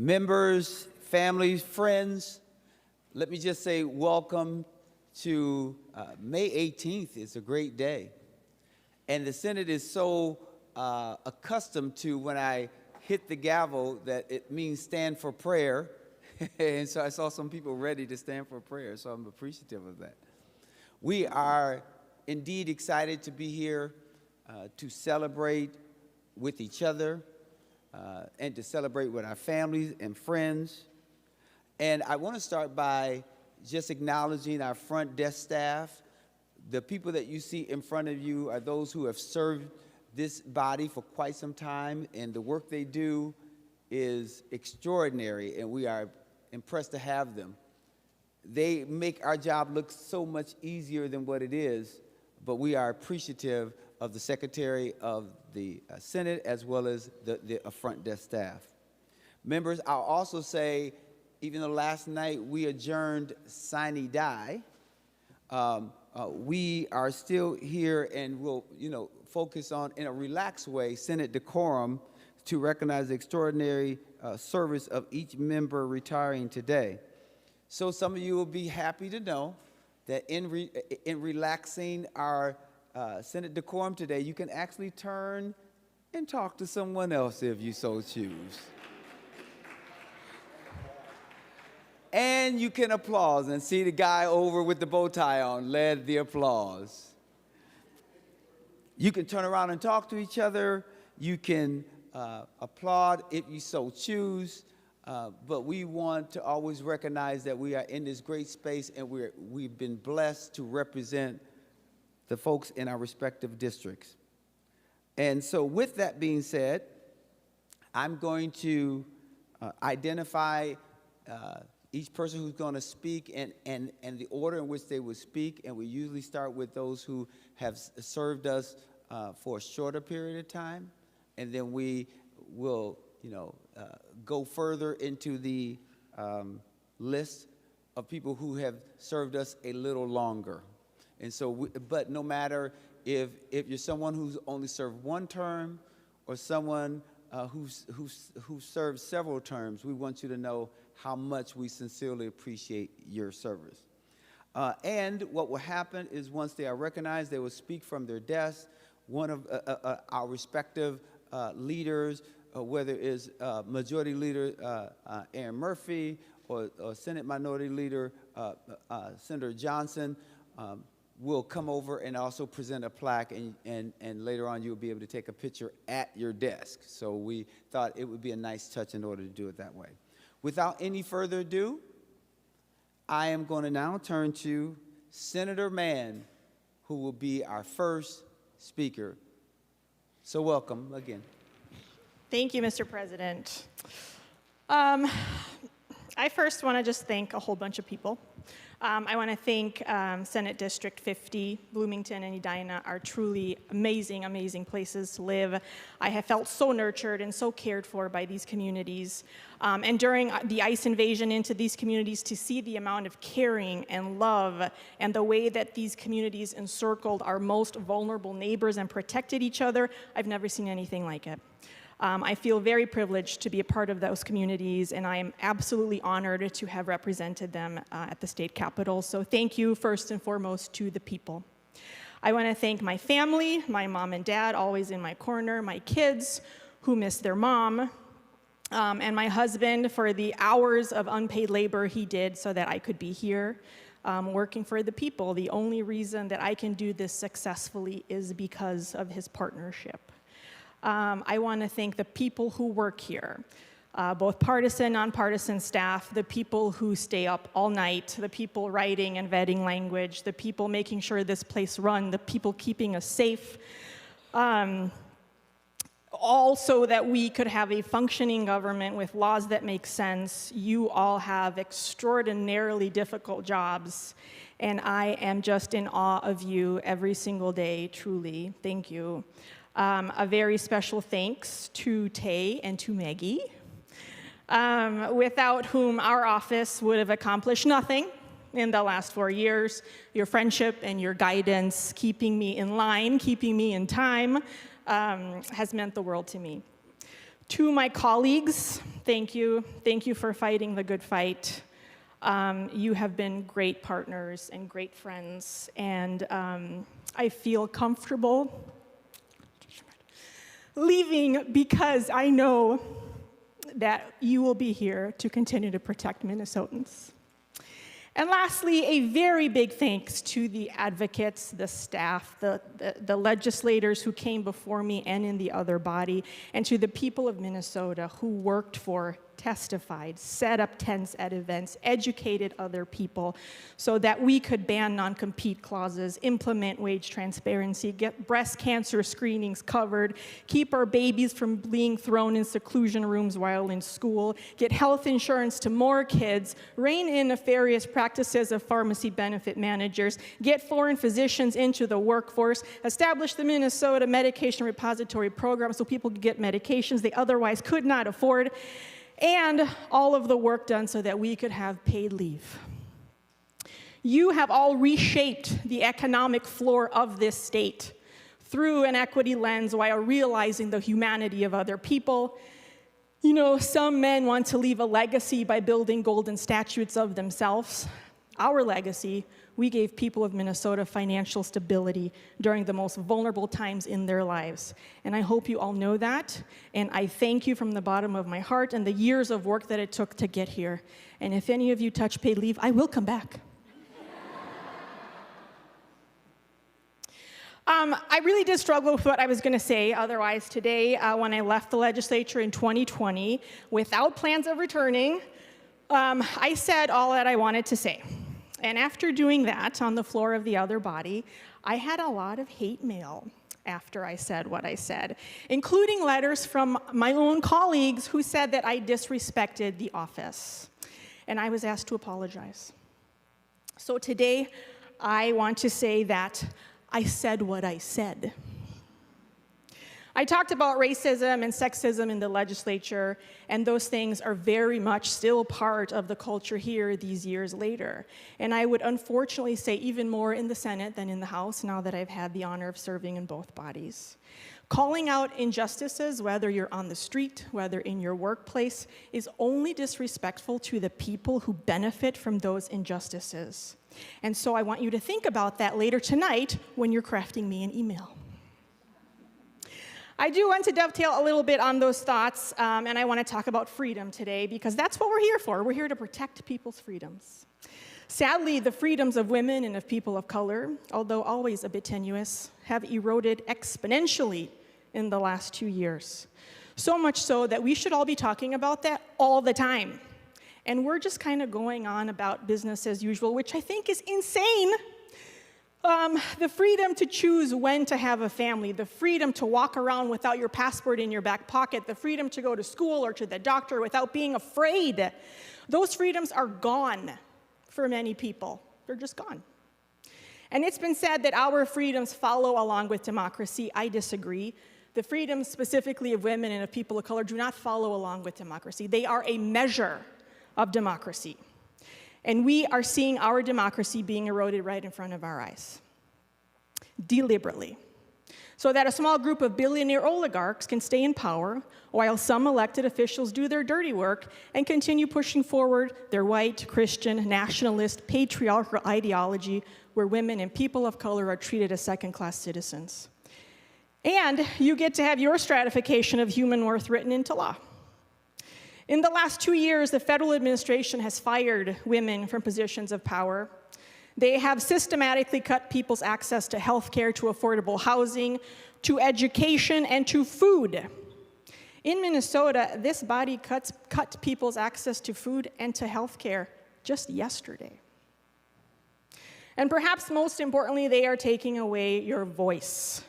members, families, friends, let me just say welcome to May 18th. It's a great day. And the Senate is so accustomed to when I hit the gavel that it means stand for prayer. And so I saw some people ready to stand for prayer, so I'm appreciative of that. We are indeed excited to be here to celebrate with each other and to celebrate with our families and friends. And I want to start by just acknowledging our front desk staff. The people that you see in front of you are those who have served this body for quite some time, and the work they do is extraordinary, and we are impressed to have them. They make our job look so much easier than what it is, but we are appreciative of the Secretary of the Senate as well as the front desk staff. Members, I'll also say, even though last night we adjourned sine die, we are still here and will, focus on, in a relaxed way, Senate decorum to recognize the extraordinary service of each member retiring today. So some of you will be happy to know that in relaxing our Senate decorum today, you can actually turn and talk to someone else if you so choose. And you can applause and see the guy over with the bow tie on led the applause. You can turn around and talk to each other. You can applaud if you so choose. But we want to always recognize that we are in this great space and we've been blessed to represent the folks in our respective districts. And so with that being said, I'm going to identify each person who's going to speak and the order in which they will speak, and we usually start with those who have served us for a shorter period of time, and then we will, go further into the list of people who have served us a little longer. And so, but no matter if you're someone who's only served one term or someone who served several terms, we want you to know how much we sincerely appreciate your service. And what will happen is once they are recognized, they will speak from their desks. One of our respective leaders, whether it's Majority Leader Aaron Murphy or Senate Minority Leader Senator Johnson, will come over and also present a plaque, and later on you'll be able to take a picture at your desk. So we thought it would be a nice touch in order to do it that way. Without any further ado, I am going to now turn to Senator Mann, who will be our first speaker. So welcome again. Thank you, Mr. President. I first want to just thank a whole bunch of people. I want to thank Senate District 50. Bloomington and Edina are truly amazing, amazing places to live. I have felt so nurtured and so cared for by these communities. And during the ICE invasion into these communities, to see the amount of caring and love and the way that these communities encircled our most vulnerable neighbors and protected each other, I've never seen anything like it. I feel very privileged to be a part of those communities, and I am absolutely honored to have represented them at the state capitol. So thank you, first and foremost, to the people. I want to thank my family, my mom and dad, always in my corner, my kids, who miss their mom, and my husband for the hours of unpaid labor he did so that I could be here working for the people. The only reason that I can do this successfully is because of his partnership. I want to thank the people who work here, both partisan, nonpartisan staff, the people who stay up all night, the people writing and vetting language, the people making sure this place runs, the people keeping us safe, all so that we could have a functioning government with laws that make sense. You all have extraordinarily difficult jobs, and I am just in awe of you every single day, truly. Thank you. A very special thanks to Tay and to Maggie, without whom our office would have accomplished nothing in the last 4 years. Your friendship and your guidance, keeping me in line, keeping me in time, has meant the world to me. To my colleagues, thank you. Thank you for fighting the good fight. You have been great partners and great friends, and I feel comfortable leaving because I know that you will be here to continue to protect Minnesotans. And lastly, a very big thanks to the advocates, the staff, the legislators who came before me and in the other body, and to the people of Minnesota who worked for, testified, set up tents at events, educated other people so that we could ban non-compete clauses, implement wage transparency, get breast cancer screenings covered, keep our babies from being thrown in seclusion rooms while in school, get health insurance to more kids, rein in nefarious practices of pharmacy benefit managers, get foreign physicians into the workforce, establish the Minnesota Medication Repository Program so people could get medications they otherwise could not afford, and all of the work done so that we could have paid leave. You have all reshaped the economic floor of this state through an equity lens while realizing the humanity of other people. You know, some men want to leave a legacy by building golden statues of themselves. Our legacy, we gave people of Minnesota financial stability during the most vulnerable times in their lives. And I hope you all know that. And I thank you from the bottom of my heart and the years of work that it took to get here. And if any of you touch paid leave, I will come back. I really did struggle with what I was going to say otherwise today when I left the legislature in 2020 without plans of returning. I said all that I wanted to say. And after doing that on the floor of the other body, I had a lot of hate mail after I said what I said, including letters from my own colleagues who said that I disrespected the office. And I was asked to apologize. So today, I want to say that I said what I said. I talked about racism and sexism in the legislature, and those things are very much still part of the culture here these years later. And I would unfortunately say even more in the Senate than in the House, now that I've had the honor of serving in both bodies. Calling out injustices, whether you're on the street, whether in your workplace, is only disrespectful to the people who benefit from those injustices. And so I want you to think about that later tonight when you're crafting me an email. I do want to dovetail a little bit on those thoughts, and I want to talk about freedom today, because that's what we're here for. We're here to protect people's freedoms. Sadly, the freedoms of women and of people of color, although always a bit tenuous, have eroded exponentially in the last 2 years. So much so that we should all be talking about that all the time. And we're just kind of going on about business as usual, which I think is insane. The freedom to choose when to have a family, the freedom to walk around without your passport in your back pocket, the freedom to go to school or to the doctor without being afraid. Those freedoms are gone for many people. They're just gone. And it's been said that our freedoms follow along with democracy. I disagree. The freedoms specifically of women and of people of color do not follow along with democracy. They are a measure of democracy. And we are seeing our democracy being eroded right in front of our eyes, deliberately, so that a small group of billionaire oligarchs can stay in power while some elected officials do their dirty work and continue pushing forward their white, Christian, nationalist, patriarchal ideology where women and people of color are treated as second-class citizens. And you get to have your stratification of human worth written into law. In the last 2 years, the federal administration has fired women from positions of power. They have systematically cut people's access to health care, to affordable housing, to education, and to food. In Minnesota, this body cut people's access to food and to health care just yesterday. And perhaps most importantly, they are taking away your voice.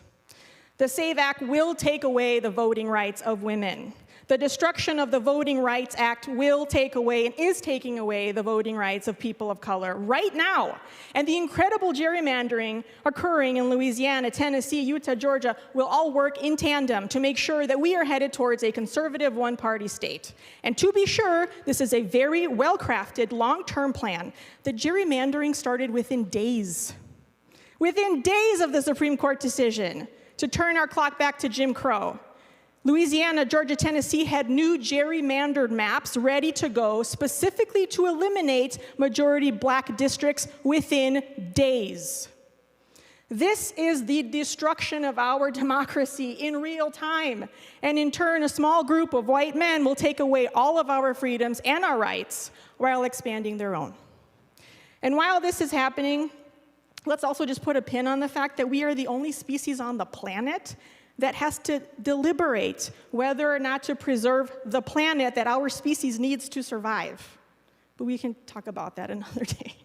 The SAVE Act will take away the voting rights of women. The destruction of the Voting Rights Act will take away and is taking away the voting rights of people of color right now. And the incredible gerrymandering occurring in Louisiana, Tennessee, Utah, Georgia will all work in tandem to make sure that we are headed towards a conservative one-party state. And to be sure, this is a very well-crafted, long-term plan. The gerrymandering started within days of the Supreme Court decision to turn our clock back to Jim Crow. Louisiana, Georgia, Tennessee had new gerrymandered maps ready to go specifically to eliminate majority black districts within days. This is the destruction of our democracy in real time. And in turn, a small group of white men will take away all of our freedoms and our rights while expanding their own. And while this is happening, let's also just put a pin on the fact that we are the only species on the planet that has to deliberate whether or not to preserve the planet that our species needs to survive. But we can talk about that another day.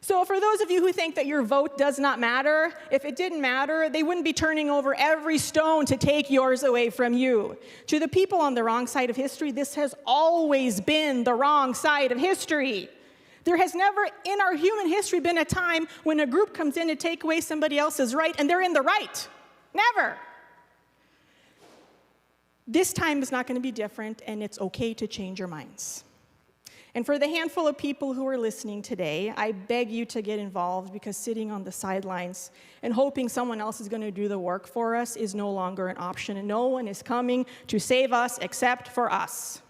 So for those of you who think that your vote does not matter, if it didn't matter, they wouldn't be turning over every stone to take yours away from you. To the people on the wrong side of history, this has always been the wrong side of history. There has never in our human history been a time when a group comes in to take away somebody else's right and they're in the right. Never. This time is not going to be different, and it's okay to change your minds. And for the handful of people who are listening today, I beg you to get involved, because sitting on the sidelines and hoping someone else is going to do the work for us is no longer an option, and no one is coming to save us except for us.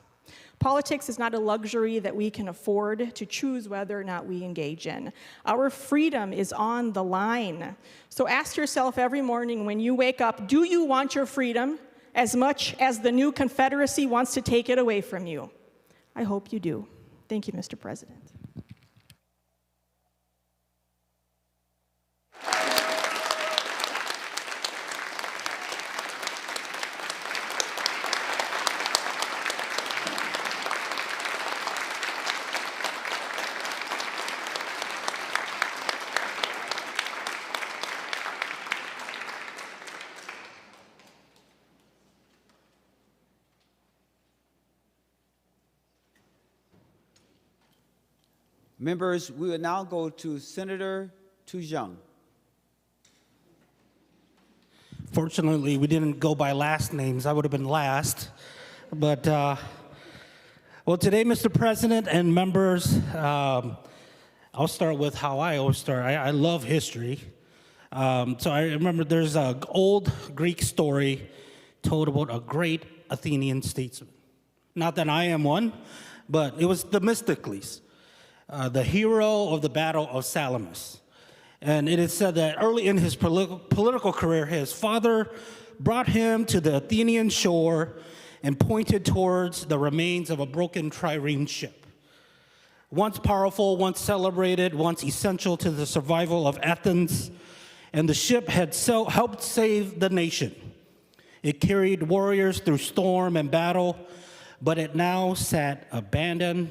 Politics is not a luxury that we can afford to choose whether or not we engage in. Our freedom is on the line. So ask yourself every morning when you wake up, do you want your freedom as much as the new Confederacy wants to take it away from you? I hope you do. Thank you, Mr. President. Members, we will now go to Senator Xiong. Fortunately, we didn't go by last names. I would have been last. But, well, today, Mr. President and members, I'll start with how I always start. I love history. So I remember there's an old Greek story told about a great Athenian statesman. Not that I am one, but it was Themistocles. The hero of the Battle of Salamis. And it is said that early in his political career, his father brought him to the Athenian shore and pointed towards the remains of a broken trireme ship. Once powerful, once celebrated, once essential to the survival of Athens, and the ship had helped save the nation. It carried warriors through storm and battle, but it now sat abandoned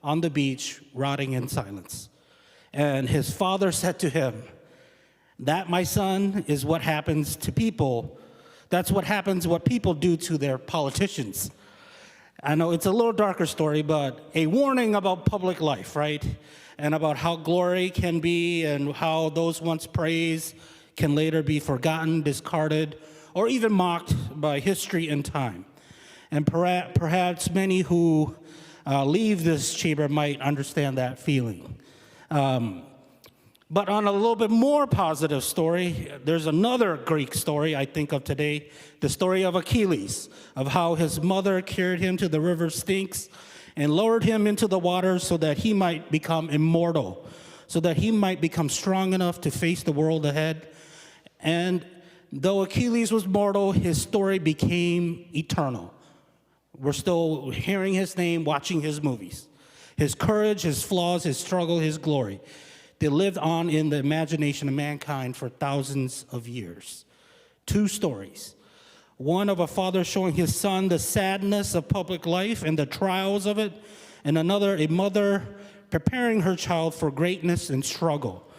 on the beach, rotting in silence. And his father said to him, "That, my son, is what happens to people. That's what people do to their politicians." I know it's a little darker story, but a warning about public life, right? And about how glory can be and how those once praised can later be forgotten, discarded, or even mocked by history and time. And perhaps many who leave this chamber might understand that feeling. But on a little bit more positive story, there's another Greek story I think of today, the story of Achilles, of how his mother carried him to the river Styx and lowered him into the water so that he might become immortal, so that he might become strong enough to face the world ahead. And though Achilles was mortal, his story became eternal. We're still hearing his name, watching his movies. His courage, his flaws, his struggle, his glory. They lived on in the imagination of mankind for thousands of years. Two stories. One of a father showing his son the sadness of public life and the trials of it, and another, a mother preparing her child for greatness and struggle.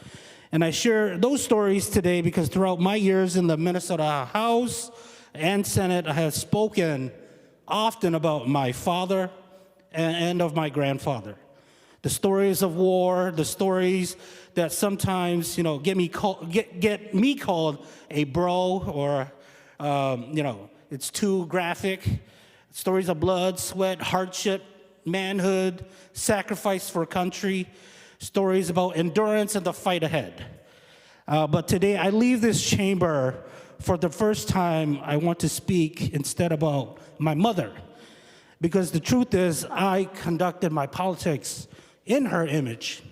And I share those stories today because throughout my years in the Minnesota House and Senate, I have spoken often about my father and of my grandfather. The stories of war, the stories that sometimes, get me called a bro, or, it's too graphic. Stories of blood, sweat, hardship, manhood, sacrifice for country, stories about endurance and the fight ahead. But today I leave this chamber for the first time, I want to speak instead about my mother. Because the truth is, I conducted my politics in her image.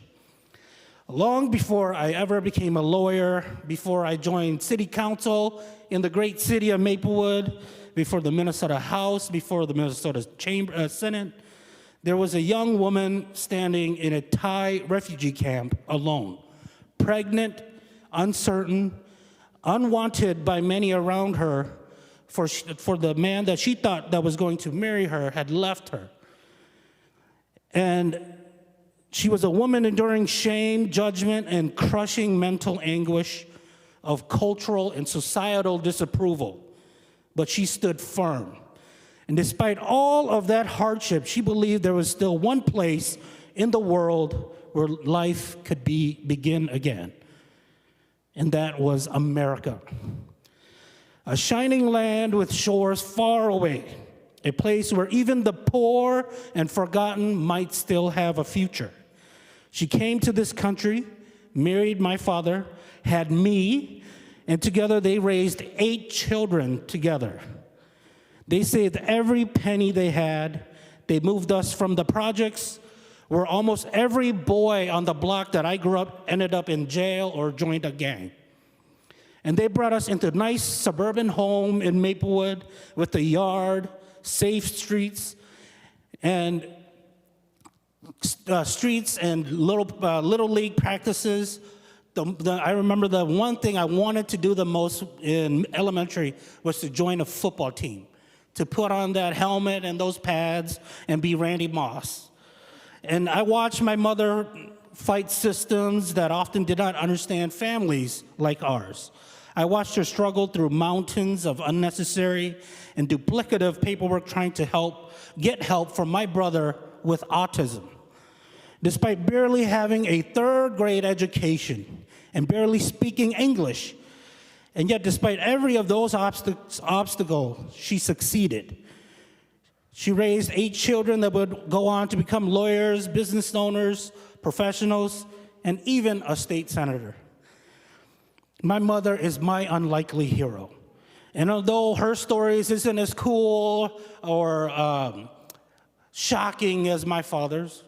Long before I ever became a lawyer, before I joined city council in the great city of Maplewood, before the Minnesota House, before the Minnesota Senate, there was a young woman standing in a Thai refugee camp alone, pregnant, uncertain, unwanted by many around her, for the man that she thought that was going to marry her had left her. And she was a woman enduring shame, judgment, and crushing mental anguish of cultural and societal disapproval. But she stood firm. And despite all of that hardship, she believed there was still one place in the world where life could begin again. And that was America. A shining land with shores far away, a place where even the poor and forgotten might still have a future. She came to this country, married my father, had me, and together they raised 8 children together. They saved every penny they had. They moved us from the projects where almost every boy on the block that I grew up ended up in jail or joined a gang. And they brought us into a nice suburban home in Maplewood with a yard, safe streets, and little league practices. I remember the one thing I wanted to do the most in elementary was to join a football team, to put on that helmet and those pads and be Randy Moss. And I watched my mother fight systems that often did not understand families like ours. I watched her struggle through mountains of unnecessary and duplicative paperwork trying to get help from my brother with autism. Despite barely having a 3rd grade education and barely speaking English, and yet despite every of those obstacles, she succeeded. She raised 8 children that would go on to become lawyers, business owners, professionals, and even a state senator. My mother is my unlikely hero. And although her stories isn't as cool or shocking as my father's,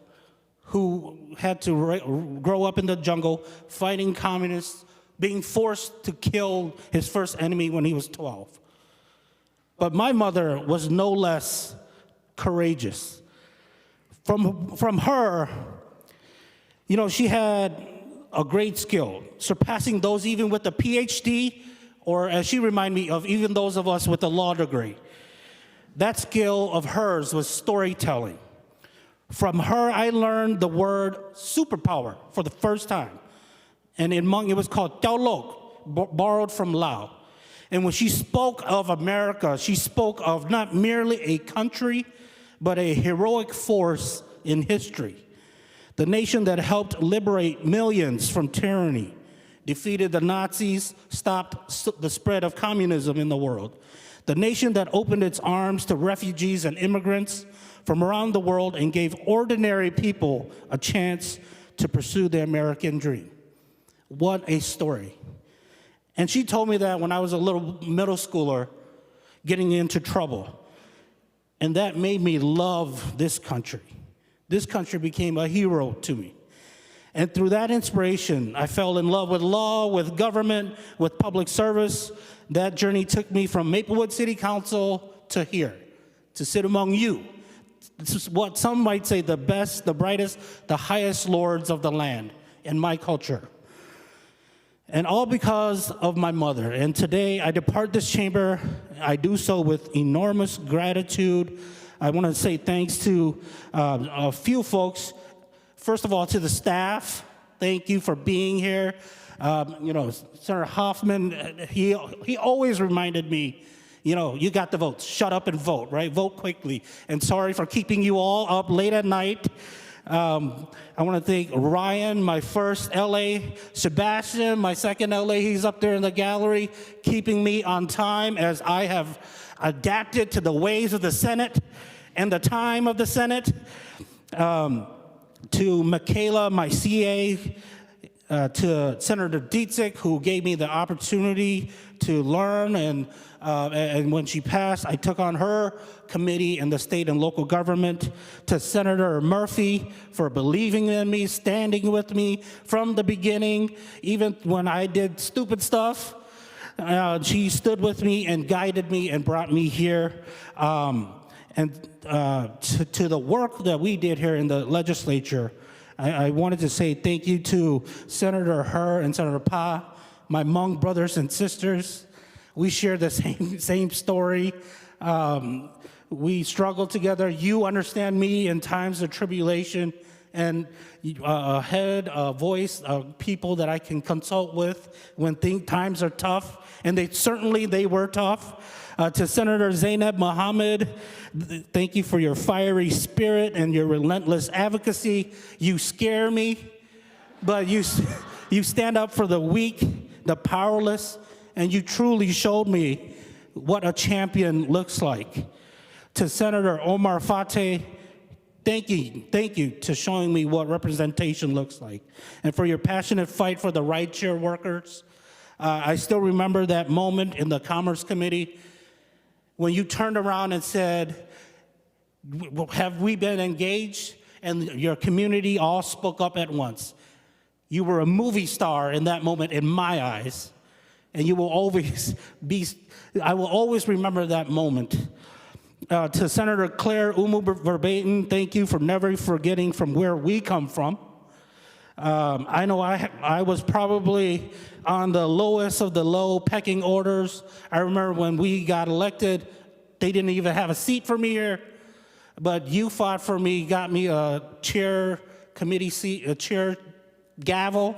who had to grow up in the jungle, fighting communists, being forced to kill his first enemy when he was 12. But my mother was no less courageous. From her, she had a great skill, surpassing those even with a PhD, or as she reminded me of, even those of us with a law degree. That skill of hers was storytelling. From her, I learned the word superpower for the first time. And in Hmong, it was called Tao Lok, borrowed from Lao. And when she spoke of America, she spoke of not merely a country, but a heroic force in history. The nation that helped liberate millions from tyranny, defeated the Nazis, stopped the spread of communism in the world. The nation that opened its arms to refugees and immigrants from around the world and gave ordinary people a chance to pursue the American dream. What a story. And she told me that when I was a little middle schooler getting into trouble. And that made me love this country. This country became a hero to me. And through that inspiration, I fell in love with law, with government, with public service. That journey took me from Maplewood City Council to here, to sit among you. This is what some might say the best, the brightest, the highest lords of the land in my culture. And all because of my mother. And today I depart this chamber. I do so with enormous gratitude. I want to say thanks to a few folks. First of all, to the staff. Thank you for being here. Senator Hoffman, he always reminded me, you got the votes. Shut up and vote, right? Vote quickly. And sorry for keeping you all up late at night. I want to thank Ryan, my first LA, Sebastian, my second LA, he's up there in the gallery, keeping me on time as I have adapted to the ways of the Senate and the time of the Senate. To Michaela, my CA, to Senator Dietzig, who gave me the opportunity to learn, and when she passed, I took on her committee in the state and local government. To Senator Murphy for believing in me, standing with me from the beginning, even when I did stupid stuff. She stood with me and guided me and brought me here. And to the work that we did here in the legislature, I wanted to say thank you to Senator Herr and Senator Pa, my Hmong brothers and sisters. We share the same story. We struggle together. You understand me in times of tribulation, and a head, a voice, people that I can consult with when times are tough, and they were tough. To Senator Zainab Mohammed, thank you for your fiery spirit and your relentless advocacy. You scare me, but you stand up for the weak, the powerless, and you truly showed me what a champion looks like. To Senator Omar Fateh, thank you to showing me what representation looks like, and for your passionate fight for the rideshare workers. I still remember that moment in the Commerce Committee when you turned around and said, have we been engaged? And your community all spoke up at once. You were a movie star in that moment in my eyes, and you will always be, I will always remember that moment. To Senator Claire Umu Verbatim, thank you for never forgetting from where we come from. I know I was probably on the lowest of the low pecking orders. I remember when we got elected, they didn't even have a seat for me here, but you fought for me, got me a chair committee seat, a chair gavel,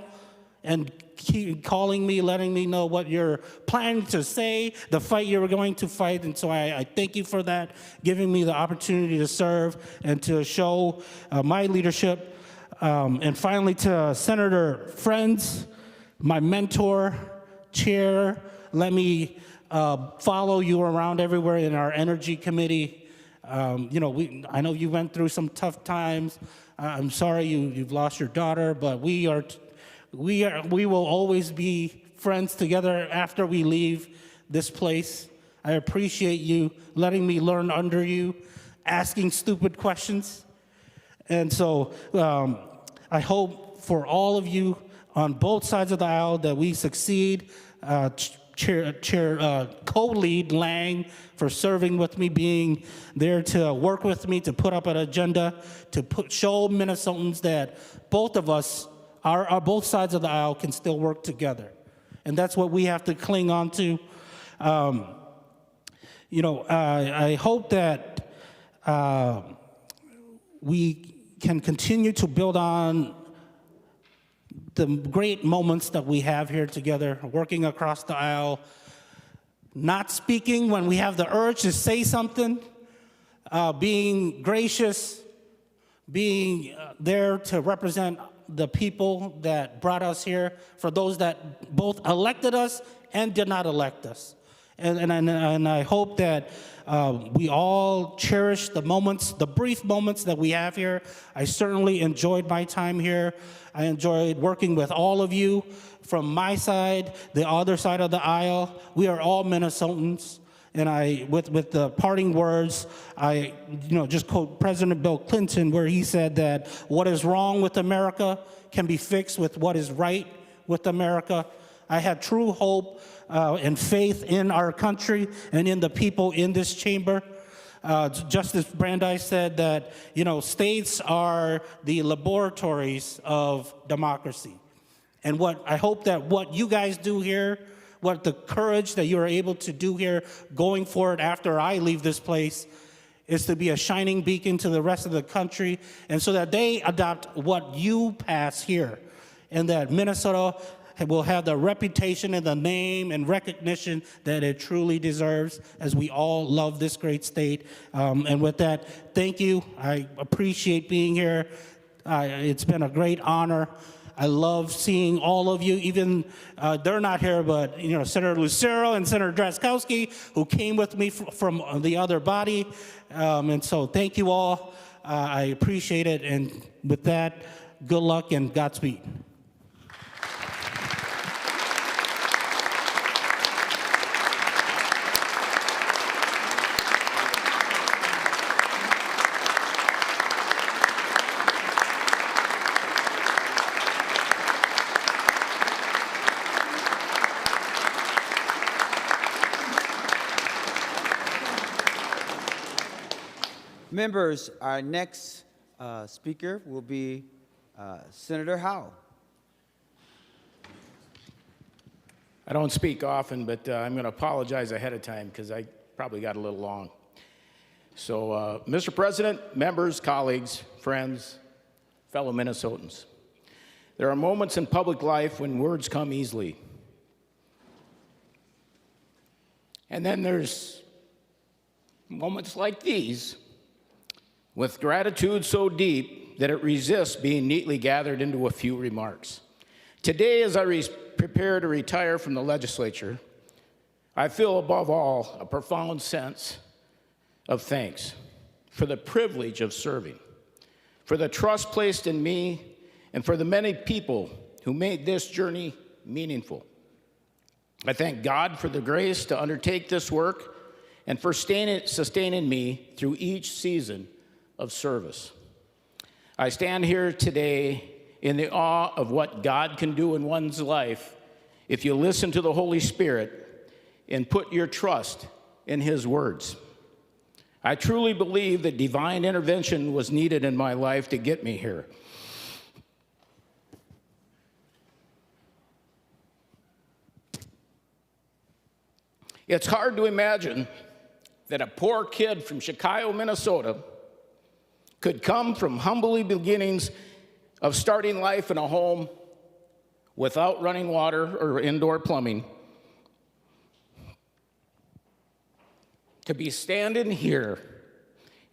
and keep calling me, letting me know what you're planning to say, the fight you were going to fight. And so I thank you for that, giving me the opportunity to serve and to show my leadership. And finally, to Senator Friends, my mentor, chair, let me follow you around everywhere in our energy committee. I know you went through some tough times. I'm sorry you've lost your daughter, but we will always be friends together after we leave this place. I appreciate you letting me learn under you, asking stupid questions. And so I hope for all of you on both sides of the aisle that we succeed. Co-lead Lang for serving with me, being there to work with me, to put up an agenda, to show Minnesotans that both of us, both sides of the aisle can still work together. And that's what we have to cling on to. I hope that we can continue to build on the great moments that we have here together, working across the aisle, not speaking when we have the urge to say something, being gracious, being there to represent the people that brought us here, for those that both elected us and did not elect us. And I hope that we all cherish the moments, the brief moments that we have here. I certainly enjoyed my time here. I enjoyed working with all of you from my side, the other side of the aisle. We are all Minnesotans. And with the parting words, I just quote President Bill Clinton, where he said that what is wrong with America can be fixed with what is right with America. I had true hope and faith in our country and in the people in this chamber. Justice Brandeis said that, states are the laboratories of democracy. And I hope that what you guys do here, what the courage that you are able to do here going forward after I leave this place, is to be a shining beacon to the rest of the country, and so that they adopt what you pass here, and that Minnesota will have the reputation and the name and recognition that it truly deserves, as we all love this great state. And with that, thank you. I appreciate being here. It's been a great honor. I love seeing all of you, even they're not here, but Senator Lucero and Senator Drazkowski, who came with me from the other body. And so thank you all. I appreciate it. And with that, good luck and Godspeed. Members, our next speaker will be Senator Howe. I don't speak often, but I'm going to apologize ahead of time because I probably got a little long. So, Mr. President, members, colleagues, friends, fellow Minnesotans, there are moments in public life when words come easily. And then there's moments like these with gratitude so deep that it resists being neatly gathered into a few remarks. Today, as I prepare to retire from the legislature, I feel above all a profound sense of thanks for the privilege of serving, for the trust placed in me, and for the many people who made this journey meaningful. I thank God for the grace to undertake this work and for sustaining me through each season of service. I stand here today in the awe of what God can do in one's life if you listen to the Holy Spirit and put your trust in His words. I truly believe that divine intervention was needed in my life to get me here. It's hard to imagine that a poor kid from Chicago, Minnesota, could come from humble beginnings of starting life in a home without running water or indoor plumbing, to be standing here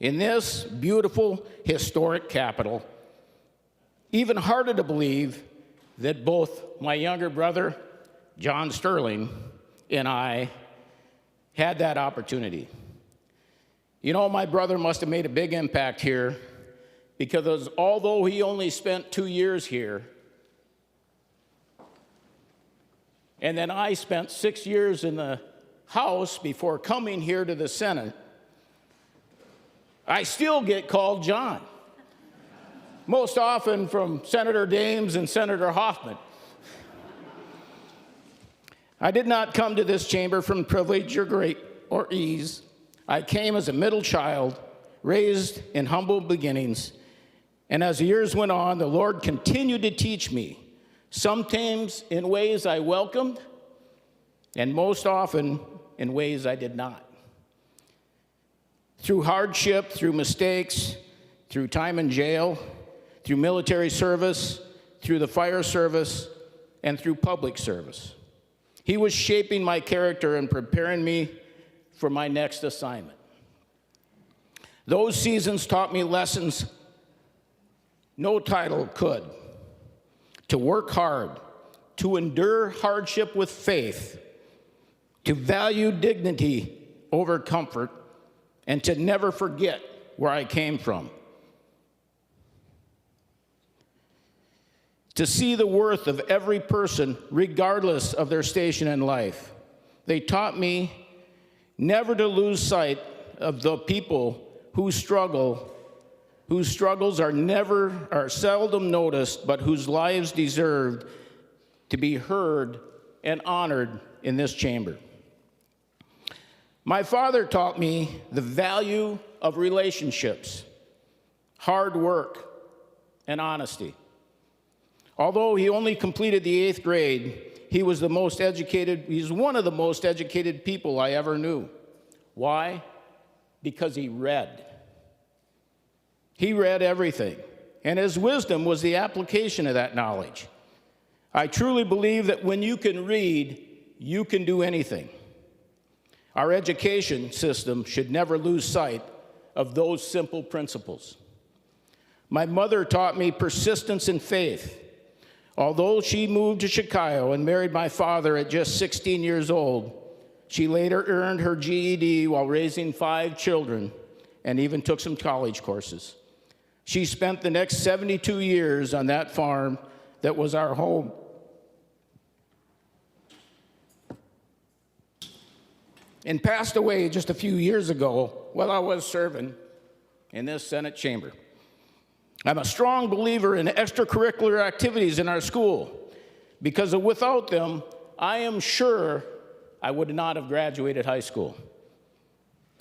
in this beautiful historic capital. Even harder to believe that both my younger brother, John Sterling, and I had that opportunity. You know, my brother must have made a big impact here because although he only spent 2 years here, and then I spent 6 years in the House before coming here to the Senate, I still get called John. Most often from Senator Dahms and Senator Hoffman. I did not come to this chamber from privilege or ease. I came as a middle child, raised in humble beginnings, and as the years went on, the Lord continued to teach me, sometimes in ways I welcomed, and most often in ways I did not. Through hardship, through mistakes, through time in jail, through military service, through the fire service, and through public service. He was shaping my character and preparing me for my next assignment. Those seasons taught me lessons no title could: to work hard, to endure hardship with faith, to value dignity over comfort, and to never forget where I came from. To see the worth of every person regardless of their station in life. They taught me never to lose sight of the people whose struggles are seldom noticed, but whose lives deserved to be heard and honored in this chamber. My father taught me the value of relationships, hard work, and honesty. Although he only completed the 8th grade, he's one of the most educated people I ever knew. Why? Because he read. He read everything, and his wisdom was the application of that knowledge. I truly believe that when you can read, you can do anything. Our education system should never lose sight of those simple principles. My mother taught me persistence and faith. Although she moved to Chicago and married my father at just 16 years old, she later earned her GED while raising 5 children and even took some college courses. She spent the next 72 years on that farm that was our home. And passed away just a few years ago while I was serving in this Senate chamber. I'm a strong believer in extracurricular activities in our school because without them, I am sure I would not have graduated high school.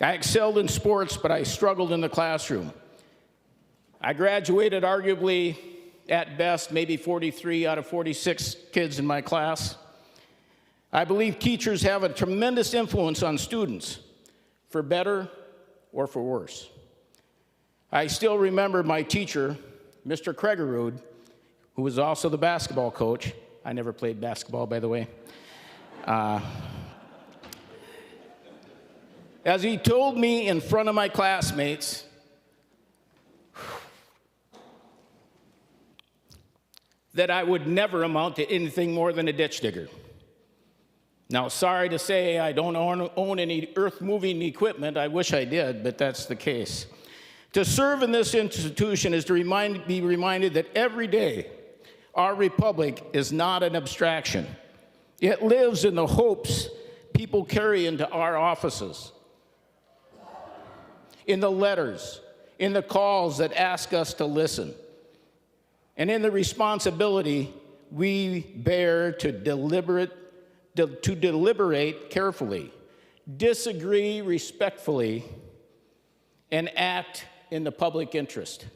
I excelled in sports, but I struggled in the classroom. I graduated arguably, at best, maybe 43 out of 46 kids in my class. I believe teachers have a tremendous influence on students, for better or for worse. I still remember my teacher, Mr. Kregerud, who was also the basketball coach. I never played basketball, by the way. As he told me in front of my classmates, that I would never amount to anything more than a ditch digger. Now, sorry to say I don't own any earth-moving equipment. I wish I did, but that's the case. To serve in this institution is to be reminded that every day our republic is not an abstraction. It lives in the hopes people carry into our offices, in the letters, in the calls that ask us to listen, and in the responsibility we bear to deliberate carefully, disagree respectfully, and act in the public interest.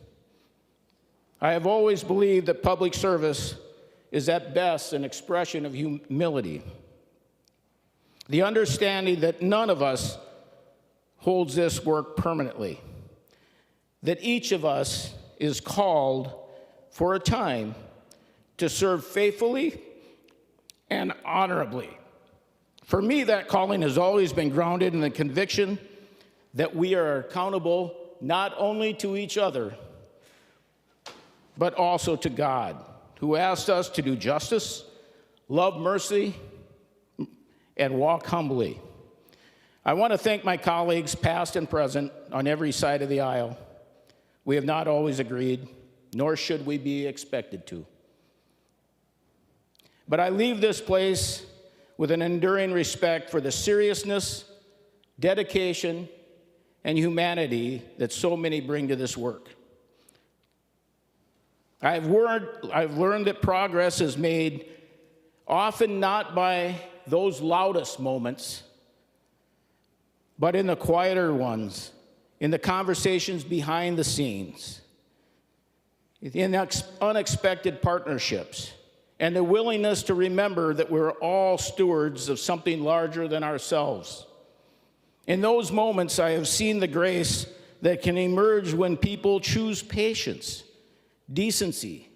I have always believed that public service is at best an expression of humility. The understanding that none of us holds this work permanently, that each of us is called for a time to serve faithfully and honorably. For me, that calling has always been grounded in the conviction that we are accountable not only to each other, but also to God, who asked us to do justice, love mercy, and walk humbly. I want to thank my colleagues, past and present, on every side of the aisle. We have not always agreed, nor should we be expected to. But I leave this place with an enduring respect for the seriousness, dedication, and humanity that so many bring to this work. I've learned that progress is made often not by those loudest moments, but in the quieter ones, in the conversations behind the scenes, in unexpected partnerships, and the willingness to remember that we're all stewards of something larger than ourselves. In those moments, I have seen the grace that can emerge when people choose patience, decency,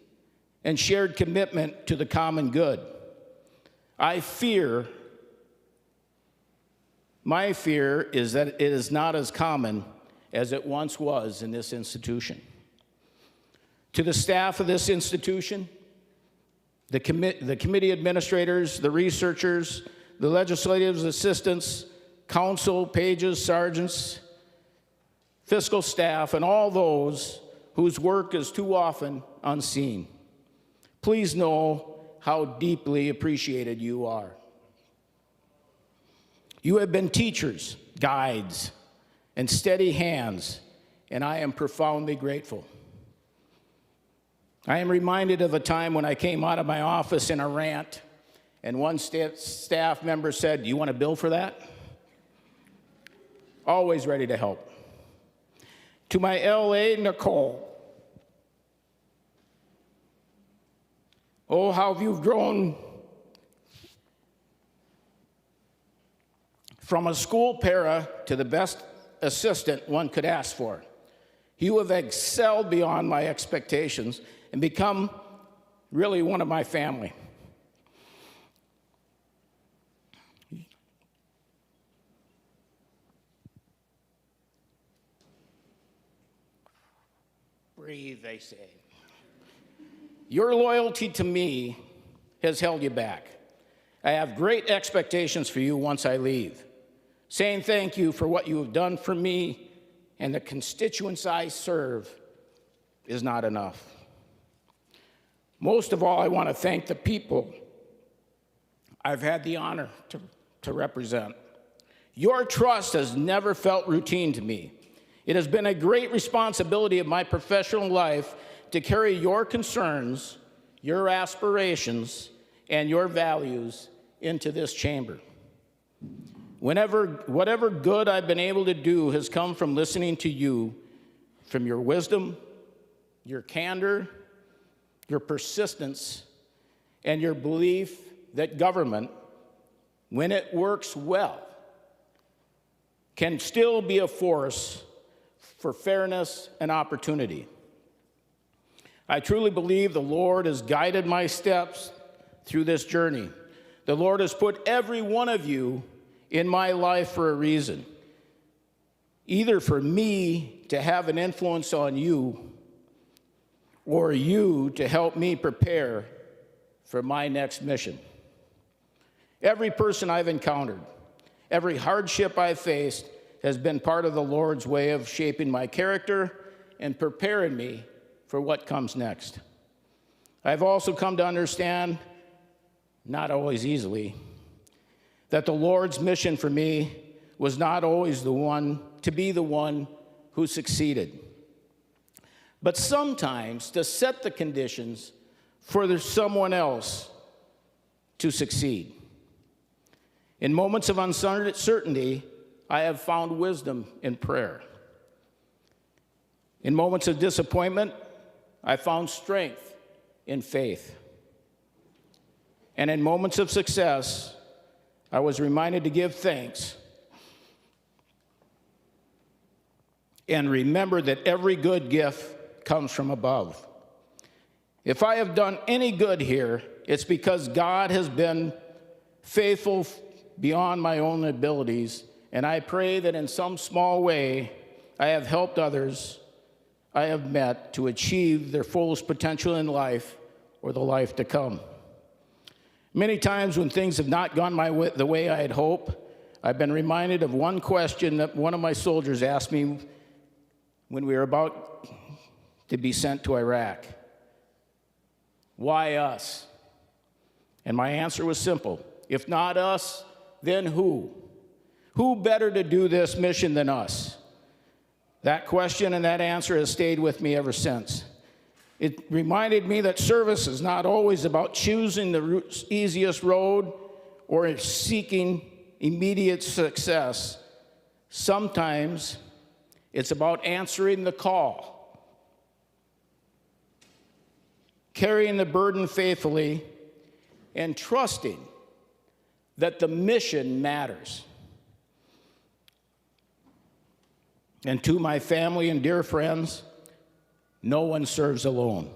and shared commitment to the common good. My fear is that it is not as common as it once was in this institution. To the staff of this institution, the committee administrators, the researchers, the legislative assistants, counsel, pages, sergeants, fiscal staff, and all those whose work is too often unseen, please know how deeply appreciated you are. You have been teachers, guides, and steady hands, and I am profoundly grateful. I am reminded of a time when I came out of my office in a rant, and one staff member said, "Do you want a bill for that?" Always ready to help. To my LA Nicole, oh, how you've grown from a school para to the best assistant one could ask for. You have excelled beyond my expectations and become really one of my family. Breathe, they say. Your loyalty to me has held you back. I have great expectations for you once I leave. Saying thank you for what you have done for me and the constituents I serve is not enough. Most of all, I want to thank the people I've had the honor to represent. Your trust has never felt routine to me. It has been a great responsibility of my professional life to carry your concerns, your aspirations, and your values into this chamber. Whatever good I've been able to do has come from listening to you, from your wisdom, your candor, your persistence, and your belief that government, when it works well, can still be a force for fairness and opportunity. I truly believe the Lord has guided my steps through this journey. The Lord has put every one of you in my life for a reason, either for me to have an influence on you or you to help me prepare for my next mission. Every person I've encountered, every hardship I've faced has been part of the Lord's way of shaping my character and preparing me for what comes next. I've also come to understand, not always easily, that the Lord's mission for me was not always to be the one who succeeded, but sometimes to set the conditions for someone else to succeed. In moments of uncertainty, I have found wisdom in prayer. In moments of disappointment, I found strength in faith. And in moments of success, I was reminded to give thanks and remember that every good gift comes from above. If I have done any good here, it's because God has been faithful beyond my own abilities, and I pray that in some small way I have helped others I have met to achieve their fullest potential in life or the life to come. Many times when things have not gone the way I had hoped, I've been reminded of one question that one of my soldiers asked me when we were about to be sent to Iraq. Why us? And my answer was simple. If not us, then who? Who better to do this mission than us? That question and that answer has stayed with me ever since. It reminded me that service is not always about choosing the easiest road or seeking immediate success. Sometimes it's about answering the call, carrying the burden faithfully, and trusting that the mission matters. And to my family and dear friends, no one serves alone.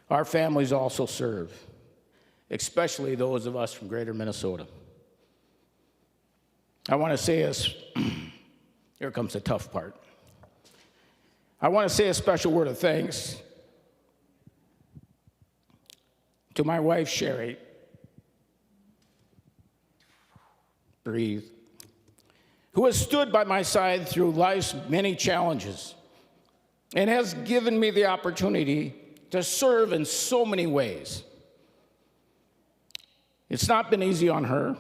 Our families also serve, especially those of us from Greater Minnesota. I want to say this, here comes the tough part. I want to say a special word of thanks to my wife, Sherry. Breathe. Who has stood by my side through life's many challenges and has given me the opportunity to serve in so many ways. It's not been easy on her.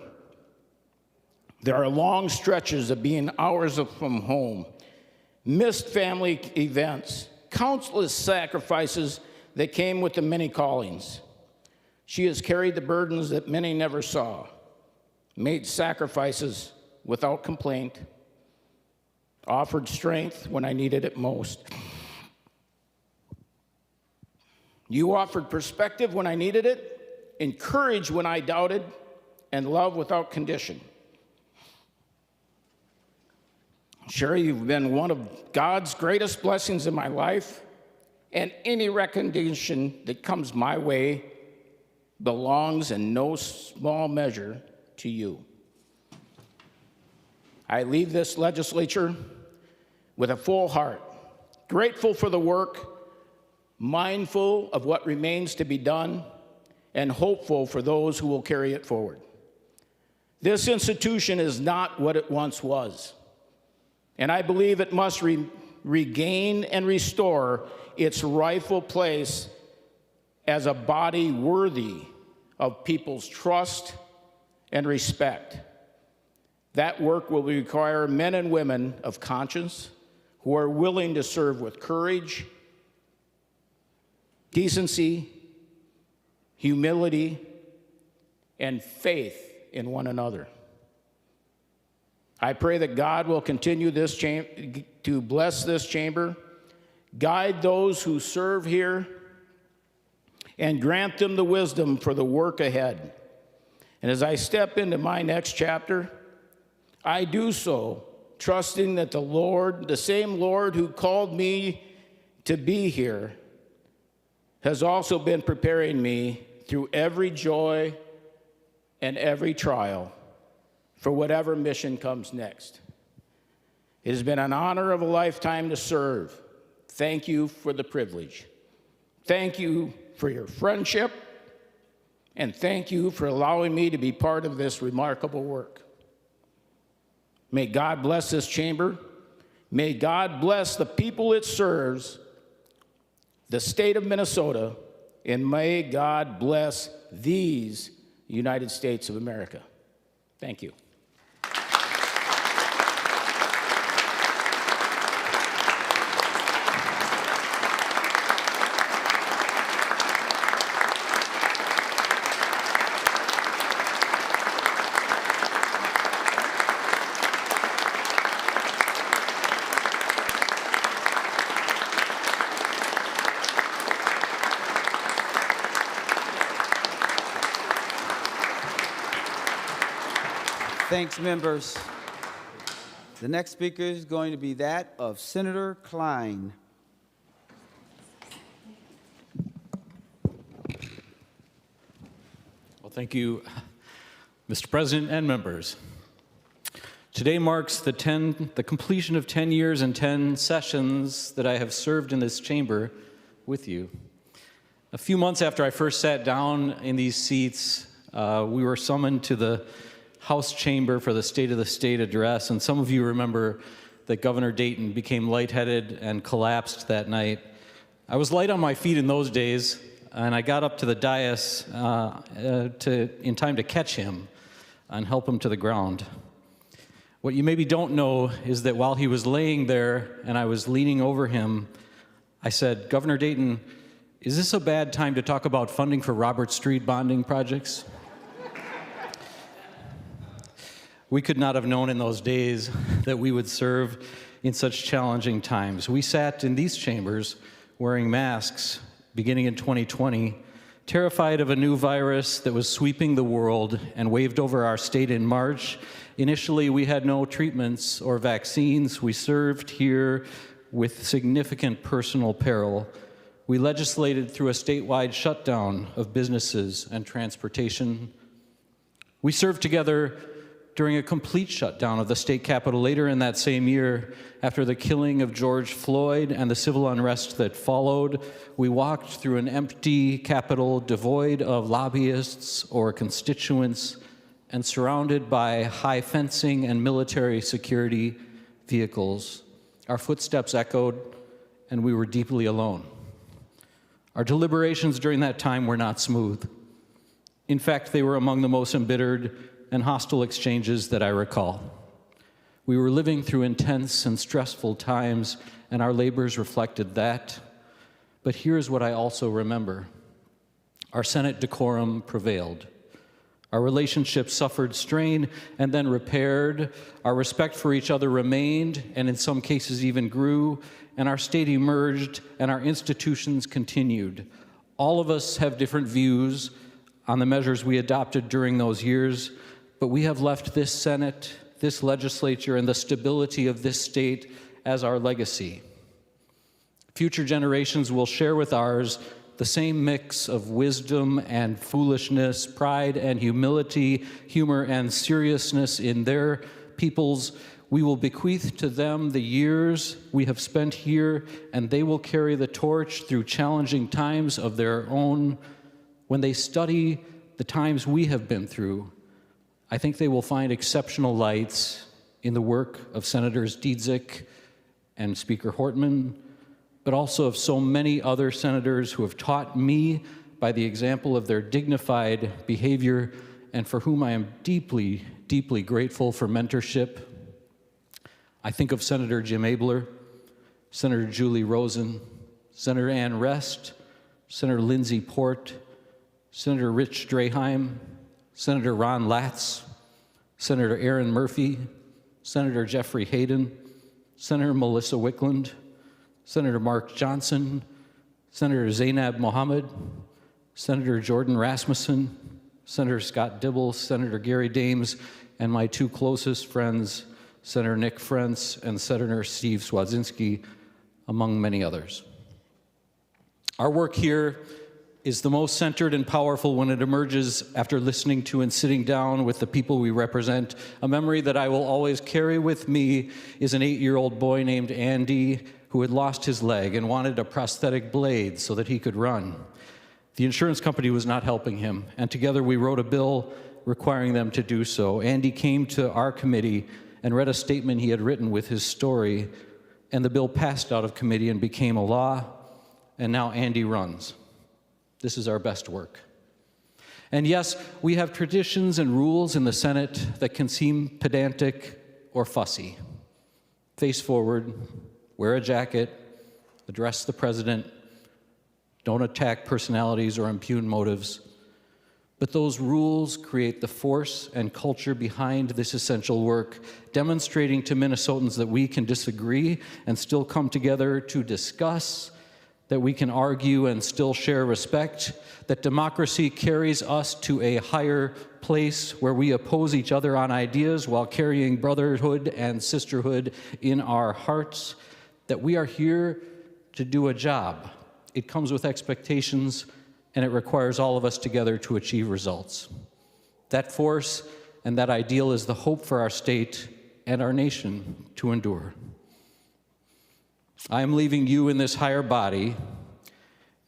There are long stretches of being hours from home, missed family events, countless sacrifices that came with the many callings. She has carried the burdens that many never saw, made sacrifices without complaint, offered strength when I needed it most. You offered perspective when I needed it, encourage when I doubted, and love without condition. Sherry, you've been one of God's greatest blessings in my life, and any recognition that comes my way belongs in no small measure to you. I leave this legislature with a full heart, grateful for the work, mindful of what remains to be done, and hopeful for those who will carry it forward. This institution is not what it once was, and I believe it must regain and restore its rightful place as a body worthy of people's trust and respect. That work will require men and women of conscience who are willing to serve with courage, decency, humility, and faith in one another. I pray that God will continue to bless this chamber, guide those who serve here, and grant them the wisdom for the work ahead. And as I step into my next chapter, I do so trusting that the Lord, the same Lord who called me to be here, has also been preparing me through every joy and every trial for whatever mission comes next. It has been an honor of a lifetime to serve. Thank you for the privilege. Thank you for your friendship, and thank you for allowing me to be part of this remarkable work. May God bless this chamber. May God bless the people it serves, the state of Minnesota, and may God bless these United States of America. Thank you. Thanks, members. The next speaker is going to be that of Senator Klein. Well, thank you, Mr. President and members. Today marks the completion of 10 years and 10 sessions that I have served in this chamber with you. A few months after I first sat down in these seats, we were summoned to the House chamber for the State of the State address, and some of you remember that Governor Dayton became lightheaded and collapsed that night. I was light on my feet in those days, and I got up to the dais in time to catch him and help him to the ground. What you maybe don't know is that while he was laying there and I was leaning over him, I said, "Governor Dayton, is this a bad time to talk about funding for Robert Street bonding projects?" We could not have known in those days that we would serve in such challenging times. We sat in these chambers wearing masks beginning in 2020, terrified of a new virus that was sweeping the world and waved over our state in March. Initially, we had no treatments or vaccines. We served here with significant personal peril. We legislated through a statewide shutdown of businesses and transportation. We served together during a complete shutdown of the state capitol later in that same year. After the killing of George Floyd and the civil unrest that followed, we walked through an empty capitol devoid of lobbyists or constituents and surrounded by high fencing and military security vehicles. Our footsteps echoed, and we were deeply alone. Our deliberations during that time were not smooth. In fact, they were among the most embittered and hostile exchanges that I recall. We were living through intense and stressful times, and our labors reflected that. But here's what I also remember. Our Senate decorum prevailed. Our relationship suffered strain and then repaired. Our respect for each other remained, and in some cases even grew, and our state emerged, and our institutions continued. All of us have different views on the measures we adopted during those years, but we have left this Senate, this legislature, and the stability of this state as our legacy. Future generations will share with ours the same mix of wisdom and foolishness, pride and humility, humor and seriousness in their peoples. We will bequeath to them the years we have spent here, and they will carry the torch through challenging times of their own. When they study the times we have been through, I think they will find exceptional lights in the work of Senators Dietzick and Speaker Hortman, but also of so many other senators who have taught me by the example of their dignified behavior and for whom I am deeply, deeply grateful for mentorship. I think of Senator Jim Abler, Senator Julie Rosen, Senator Ann Rest, Senator Lindsey Port, Senator Rich Draheim, Senator Ron Latz, Senator Aaron Murphy, Senator Jeffrey Hayden, Senator Melissa Wiklund, Senator Mark Johnson, Senator Zainab Mohammed, Senator Jordan Rasmussen, Senator Scott Dibble, Senator Gary Dahms, and my two closest friends, Senator Nick Frentz and Senator Steve Cwodzinski, among many others. Our work here is the most centered and powerful when it emerges after listening to and sitting down with the people we represent. A memory that I will always carry with me is an 8-year-old boy named Andy who had lost his leg and wanted a prosthetic blade so that he could run. The insurance company was not helping him, and together we wrote a bill requiring them to do so. Andy came to our committee and read a statement he had written with his story, and the bill passed out of committee and became a law, and now Andy runs. This is our best work. And yes, we have traditions and rules in the Senate that can seem pedantic or fussy. Face forward, wear a jacket, address the president, don't attack personalities or impugn motives. But those rules create the force and culture behind this essential work, demonstrating to Minnesotans that we can disagree and still come together to discuss, that we can argue and still share respect, that democracy carries us to a higher place where we oppose each other on ideas while carrying brotherhood and sisterhood in our hearts, that we are here to do a job. It comes with expectations, and it requires all of us together to achieve results. That force and that ideal is the hope for our state and our nation to endure. I am leaving you in this higher body,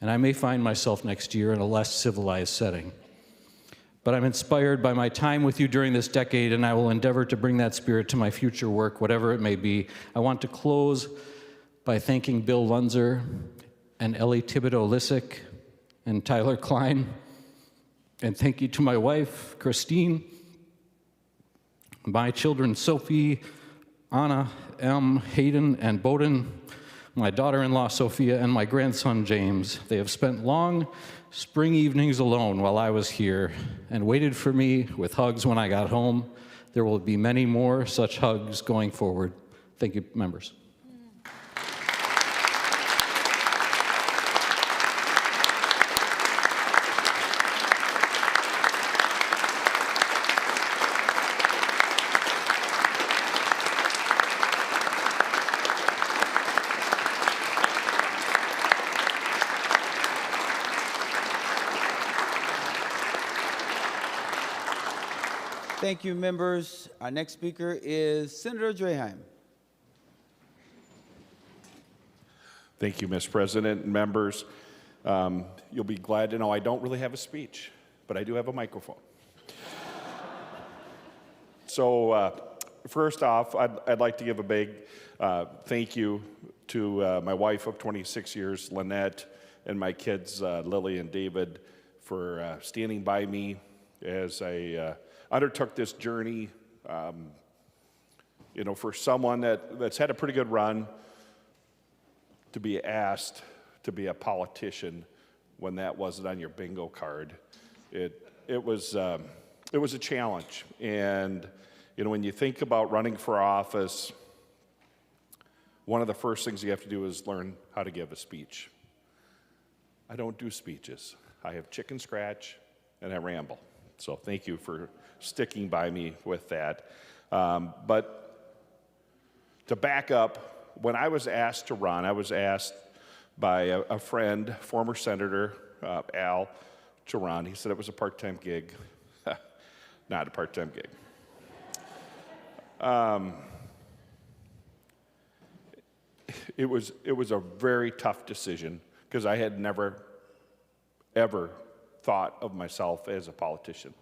and I may find myself next year in a less civilized setting. But I'm inspired by my time with you during this decade, and I will endeavor to bring that spirit to my future work, whatever it may be. I want to close by thanking Bill Lunzer and Ellie Thibodeau-Lissick and Tyler Klein, and thank you to my wife, Christine, my children, Sophie, Anna, M, Hayden, and Bowden, my daughter-in-law, Sophia, and my grandson, James. They have spent long spring evenings alone while I was here and waited for me with hugs when I got home. There will be many more such hugs going forward. Thank you, members. Thank you, members. Our next speaker is Senator Draheim. Thank you, Mr. President and members. You'll be glad to know I don't really have a speech, but I do have a microphone. So first off, I'd like to give a big thank you to my wife of 26 years, Lynette, and my kids, Lily and David, for standing by me as I undertook this journey. For someone that's had a pretty good run, to be asked to be a politician when that wasn't on your bingo card, it was a challenge. And when you think about running for office, one of the first things you have to do is learn how to give a speech. I don't do speeches. I have chicken scratch and I ramble. So thank you for sticking by me with that. But to back up, when I was asked to run, I was asked by a friend, former Senator Al, to run. He said it was a part-time gig. Not a part-time gig. It was a very tough decision because I had never, ever thought of myself as a politician,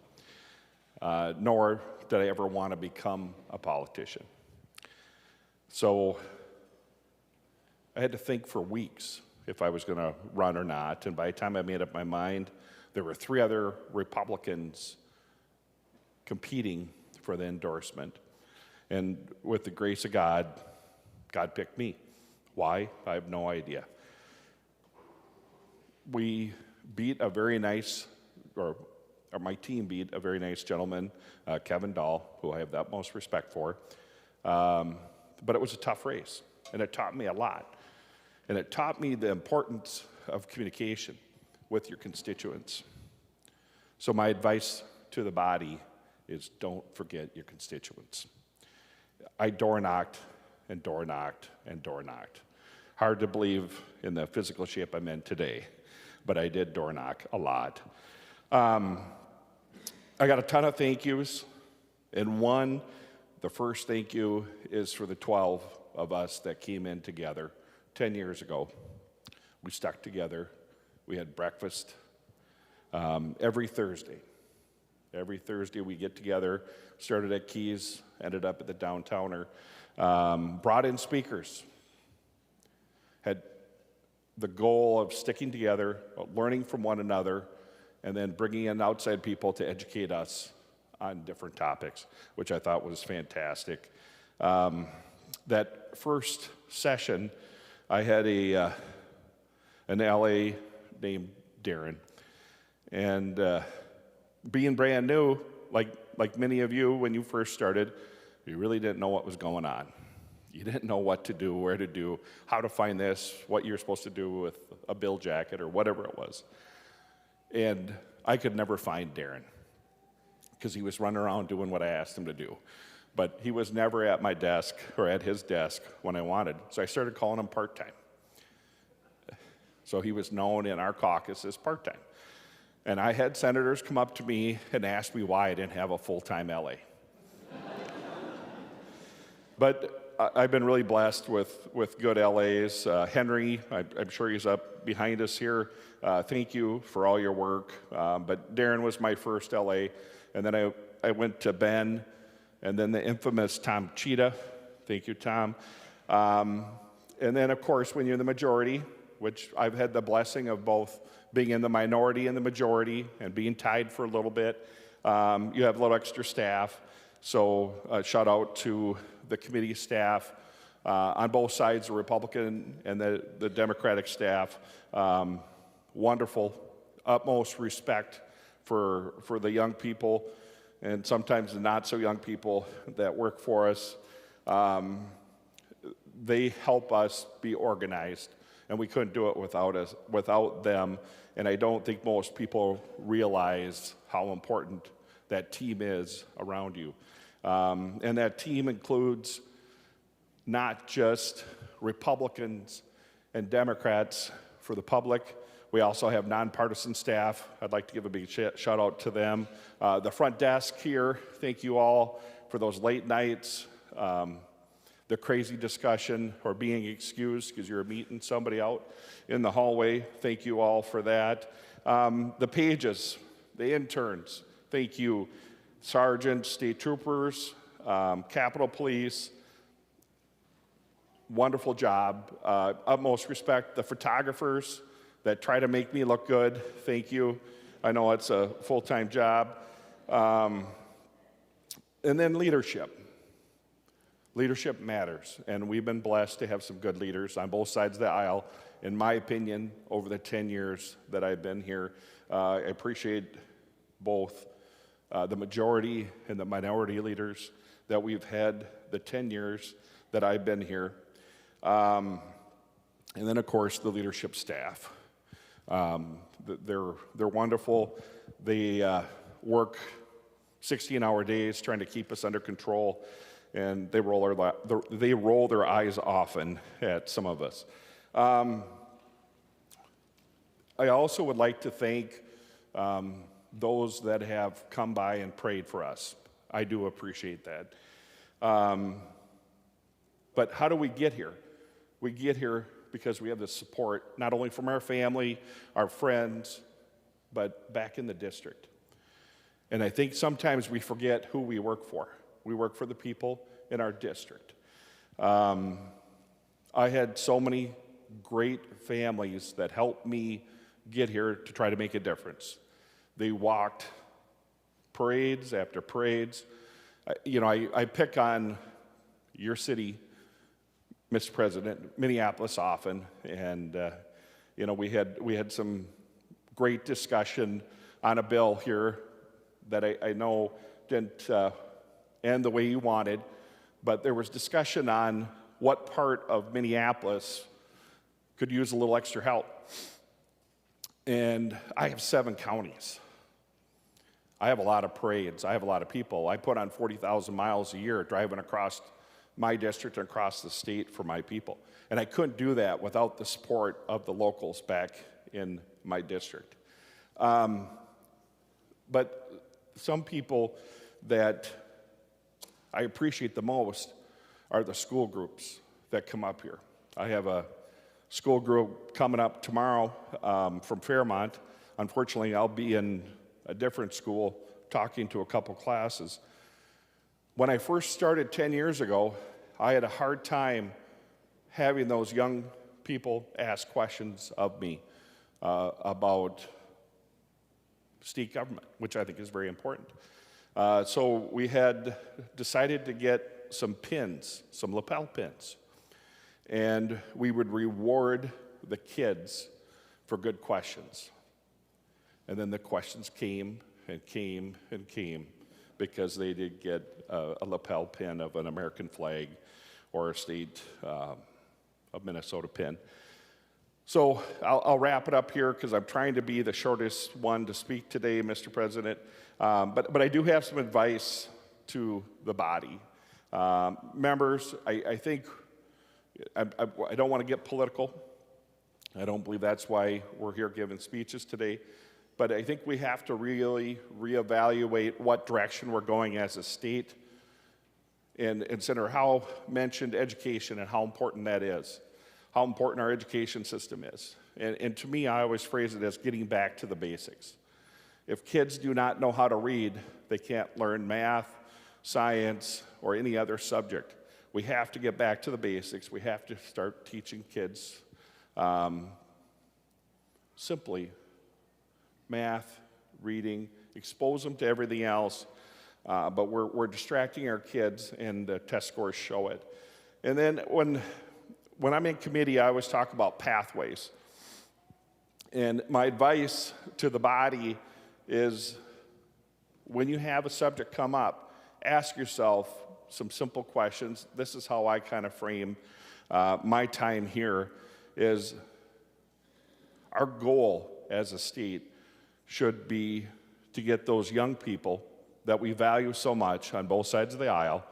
nor did I ever want to become a politician. So I had to think for weeks if I was going to run or not, and by the time I made up my mind, there were 3 other Republicans competing for the endorsement, and with the grace of God, God picked me. Why? I have no idea. We beat a very nice, or my team beat a very nice gentleman, Kevin Dahl, who I have the utmost respect for. But it was a tough race, and it taught me a lot. And it taught me the importance of communication with your constituents. So my advice to the body is don't forget your constituents. I door knocked and door knocked and door knocked. Hard to believe in the physical shape I'm in today, but I did door knock a lot. I got a ton of thank yous, and the first thank you is for the 12 of us that came in together 10 years ago. We stuck together. We had breakfast every Thursday. Every Thursday we get together, started at Keys, ended up at the Downtowner, brought in speakers, had the goal of sticking together, learning from one another, and then bringing in outside people to educate us on different topics, which I thought was fantastic. That first session, I had an LA named Darren, and being brand new, like many of you when you first started, you really didn't know what was going on. You didn't know what to do, where to do, how to find this, what you're supposed to do with a bill jacket or whatever it was. And I could never find Darren because he was running around doing what I asked him to do. But he was never at my desk or at his desk when I wanted. So I started calling him part-time. So he was known in our caucus as part-time. And I had senators come up to me and ask me why I didn't have a full-time LA. But I've been really blessed with good LAs. Henry, I'm sure he's up behind us here. Thank you for all your work. But Darren was my first LA. And then I went to Ben, and then the infamous Tom Cheetah. Thank you, Tom. And then, of course, when you're in the majority, which I've had the blessing of both being in the minority and the majority and being tied for a little bit, you have a little extra staff. So shout out to the committee staff on both sides, the Republican and the Democratic staff. Wonderful, utmost respect for the young people and sometimes the not so young people that work for us. They help us be organized, and we couldn't do it without them. And I don't think most people realize how important that team is around you. And that team includes not just Republicans and Democrats for the public. We also have nonpartisan staff. I'd like to give a big shout out to them. The front desk here, thank you all for those late nights, the crazy discussion or being excused because you're meeting somebody out in the hallway. Thank you all for that. The pages, the interns, thank you. Sergeants, state troopers, Capitol Police, wonderful job. Utmost respect. The photographers that try to make me look good, thank you. I know it's a full-time job. And then leadership. Leadership matters, and we've been blessed to have some good leaders on both sides of the aisle. In my opinion, over the 10 years that I've been here, I appreciate both the majority and the minority leaders that we've had the 10 years that I've been here. And then, of course, the leadership staff. They're wonderful. They work 16-hour days trying to keep us under control, and they roll their eyes often at some of us. I also would like to thank those that have come by and prayed for us. I do appreciate that. But how do we get here? We get here because we have the support, not only from our family, our friends, but back in the district. And I think sometimes we forget who we work for. We work for the people in our district. I had so many great families that helped me get here to try to make a difference. They walked parades after parades. I pick on your city, Mr. President, Minneapolis often, and we had some great discussion on a bill here that I know didn't end the way you wanted, but there was discussion on what part of Minneapolis could use a little extra help. And I have 7 counties. I have a lot of parades. I have a lot of people. I put on 40,000 miles a year driving across my district and across the state for my people. And I couldn't do that without the support of the locals back in my district. But some people that I appreciate the most are the school groups that come up here. I have a school group coming up tomorrow from Fairmont. Unfortunately, I'll be in a different school talking to a couple classes. When I first started 10 years ago, I had a hard time having those young people ask questions of me about state government, which I think is very important. So we had decided to get some pins, some lapel pins, and we would reward the kids for good questions. And then the questions came and came and came because they did get a lapel pin of an American flag or a state of Minnesota pin. So I'll wrap it up here because I'm trying to be the shortest one to speak today, Mr. President. But I do have some advice to the body. Members, I think, I don't want to get political. I don't believe that's why we're here giving speeches today. But I think we have to really reevaluate what direction we're going as a state. And Senator Howe mentioned education and how important that is, how important our education system is. And to me, I always phrase it as getting back to the basics. If kids do not know how to read, they can't learn math, science, or any other subject. We have to get back to the basics. We have to start teaching kids simply math, reading, expose them to everything else, but we're distracting our kids, and the test scores show it. And then when I'm in committee, I always talk about pathways. And my advice to the body is when you have a subject come up, ask yourself some simple questions. This is how I kind of frame my time here, is our goal as a state should be to get those young people that we value so much on both sides of the aisle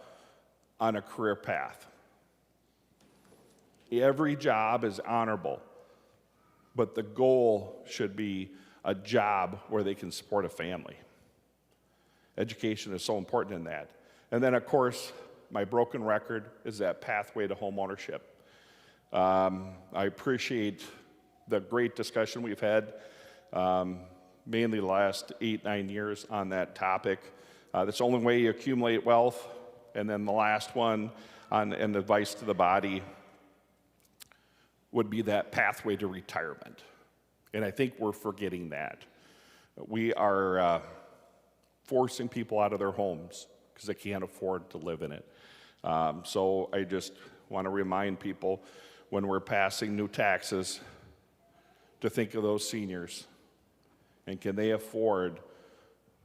on a career path. Every job is honorable, but the goal should be a job where they can support a family. Education is so important in that. And then, of course, my broken record is that pathway to home ownership. I appreciate the great discussion we've had, mainly the last 8-9 years on that topic. That's the only way you accumulate wealth. And then the last one and advice to the body would be that pathway to retirement. And I think we're forgetting that. We are forcing people out of their homes because they can't afford to live in it. So I just want to remind people when we're passing new taxes to think of those seniors. And can they afford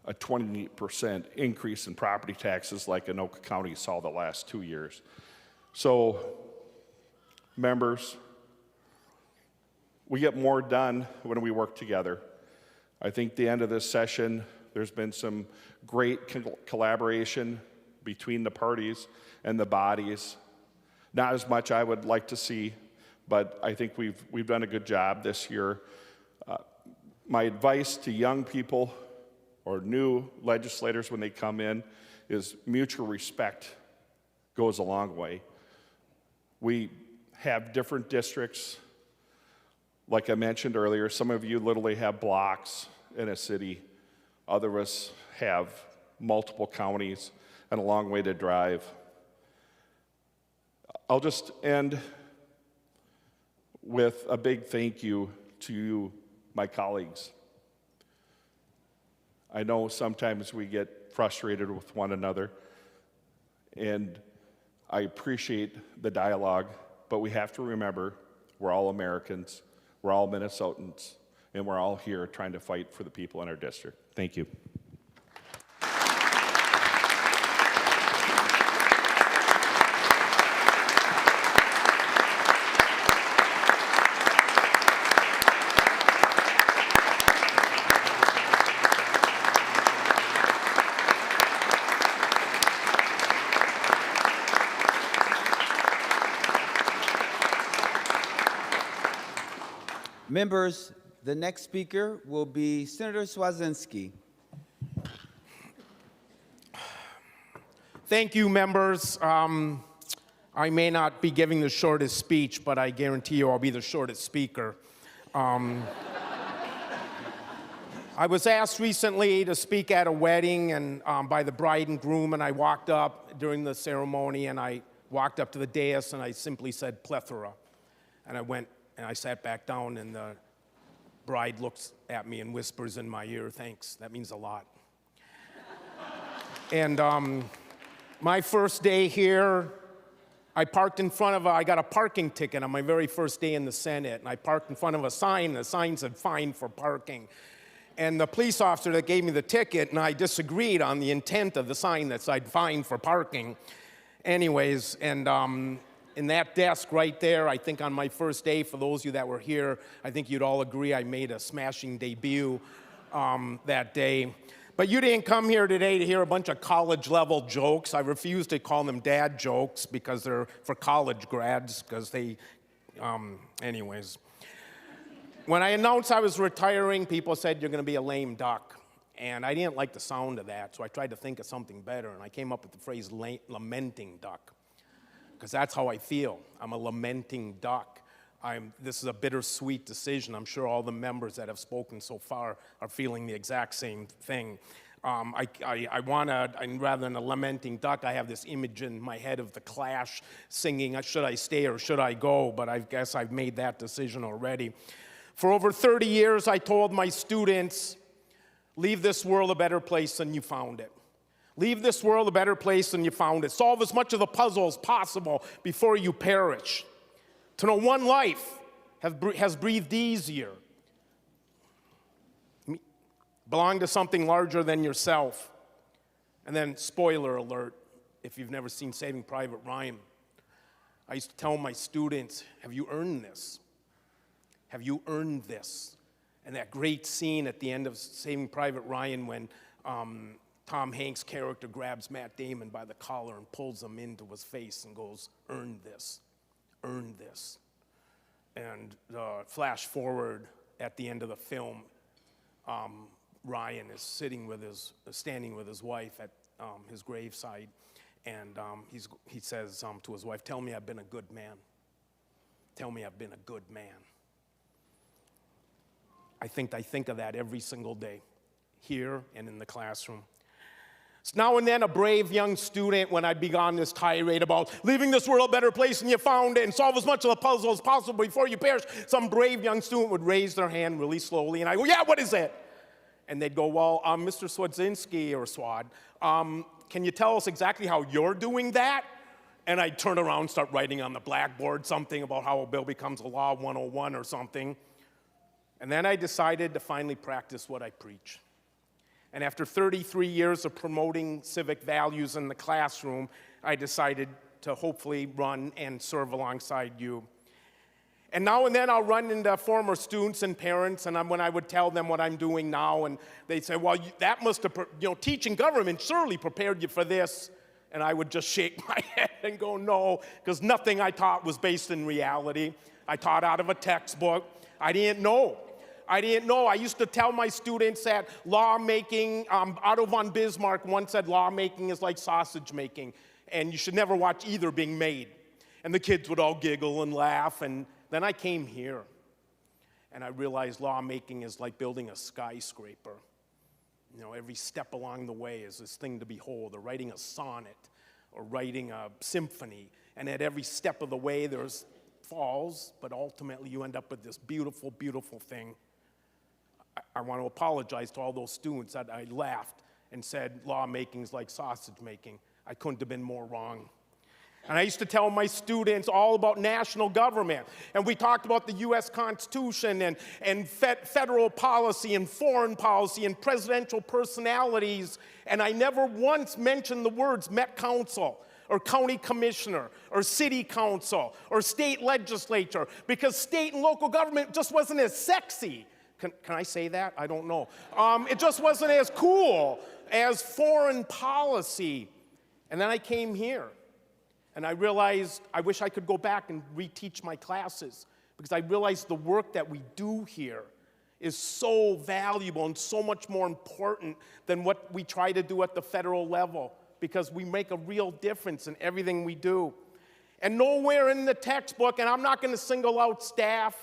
a 28% increase in property taxes like Anoka County saw the last 2 years? So, members, we get more done when we work together. I think the end of this session, there's been some great collaboration between the parties and the bodies. Not as much I would like to see, but I think we've done a good job this year. My advice to young people or new legislators when they come in is mutual respect goes a long way. We have different districts. Like I mentioned earlier, some of you literally have blocks in a city. Other of us have multiple counties and a long way to drive. I'll just end with a big thank you to you, my colleagues. I know sometimes we get frustrated with one another, and I appreciate the dialogue, but we have to remember we're all Americans, we're all Minnesotans, and we're all here trying to fight for the people in our district. Thank you. Members, the next speaker will be Senator Cwodzinski. Thank you, members. I may not be giving the shortest speech, but I guarantee you I'll be the shortest speaker. I was asked recently to speak at a wedding and by the bride and groom, and I walked up during the ceremony, and I walked up to the dais, and I simply said plethora. And I went and I sat back down, and the bride looks at me and whispers in my ear, "Thanks, that means a lot." And my first day here, I parked in front of I got a parking ticket on my very first day in the Senate, and I parked in front of a sign, and the sign said "fine for parking." And the police officer that gave me the ticket and I disagreed on the intent of the sign that said "fine for parking." Anyways, and in that desk right there, I think on my first day, for those of you that were here, I think you'd all agree I made a smashing debut that day. But you didn't come here today to hear a bunch of college-level jokes. I refuse to call them dad jokes because they're for college grads, because they, anyways. When I announced I was retiring, people said, "You're going to be a lame duck." And I didn't like the sound of that, so I tried to think of something better, and I came up with the phrase lamenting duck, because that's how I feel. I'm a lamenting duck. This is a bittersweet decision. I'm sure all the members that have spoken so far are feeling the exact same thing. And rather than a lamenting duck, I have this image in my head of the Clash singing, "Should I stay or should I go?" But I guess I've made that decision already. For over 30 years, I told my students, leave this world a better place than you found it. Leave this world a better place than you found it. Solve as much of the puzzle as possible before you perish. To know one life has breathed easier. Belong to something larger than yourself. And then, spoiler alert, if you've never seen Saving Private Ryan, I used to tell my students, have you earned this? Have you earned this? And that great scene at the end of Saving Private Ryan when Tom Hanks' character grabs Matt Damon by the collar and pulls him into his face and goes, "Earn this, earn this." And flash forward at the end of the film, Ryan is standing with his wife at his graveside, and he says to his wife, "Tell me I've been a good man. Tell me I've been a good man." I think of that every single day, here and in the classroom. So now and then a brave young student, when I'd be on this tirade about leaving this world a better place than you found it and solve as much of the puzzle as possible before you perish, some brave young student would raise their hand really slowly, and I go, "Yeah, what is it?" And they'd go, "Well, Mr. Cwodzinski or Swad, can you tell us exactly how you're doing that?" And I'd turn around and start writing on the blackboard something about how a bill becomes a law 101 or something. And then I decided to finally practice what I preach. And after 33 years of promoting civic values in the classroom, I decided to hopefully run and serve alongside you. And now and then I'll run into former students and parents, and when I would tell them what I'm doing now, and they'd say, "Well, that must have, teaching government surely prepared you for this." And I would just shake my head and go, "No," because nothing I taught was based in reality. I taught out of a textbook. I didn't know. I used to tell my students that lawmaking, Otto von Bismarck once said lawmaking is like sausage making, and you should never watch either being made. And the kids would all giggle and laugh, and then I came here, and I realized lawmaking is like building a skyscraper. Every step along the way is this thing to behold, or writing a sonnet, or writing a symphony, and at every step of the way there's falls, but ultimately you end up with this beautiful, beautiful thing. I want to apologize to all those students that I laughed and said lawmaking is like sausage making. I couldn't have been more wrong. And I used to tell my students all about national government. And we talked about the U.S. Constitution and federal policy and foreign policy and presidential personalities. And I never once mentioned the words Met Council or county commissioner or city council or state legislature, because state and local government just wasn't as sexy. Can I say that? I don't know. It just wasn't as cool as foreign policy. And then I came here, and I realized I wish I could go back and reteach my classes, because I realize the work that we do here is so valuable and so much more important than what we try to do at the federal level, because we make a real difference in everything we do. And nowhere in the textbook, and I'm not going to single out staff,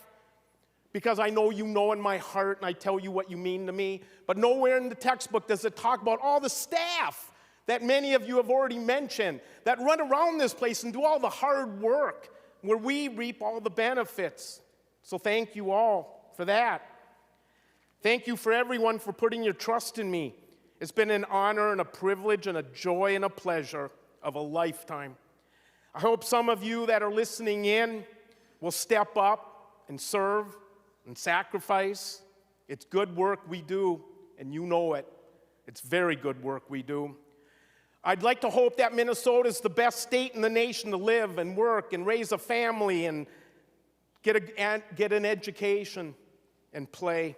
because I know you know in my heart and I tell you what you mean to me, but nowhere in the textbook does it talk about all the staff that many of you have already mentioned that run around this place and do all the hard work where we reap all the benefits. So thank you all for that. Thank you for everyone for putting your trust in me. It's been an honor and a privilege and a joy and a pleasure of a lifetime. I hope some of you that are listening in will step up and serve and sacrifice. It's good work we do, and you know it. It's very good work we do. I'd like to hope that Minnesota is the best state in the nation to live and work and raise a family and get an education and play.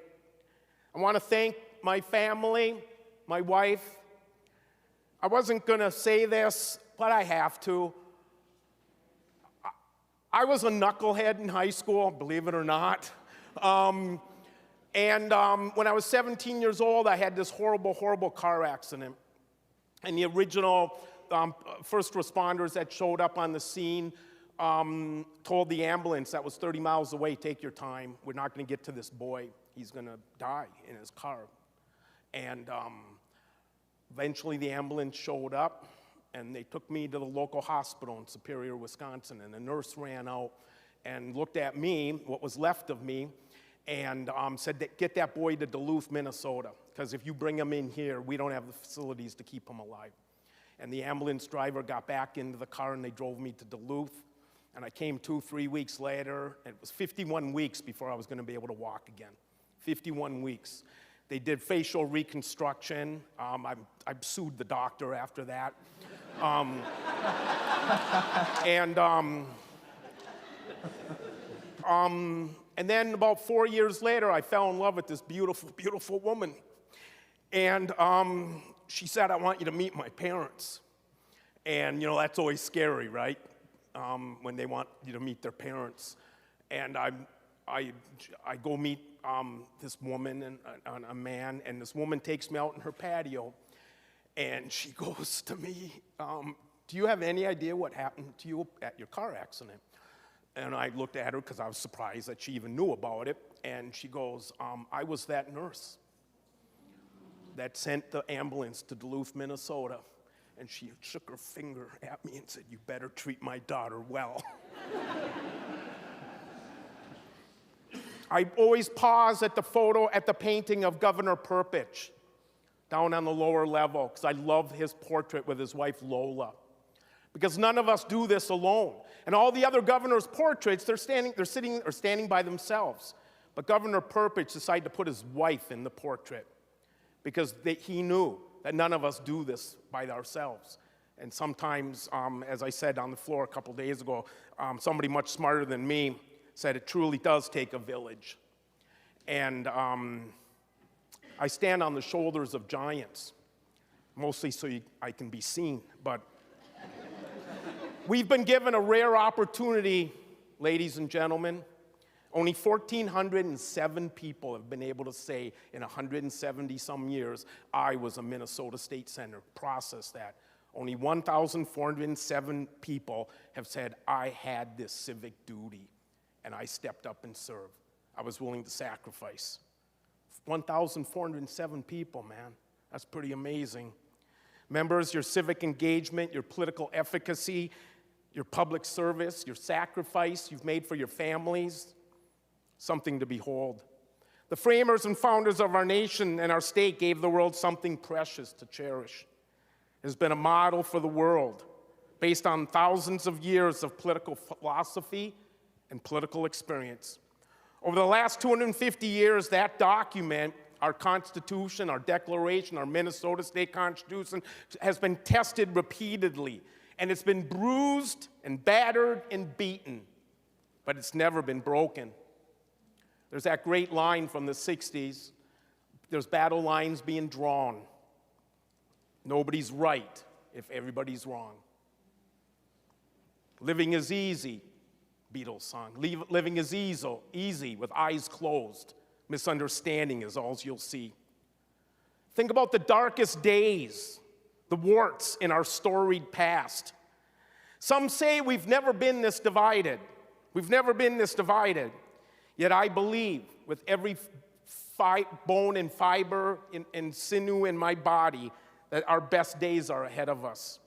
I want to thank my family, my wife. I wasn't going to say this, but I have to. I was a knucklehead in high school, believe it or not. When I was 17 years old, I had this horrible, horrible car accident. And the original first responders that showed up on the scene told the ambulance that was 30 miles away, take your time. We're not going to get to this boy. He's going to die in his car. And eventually the ambulance showed up, and they took me to the local hospital in Superior, Wisconsin. And the nurse ran out and looked at me, what was left of me, and said, get that boy to Duluth, Minnesota, because if you bring him in here, we don't have the facilities to keep him alive. And the ambulance driver got back into the car, and they drove me to Duluth. And I came 2-3 weeks later, and it was 51 weeks before I was going to be able to walk again. 51 weeks. They did facial reconstruction. I sued the doctor after that. And then about 4 years later, I fell in love with this beautiful, beautiful woman. And she said, I want you to meet my parents. And, you know, that's always scary, right? When they want you to meet their parents. And I go meet this woman and a man, and this woman takes me out in her patio, and she goes to me, do you have any idea what happened to you at your car accident? And I looked at her because I was surprised that she even knew about it, and she goes, I was that nurse that sent the ambulance to Duluth, Minnesota. And she shook her finger at me and said, you better treat my daughter well. I always pause at the painting of Governor Perpich down on the lower level, because I love his portrait with his wife Lola. Because none of us do this alone. And all the other governors' portraits, they're standing by themselves. But Governor Perpich decided to put his wife in the portrait because he knew that none of us do this by ourselves. And sometimes, as I said on the floor a couple days ago, somebody much smarter than me said it truly does take a village. And I stand on the shoulders of giants, mostly so I can be seen. But we've been given a rare opportunity, ladies and gentlemen. Only 1,407 people have been able to say in 170-some years, I was a Minnesota State Senator. Process that. Only 1,407 people have said, I had this civic duty, and I stepped up and served. I was willing to sacrifice. 1,407 people, man. That's pretty amazing. Members, your civic engagement, your political efficacy, your public service, your sacrifice you've made for your families, something to behold. The framers and founders of our nation and our state gave the world something precious to cherish. It has been a model for the world based on thousands of years of political philosophy and political experience. Over the last 250 years, that document, our Constitution, our Declaration, our Minnesota State Constitution, has been tested repeatedly. And it's been bruised and battered and beaten, but it's never been broken. There's that great line from the 60s. There's battle lines being drawn. Nobody's right if everybody's wrong. Living is easy. Beatles song. Living is easy with eyes closed. Misunderstanding is all you'll see. Think about the darkest days, the warts in our storied past. Some say we've never been this divided. We've never been this divided. Yet I believe with every bone and fiber and sinew in my body that our best days are ahead of us.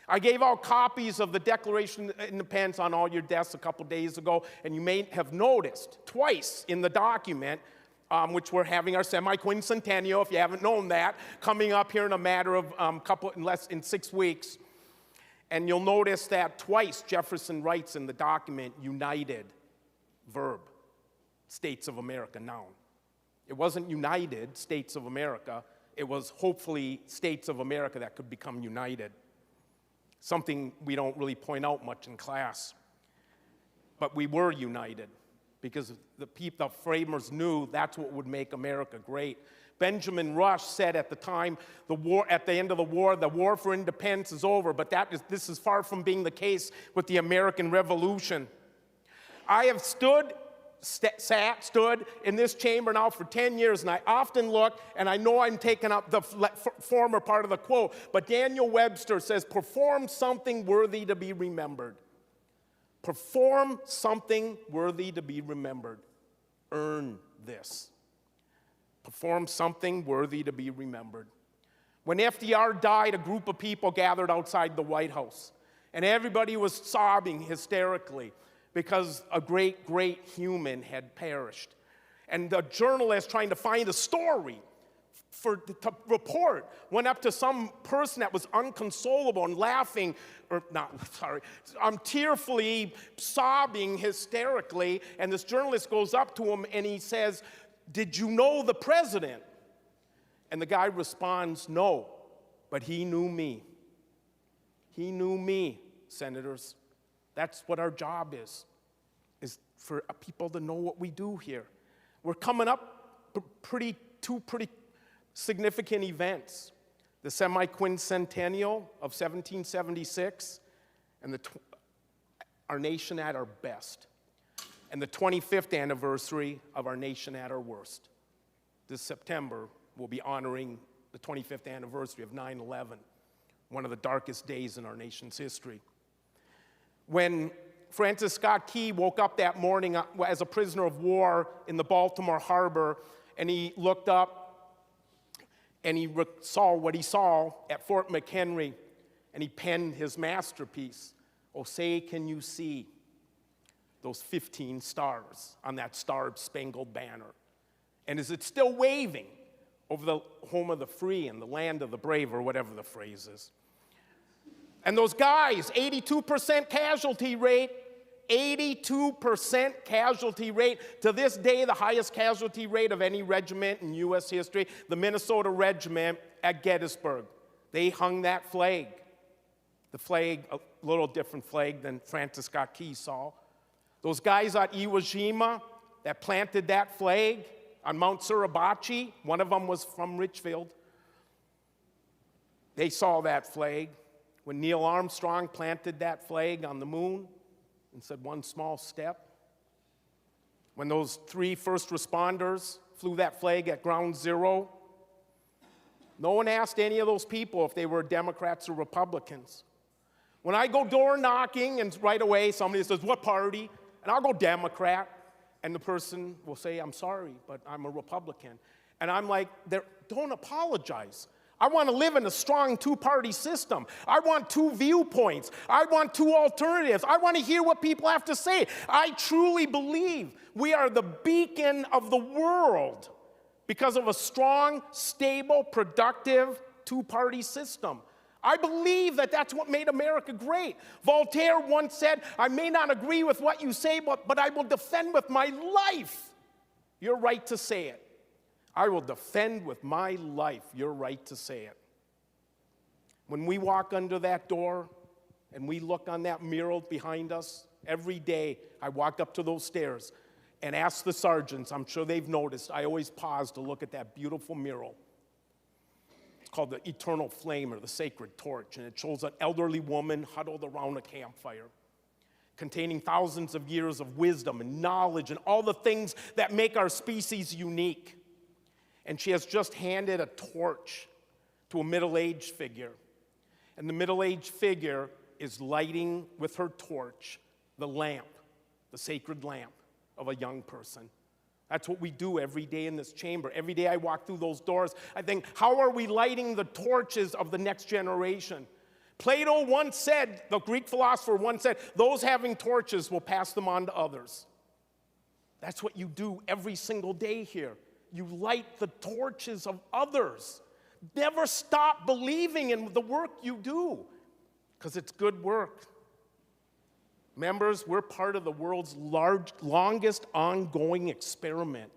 I gave out copies of the Declaration of Independence on all your desks a couple days ago, and you may have noticed twice in the document, which we're having our semi-quincentennial, if you haven't known that, coming up here in a matter of in 6 weeks. And you'll notice that twice Jefferson writes in the document, United, verb, States of America, noun. It wasn't United States of America. It was hopefully States of America that could become united. Something we don't really point out much in class. But we were united because the framers knew that's what would make America great. Benjamin Rush said at the time, at the end of the war for independence is over, but this is far from being the case with the American Revolution. I have stood in this chamber now for 10 years, and I often look, and I know I'm taking up the former part of the quote, but Daniel Webster says, perform something worthy to be remembered. Perform something worthy to be remembered. Earn this. Perform something worthy to be remembered. When FDR died, a group of people gathered outside the White House, and everybody was sobbing hysterically because a great, great human had perished. And the journalist trying to find a story to report went up to some person that was unconsolable and laughing, tearfully sobbing hysterically, and this journalist goes up to him and he says, "Did you know the president?" And the guy responds, "No, but he knew me." He knew me, senators. That's what our job is for people to know what we do here. We're coming up two pretty significant events. The semi-quincentennial of 1776 and our nation at our best. And the 25th anniversary of our nation at our worst. This September, we'll be honoring the 25th anniversary of 9/11, one of the darkest days in our nation's history. When Francis Scott Key woke up that morning as a prisoner of war in the Baltimore harbor, and he looked up and he saw what he saw at Fort McHenry, and he penned his masterpiece, "Oh, say can you see those 15 stars on that star-spangled banner? And is it still waving over the home of the free and the land of the brave," or whatever the phrase is. And those guys, 82% casualty rate, 82% casualty rate. To this day, the highest casualty rate of any regiment in U.S. history, the Minnesota Regiment at Gettysburg. They hung that flag. The flag, a little different flag than Francis Scott Key saw. Those guys at Iwo Jima that planted that flag on Mount Suribachi, one of them was from Richfield. They saw that flag. When Neil Armstrong planted that flag on the moon and said, "One small step." When those 3 first responders flew that flag at ground zero, no one asked any of those people if they were Democrats or Republicans. When I go door knocking and right away somebody says, "What party?" and I'll go Democrat, and the person will say, "I'm sorry, but I'm a Republican." And I'm like, don't apologize. I want to live in a strong 2-party system. I want 2 viewpoints. I want 2 alternatives. I want to hear what people have to say. I truly believe we are the beacon of the world because of a strong, stable, productive 2-party system. I believe that that's what made America great. Voltaire once said, "I may not agree with what you say, but I will defend with my life your right to say it." I will defend with my life your right to say it. When we walk under that door and we look on that mural behind us, every day I walk up to those stairs and ask the sergeants, I'm sure they've noticed, I always pause to look at that beautiful mural. It's called the Eternal Flame or the Sacred Torch, and it shows an elderly woman huddled around a campfire. containing thousands of years of wisdom and knowledge and all the things that make our species unique. And she has just handed a torch to a middle-aged figure. And the middle-aged figure is lighting with her torch the lamp, the sacred lamp of a young person. That's what we do every day in this chamber. Every day I walk through those doors, I think, how are we lighting the torches of the next generation? Plato once said, the Greek philosopher once said, those having torches will pass them on to others. That's what you do every single day here. You light the torches of others. Never stop believing in the work you do, because it's good work. Members, we're part of the world's longest ongoing experiment.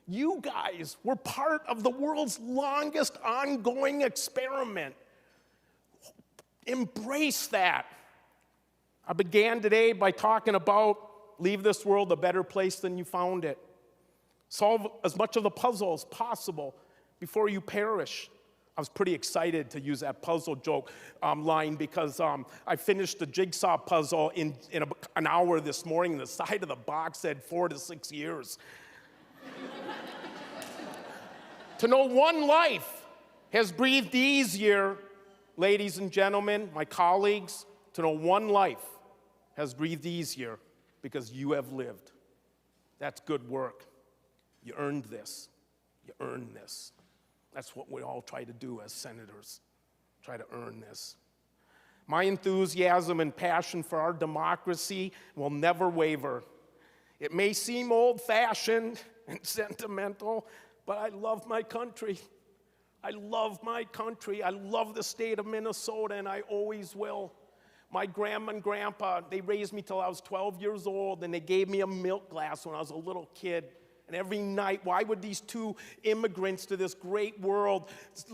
You guys were part of the world's longest ongoing experiment. Embrace that. I began today by talking about leave this world a better place than you found it. Solve as much of the puzzle as possible before you perish. I was pretty excited to use that puzzle joke line because I finished the jigsaw puzzle in an hour this morning. The side of the box said 4 to 6 years. To know one life has breathed easier, ladies and gentlemen, my colleagues, to know one life has breathed easier because you have lived. That's good work. You earned this. You earned this. That's what we all try to do as senators, try to earn this. My enthusiasm and passion for our democracy will never waver. It may seem old-fashioned and sentimental, but I love my country. I love my country. I love the state of Minnesota, and I always will. My grandma and grandpa, they raised me till I was 12 years old, and they gave me a milk glass when I was a little kid. And every night, why would these two immigrants to this great world,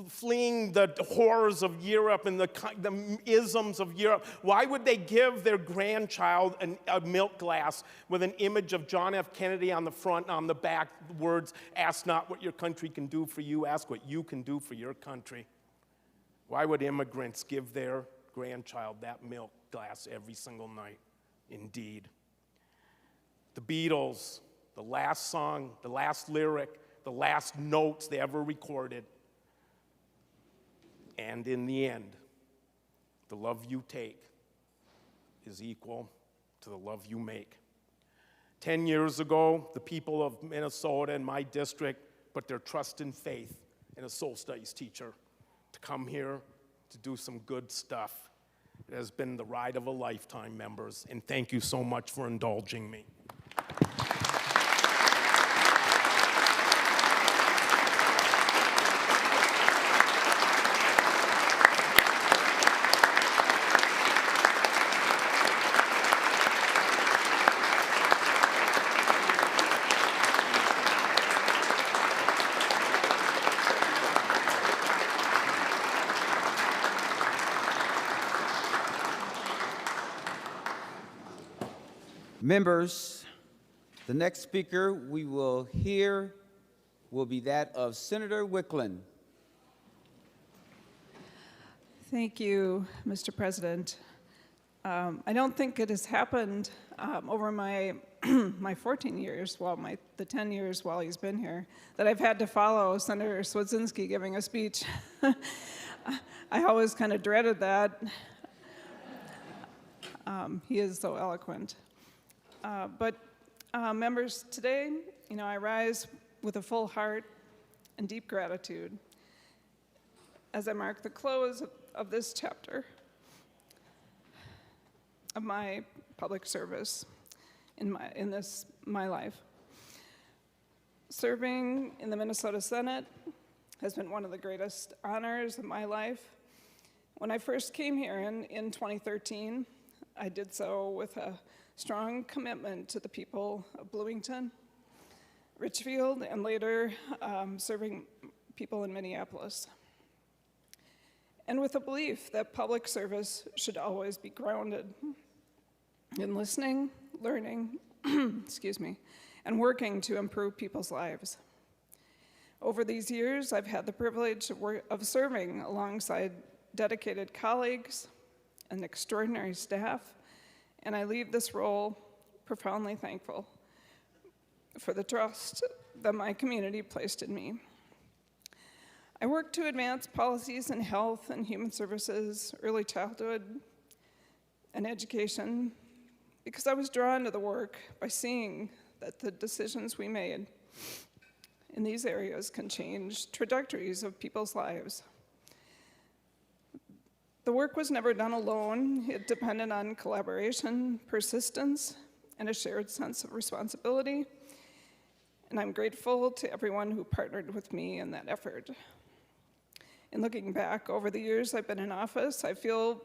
fleeing the horrors of Europe and the isms of Europe, why would they give their grandchild a milk glass with an image of John F. Kennedy on the front and on the back, the words, ask not what your country can do for you, ask what you can do for your country? Why would immigrants give their grandchild that milk glass every single night? Indeed. The Beatles, the last song, the last lyric, the last notes they ever recorded. And in the end, the love you take is equal to the love you make. 10 years ago, the people of Minnesota and my district put their trust and faith in a soul studies teacher to come here to do some good stuff. It has been the ride of a lifetime, members, and thank you so much for indulging me. Members, the next speaker we will hear will be that of Senator Wiklund. Thank you, Mr. President. I don't think it has happened over my my 14 years, the 10 years while he's been here, that I've had to follow Senator Cwodzinski giving a speech. I always kind of dreaded that. He is so eloquent. But members, today, I rise with a full heart and deep gratitude as I mark the close of this chapter of my public service in my life. Serving in the Minnesota Senate has been one of the greatest honors of my life. When I first came here in 2013, I did so with a strong commitment to the people of Bloomington, Richfield, and later serving people in Minneapolis. And with a belief that public service should always be grounded in listening, learning, and working to improve people's lives. Over these years, I've had the privilege of serving alongside dedicated colleagues, an extraordinary staff, and I leave this role profoundly thankful for the trust that my community placed in me. I work to advance policies in health and human services, early childhood, and education, because I was drawn to the work by seeing that the decisions we made in these areas can change trajectories of people's lives. The work was never done alone. It depended on collaboration, persistence, and a shared sense of responsibility. And I'm grateful to everyone who partnered with me in that effort. In looking back over the years I've been in office, I feel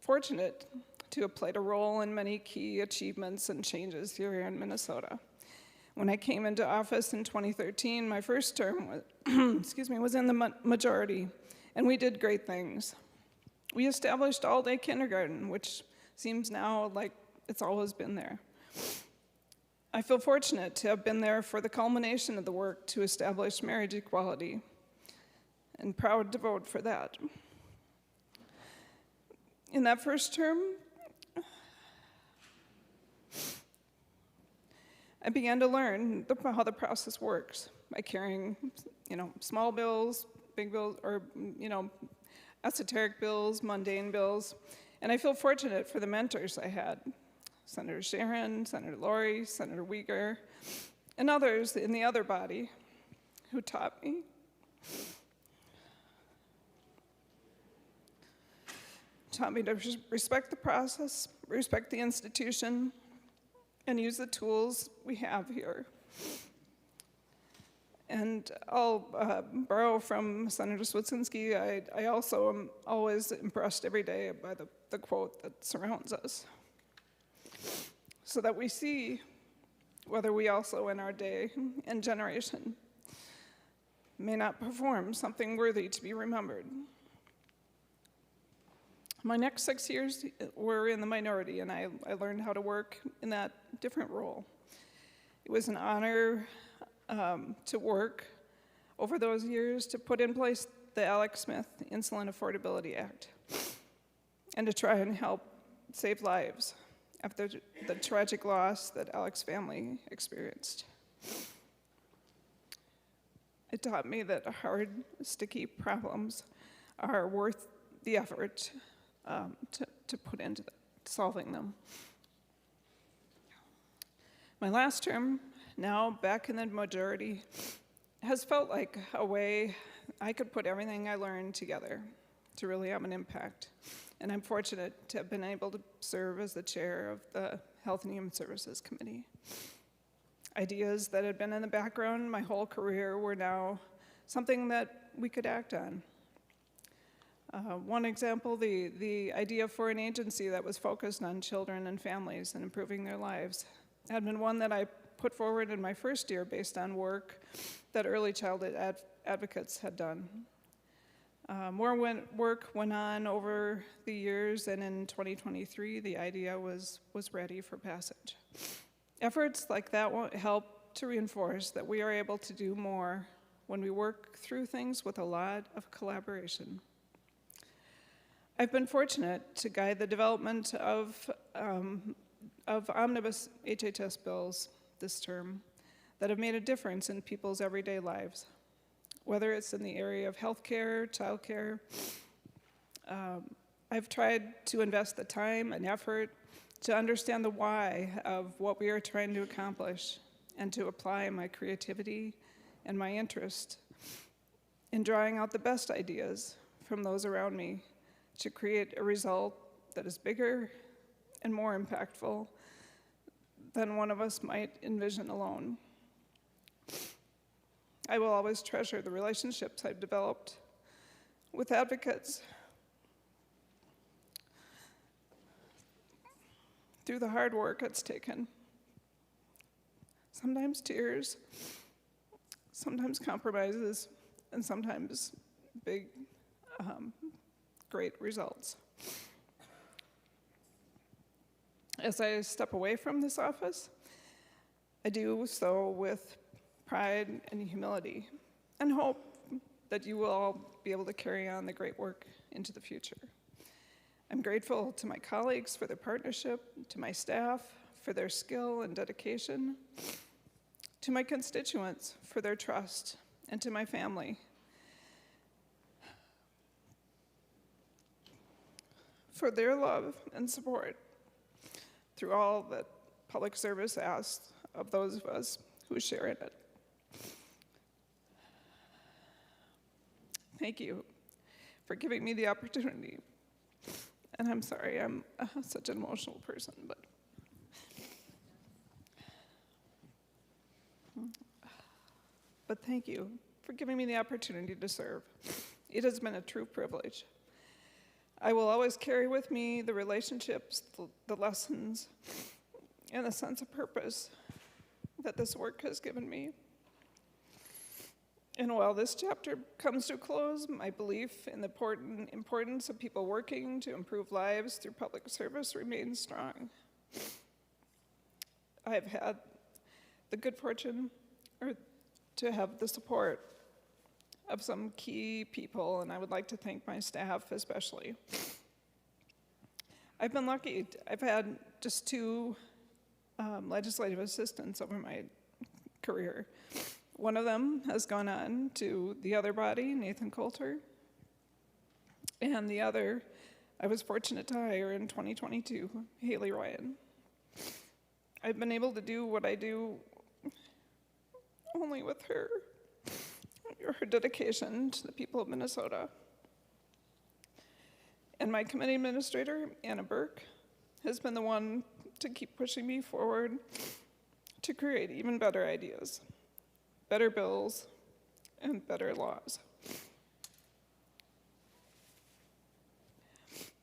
fortunate to have played a role in many key achievements and changes here in Minnesota. When I came into office in 2013, my first term was, was in the majority, and we did great things. We established all-day kindergarten, which seems now like it's always been there. I feel fortunate to have been there for the culmination of the work to establish marriage equality, and proud to vote for that. In that first term, I began to learn how the process works by carrying, small bills, big bills, or, esoteric bills, mundane bills. And I feel fortunate for the mentors I had, Senator Sharon, Senator Lori, Senator Uyghur, and others in the other body who taught me to respect the process, respect the institution, and use the tools we have here. And I'll borrow from Senator Cwodzinski. I also am always impressed every day by the quote that surrounds us, so that we see whether we also in our day and generation may not perform something worthy to be remembered. My next 6 years were in the minority, and I learned how to work in that different role. It was an honor to work over those years to put in place the Alex Smith Insulin Affordability Act and to try and help save lives after the tragic loss that Alex's family experienced. It taught me that hard, sticky problems are worth the effort to put into solving them. My last term, now back in the majority, has felt like a way I could put everything I learned together to really have an impact. And I'm fortunate to have been able to serve as the chair of the Health and Human Services Committee. Ideas that had been in the background my whole career were now something that we could act on. One example, the idea for an agency that was focused on children and families and improving their lives had been one that I put forward in my first year based on work that early childhood advocates had done. More work went on over the years, and in 2023, the idea was ready for passage. Efforts like that will help to reinforce that we are able to do more when we work through things with a lot of collaboration. I've been fortunate to guide the development of omnibus HHS bills this term that have made a difference in people's everyday lives, whether it's in the area of healthcare, childcare. I've tried to invest the time and effort to understand the why of what we are trying to accomplish and to apply my creativity and my interest in drawing out the best ideas from those around me to create a result that is bigger and more impactful than one of us might envision alone. I will always treasure the relationships I've developed with advocates through the hard work it's taken. Sometimes tears, sometimes compromises, and sometimes big, great results. As I step away from this office, I do so with pride and humility, and hope that you will all be able to carry on the great work into the future. I'm grateful to my colleagues for their partnership, to my staff for their skill and dedication, to my constituents for their trust, and to my family for their love and support through all that public service asks of those of us who share in it. Thank you for giving me the opportunity. And I'm sorry, I'm such an emotional person, but thank you for giving me the opportunity to serve. It has been a true privilege. I will always carry with me the relationships, the lessons, and the sense of purpose that this work has given me. And while this chapter comes to a close, my belief in the importance of people working to improve lives through public service remains strong. I have had the good fortune to have the support of some key people, and I would like to thank my staff especially. I've been lucky. I've had just 2 legislative assistants over my career. One of them has gone on to the other body, Nathan Coulter, and the other I was fortunate to hire in 2022, Haley Ryan. I've been able to do what I do only with her dedication to the people of Minnesota. And my committee administrator, Anna Burke, has been the one to keep pushing me forward to create even better ideas, better bills, and better laws.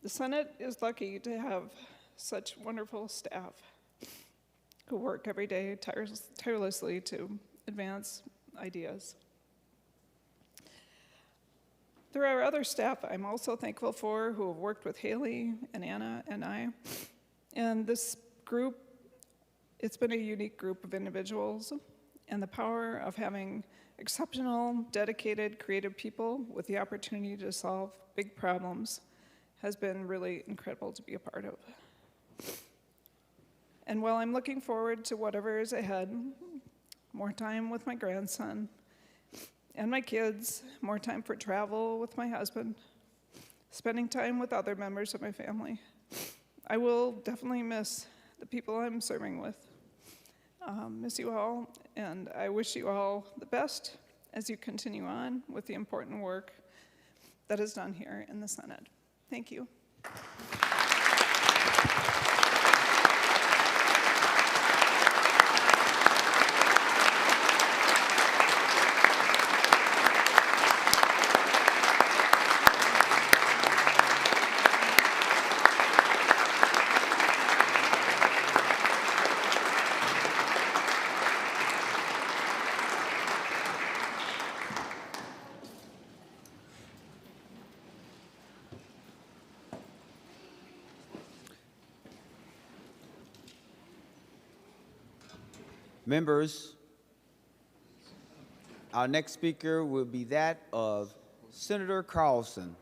The Senate is lucky to have such wonderful staff who work every day tirelessly to advance ideas. There are other staff I'm also thankful for who have worked with Haley and Anna and I. And this group, it's been a unique group of individuals, and the power of having exceptional, dedicated, creative people with the opportunity to solve big problems has been really incredible to be a part of. And while I'm looking forward to whatever is ahead, more time with my grandson and my kids, more time for travel with my husband, spending time with other members of my family, I will definitely miss the people I'm serving with. Miss you all, and I wish you all the best as you continue on with the important work that is done here in the Senate. Thank you. Members, our next speaker will be that of Senator Carlson.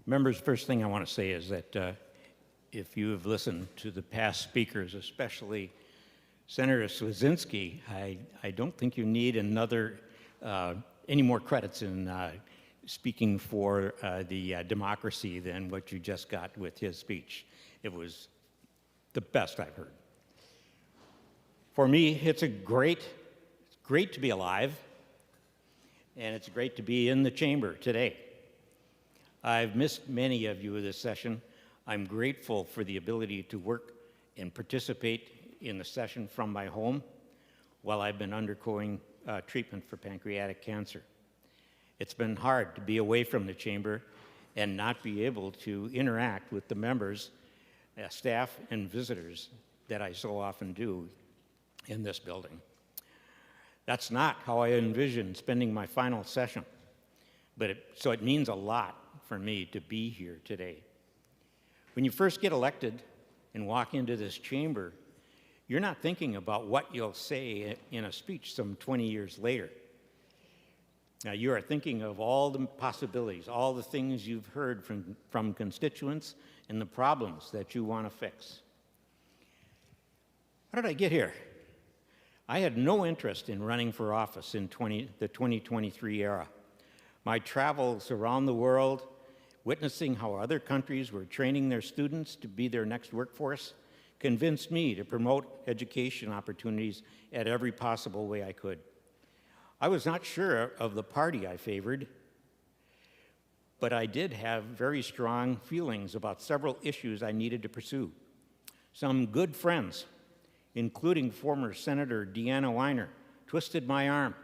Members, first thing I want to say is that if you have listened to the past speakers, especially Senator Cwodzinski, I don't think you need any more credits in speaking for the democracy than what you just got with his speech. It was the best I've heard. For me, it's great to be alive, and it's great to be in the chamber today. I've missed many of you this session. I'm grateful for the ability to work and participate in the session from my home while I've been undergoing treatment for pancreatic cancer. It's been hard to be away from the chamber and not be able to interact with the members, staff, and visitors that I so often do in this building. That's not how I envision spending my final session, so it means a lot for me to be here today. When you first get elected and walk into this chamber, you're not thinking about what you'll say in a speech some 20 years later. Now, you are thinking of all the possibilities, all the things you've heard from constituents and the problems that you want to fix. How did I get here? I had no interest in running for office in the 2023 era. My travels around the world, witnessing how other countries were training their students to be their next workforce, convinced me to promote education opportunities at every possible way I could. I was not sure of the party I favored, but I did have very strong feelings about several issues I needed to pursue. Some good friends, including former Senator Deanna Weiner, twisted my arm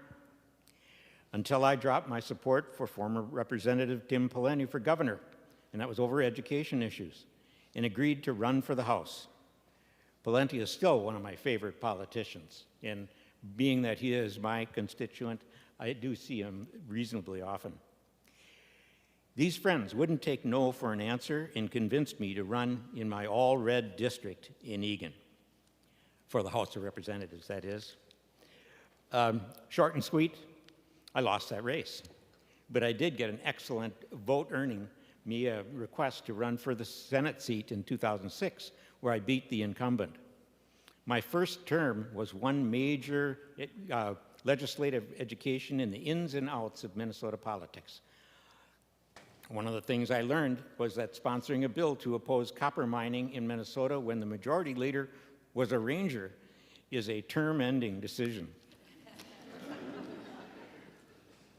until I dropped my support for former Representative Tim Pawlenty for governor, and that was over education issues, and agreed to run for the House. Pawlenty is still one of my favorite politicians, and being that he is my constituent, I do see him reasonably often. These friends wouldn't take no for an answer and convinced me to run in my all-red district in Egan, for the House of Representatives, that is. Short and sweet, I lost that race, but I did get an excellent vote earning me a request to run for the Senate seat in 2006, where I beat the incumbent. My first term was one major legislative education in the ins and outs of Minnesota politics. One of the things I learned was that sponsoring a bill to oppose copper mining in Minnesota when the majority leader was a ranger is a term-ending decision.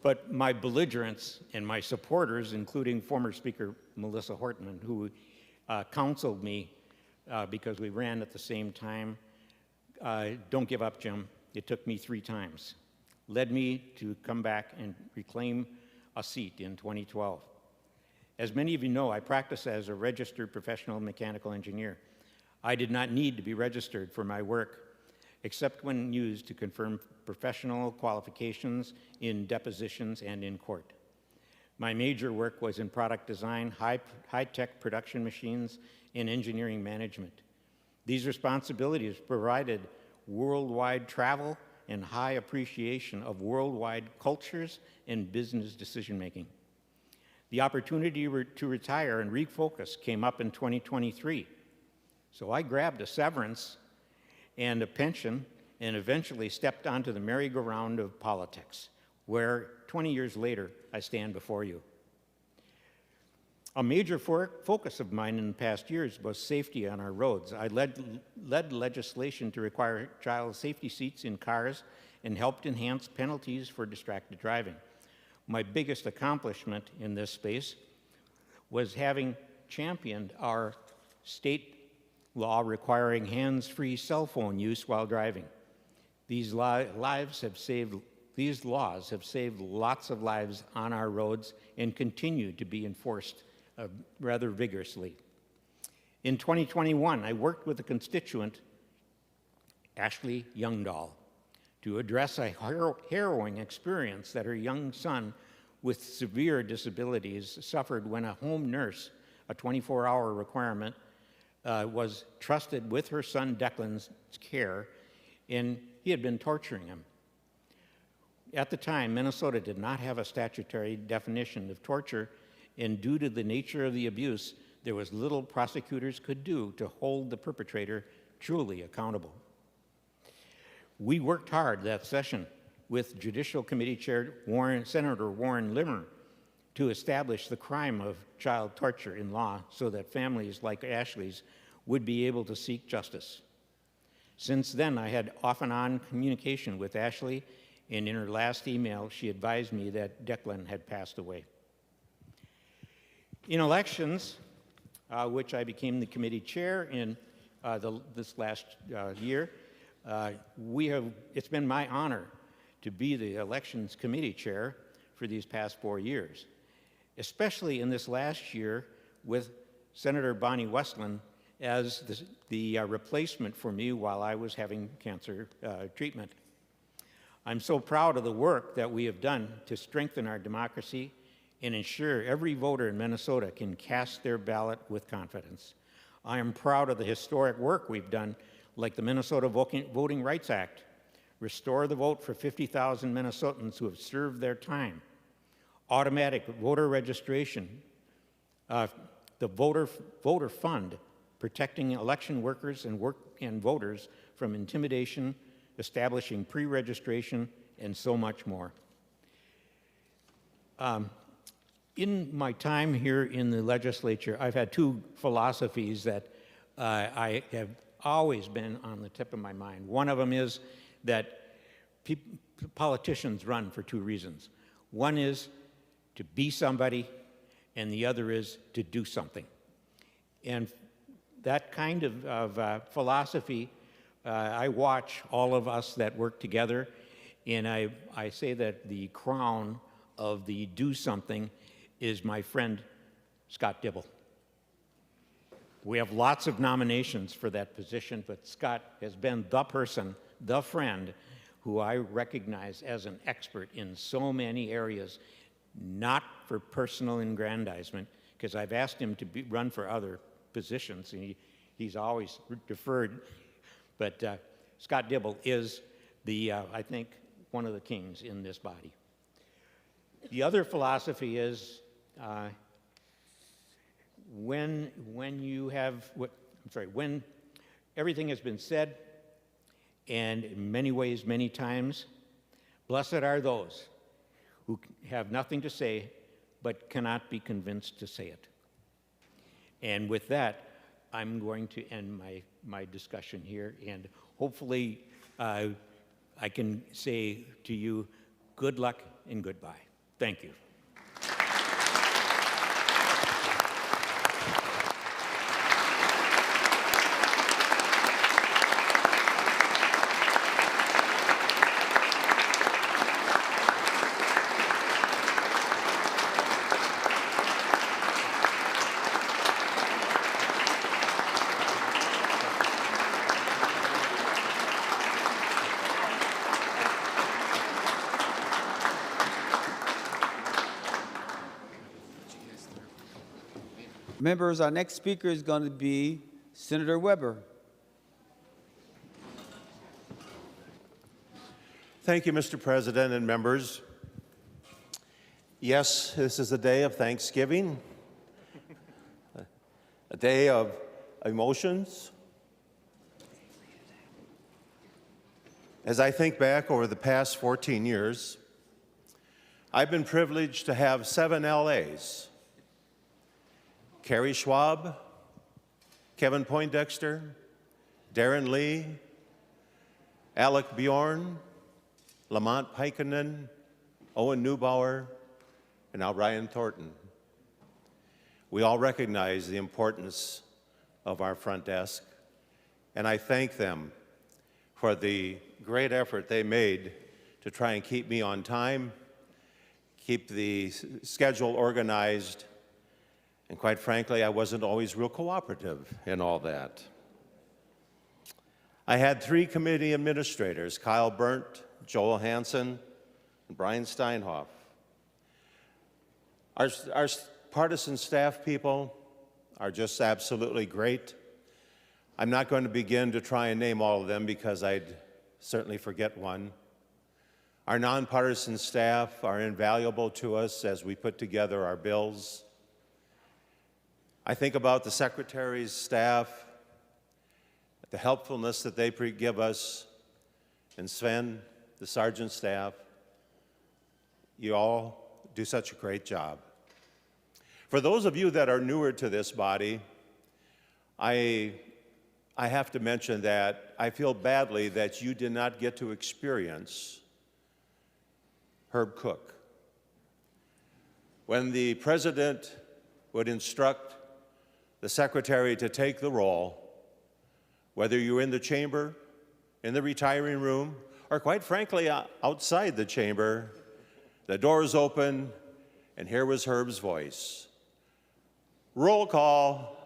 But my belligerents and my supporters, including former Speaker Melissa Hortman, who counseled me because we ran at the same time, don't give up, Jim. It took me 3 times. Led me to come back and reclaim a seat in 2012. As many of you know, I practice as a registered professional mechanical engineer. I did not need to be registered for my work, except when used to confirm professional qualifications in depositions and in court. My major work was in product design, high-tech production machines, and engineering management. These responsibilities provided worldwide travel and high appreciation of worldwide cultures and business decision-making. The opportunity to retire and refocus came up in 2023. So I grabbed a severance and a pension and eventually stepped onto the merry-go-round of politics, where 20 years later, I stand before you. A major focus of mine in the past years was safety on our roads. I led legislation to require child safety seats in cars and helped enhance penalties for distracted driving. My biggest accomplishment in this space was having championed our state law requiring hands-free cell phone use while driving. These laws have saved lots of lives on our roads and continue to be enforced rather vigorously. In 2021, I worked with a constituent, Ashley Youngdahl, to address a harrowing experience that her young son with severe disabilities suffered when a home nurse, a 24-hour requirement, was trusted with her son Declan's care, and he had been torturing him. At the time, Minnesota did not have a statutory definition of torture, and due to the nature of the abuse, there was little prosecutors could do to hold the perpetrator truly accountable. We worked hard that session with Judicial Committee Chair Senator Warren Limmer to establish the crime of child torture in law so that families like Ashley's would be able to seek justice. Since then, I had off-and-on communication with Ashley, and in her last email, she advised me that Declan had passed away. In elections, which I became the committee chair in this last year, it's been my honor to be the elections committee chair for these past 4 years, especially in this last year with Senator Bonnie Westland as the replacement for me while I was having cancer treatment. I'm so proud of the work that we have done to strengthen our democracy and ensure every voter in Minnesota can cast their ballot with confidence. I am proud of the historic work we've done, like the Minnesota Voting Rights Act, restore the vote for 50,000 Minnesotans who have served their time, automatic voter registration, the voter fund, protecting election workers and voters from intimidation, establishing pre-registration, and so much more. In my time here in the legislature, I've had two philosophies that I have always been on the tip of my mind. One of them is that politicians run for two reasons. One is to be somebody, and the other is to do something. And that kind of philosophy, I watch all of us that work together, and I say that the crown of the do something is my friend Scott Dibble. We have lots of nominations for that position, but Scott has been the person, the friend, who I recognize as an expert in so many areas, not for personal aggrandizement, because I've asked him to run for other positions, and he's always deferred. But Scott Dibble is I think, one of the kings in this body. The other philosophy is when everything has been said, and in many ways, many times, blessed are those who have nothing to say but cannot be convinced to say it. And with that, I'm going to end my discussion here, and hopefully I can say to you, good luck and goodbye. Thank you. Members, our next speaker is going to be Senator Weber. Thank you, Mr. President and members. Yes, this is a day of Thanksgiving, a day of emotions. As I think back over the past 14 years, I've been privileged to have 7 LAs. Carrie Schwab, Kevin Poindexter, Darren Lee, Alec Bjorn, Lamont Peikkinen, Owen Neubauer, and now Ryan Thornton. We all recognize the importance of our front desk, and I thank them for the great effort they made to try and keep me on time, keep the schedule organized, and quite frankly, I wasn't always real cooperative in all that. I had 3 committee administrators, Kyle Berndt, Joel Hansen, and Brian Steinhoff. Our partisan staff people are just absolutely great. I'm not going to begin to try and name all of them because I'd certainly forget one. Our nonpartisan staff are invaluable to us as we put together our bills. I think about the secretary's staff, the helpfulness that they give us, and Sven, the sergeant staff. You all do such a great job. For those of you that are newer to this body, I have to mention that I feel badly that you did not get to experience Herb Cook. When the president would instruct the secretary to take the role, whether you're in the chamber, in the retiring room, or quite frankly, outside the chamber, the doors open, and here was Herb's voice. Roll call,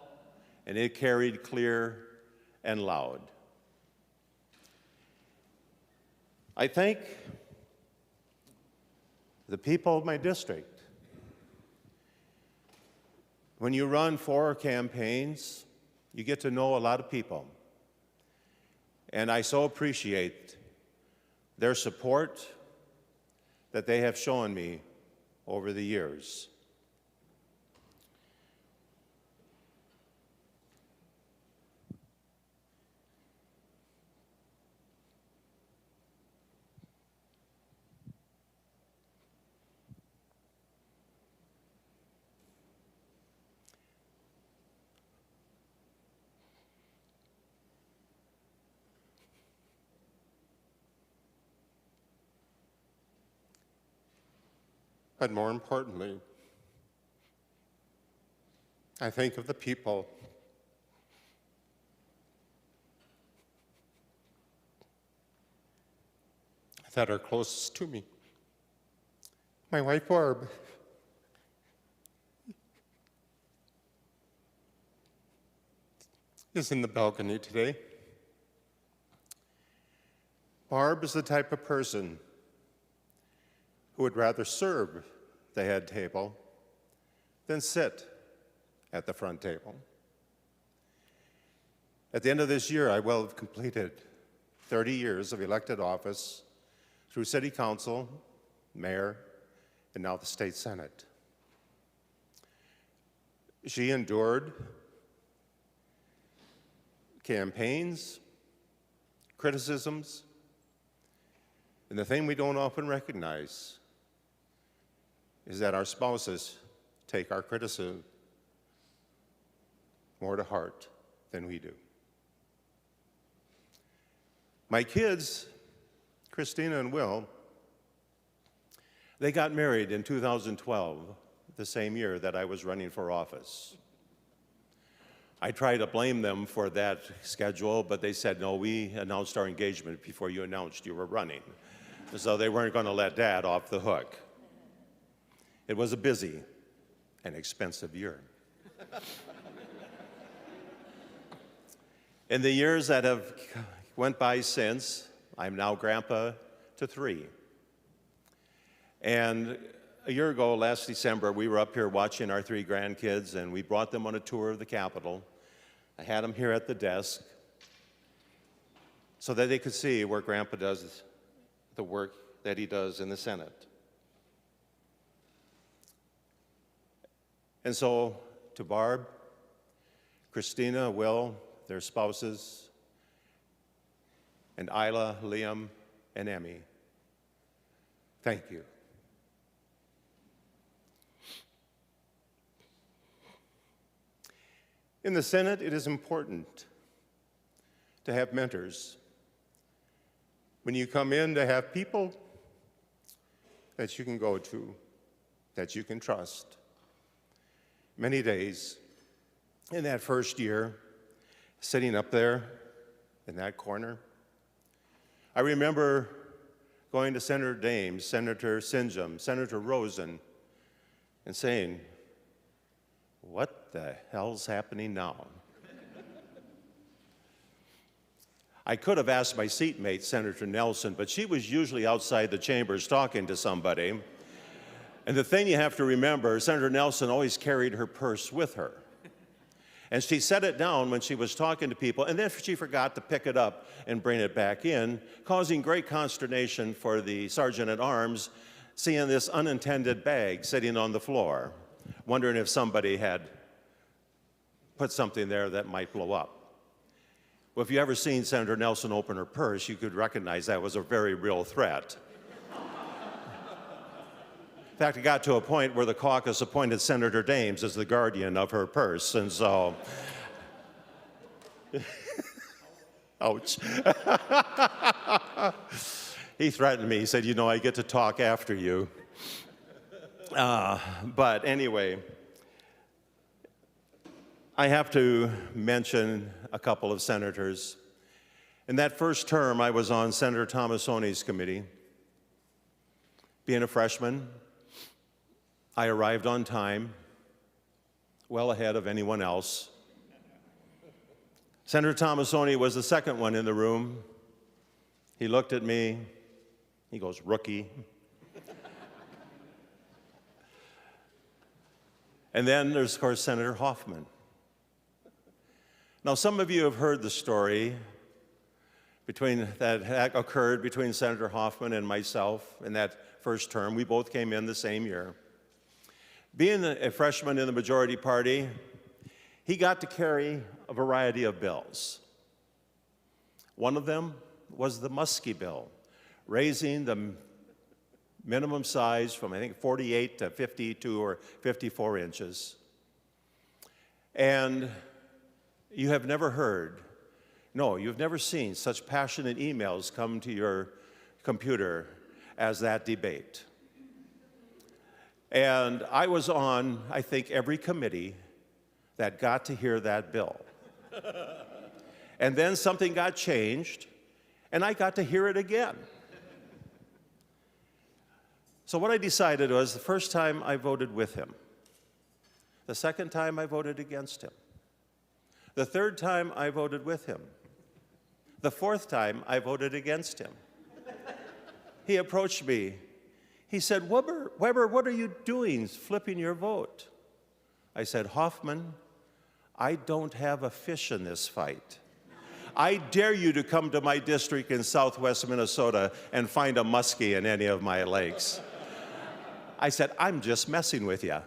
and it carried clear and loud. I thank the people of my district. When you run 4 campaigns, You get to know a lot of people. And I so appreciate their support that they have shown me over the years. But more importantly, I think of the people that are closest to me. My wife, Barb, is in the balcony today. Barb is the type of person who would rather serve the head table than sit at the front table. At the end of this year, I will have completed 30 years of elected office through City Council, Mayor, and now the State Senate. She endured campaigns, criticisms, and the thing we don't often recognize is that our spouses take our criticism more to heart than we do. My kids, Christina and Will, they got married in 2012, the same year that I was running for office. I tried to blame them for that schedule, but they said, no, we announced our engagement before you announced you were running. So they weren't going to let Dad off the hook. It was a busy and expensive year. In the years that have went by since, I'm now grandpa to 3. And a year ago, last December, we were up here watching our 3 grandkids, and we brought them on a tour of the Capitol. I had them here at the desk so that they could see where grandpa does the work that he does in the Senate. And so, to Barb, Christina, Will, their spouses, and Isla, Liam, and Emmy, thank you. In the Senate, it is important to have mentors. When you come in, to have people that you can go to, that you can trust. Many days in that first year, sitting up there in that corner, I remember going to Senator Dahms, Senator Sinjum, Senator Rosen, and saying, what the hell's happening now? I could have asked my seatmate, Senator Nelson, but she was usually outside the chambers talking to somebody. And the thing you have to remember, Senator Nelson always carried her purse with her. And she set it down when she was talking to people, and then she forgot to pick it up and bring it back in, causing great consternation for the sergeant-at-arms seeing this unintended bag sitting on the floor, wondering if somebody had put something there that might blow up. Well, if you ever seen Senator Nelson open her purse, you could recognize that was a very real threat. In fact, it got to a point where the caucus appointed Senator Dahms as the guardian of her purse, and so... Ouch. He threatened me. He said, you know, I get to talk after you. But anyway, I have to mention a couple of senators. In that first term, I was on Senator Tomassoni's committee. Being a freshman, I arrived on time, well ahead of anyone else. Senator Tomassoni was the second one in the room. He looked at me. He goes, rookie. And then there's, of course, Senator Hoffman. Now, some of you have heard the story that occurred between Senator Hoffman and myself in that first term. We both came in the same year. Being a freshman in the majority party, he got to carry a variety of bills. One of them was the Muskie bill, raising the minimum size from, I think, 48 to 52 or 54 inches. And you have never heard, no, you've never seen such passionate emails come to your computer as that debate. And I was on, I think, every committee that got to hear that bill. And then something got changed, and I got to hear it again. So what I decided was the first time I voted with him. The second time I voted against him. The third time I voted with him. The fourth time I voted against him. He approached me. He said, Weber, what are you doing flipping your vote? I said, Hoffman, I don't have a fish in this fight. I dare you to come to my district in southwest Minnesota and find a muskie in any of my lakes. I said, I'm just messing with you.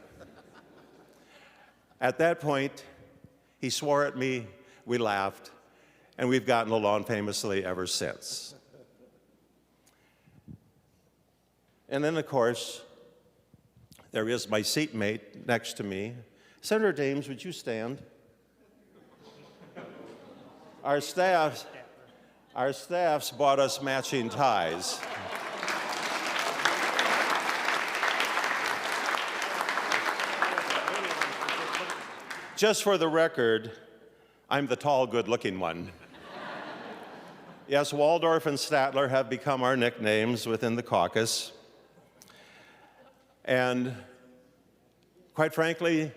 At that point, he swore at me, we laughed, and we've gotten along famously ever since. And then, of course, there is my seatmate next to me. Senator Dahms, would you stand? Our staffs bought us matching ties. Just for the record, I'm the tall, good-looking one. Yes, Waldorf and Statler have become our nicknames within the caucus. And quite frankly,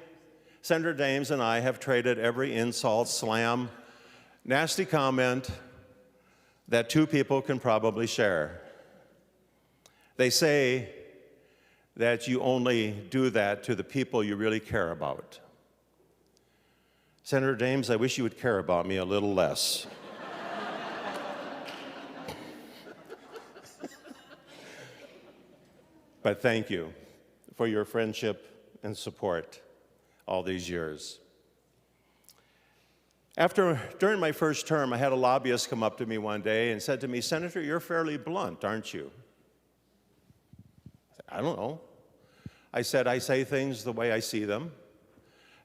Senator Dahms and I have traded every insult, slam, nasty comment that two people can probably share. They say that you only do that to the people you really care about. Senator Dahms, I wish you would care about me a little less. But thank you for your friendship and support all these years. During my first term, I had a lobbyist come up to me one day and said to me, Senator, you're fairly blunt, aren't you? I don't know. I said, I say things the way I see them.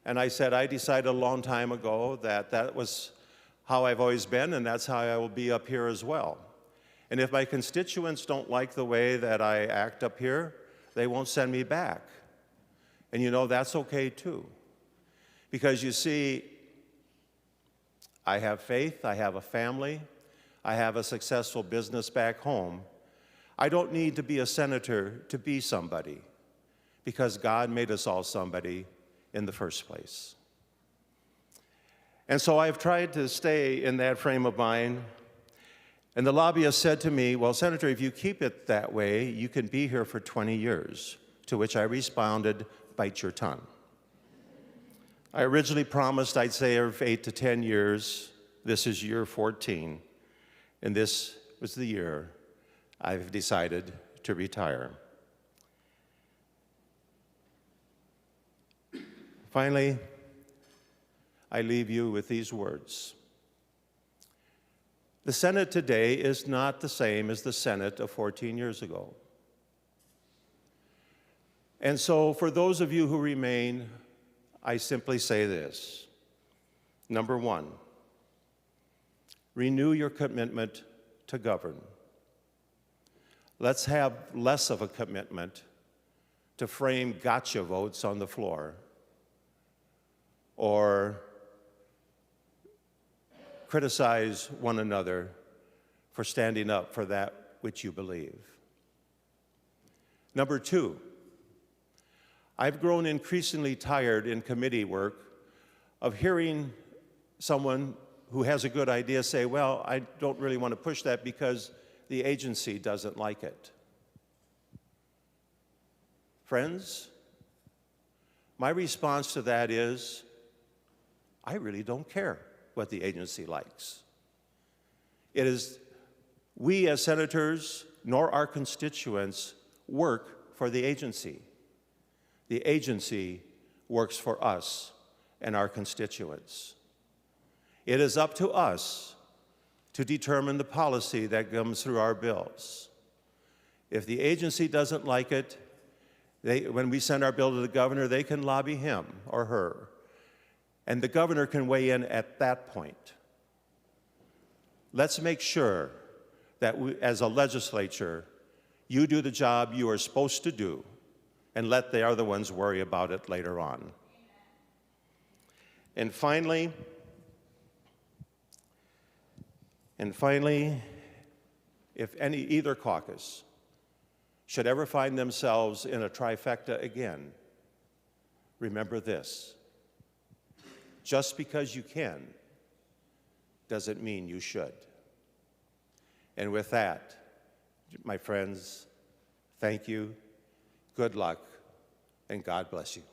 And I said, I decided a long time ago that that was how I've always been, and that's how I will be up here as well. And if my constituents don't like the way that I act up here, they won't send me back. And you know, that's okay too. Because you see, I have faith, I have a family, I have a successful business back home. I don't need to be a senator to be somebody, because God made us all somebody in the first place. And so I've tried to stay in that frame of mind. And the lobbyist said to me, well, Senator, if you keep it that way, you can be here for 20 years, to which I responded, bite your tongue. I originally promised I'd stay here for 8 to 10 years. This is year 14, and this was the year I've decided to retire. Finally, I leave you with these words. The Senate today is not the same as the Senate of 14 years ago. And so for those of you who remain, I simply say this. Number one, renew your commitment to govern. Let's have less of a commitment to frame gotcha votes on the floor or criticize one another for standing up for that which you believe. Number two, I've grown increasingly tired in committee work of hearing someone who has a good idea say, well, I don't really want to push that because the agency doesn't like it. Friends, my response to that is, I really don't care what the agency likes. It is we as senators, nor our constituents, work for the agency. The agency works for us and our constituents. It is up to us to determine the policy that comes through our bills. If the agency doesn't like it, when we send our bill to the governor, they can lobby him or her, and the governor can weigh in at that point. Let's make sure that we, as a legislature, you do the job you are supposed to do, and let the other ones worry about it later on. And finally, if either caucus should ever find themselves in a trifecta again, remember this: just because you can doesn't mean you should. And with that, my friends, thank you, good luck, and God bless you.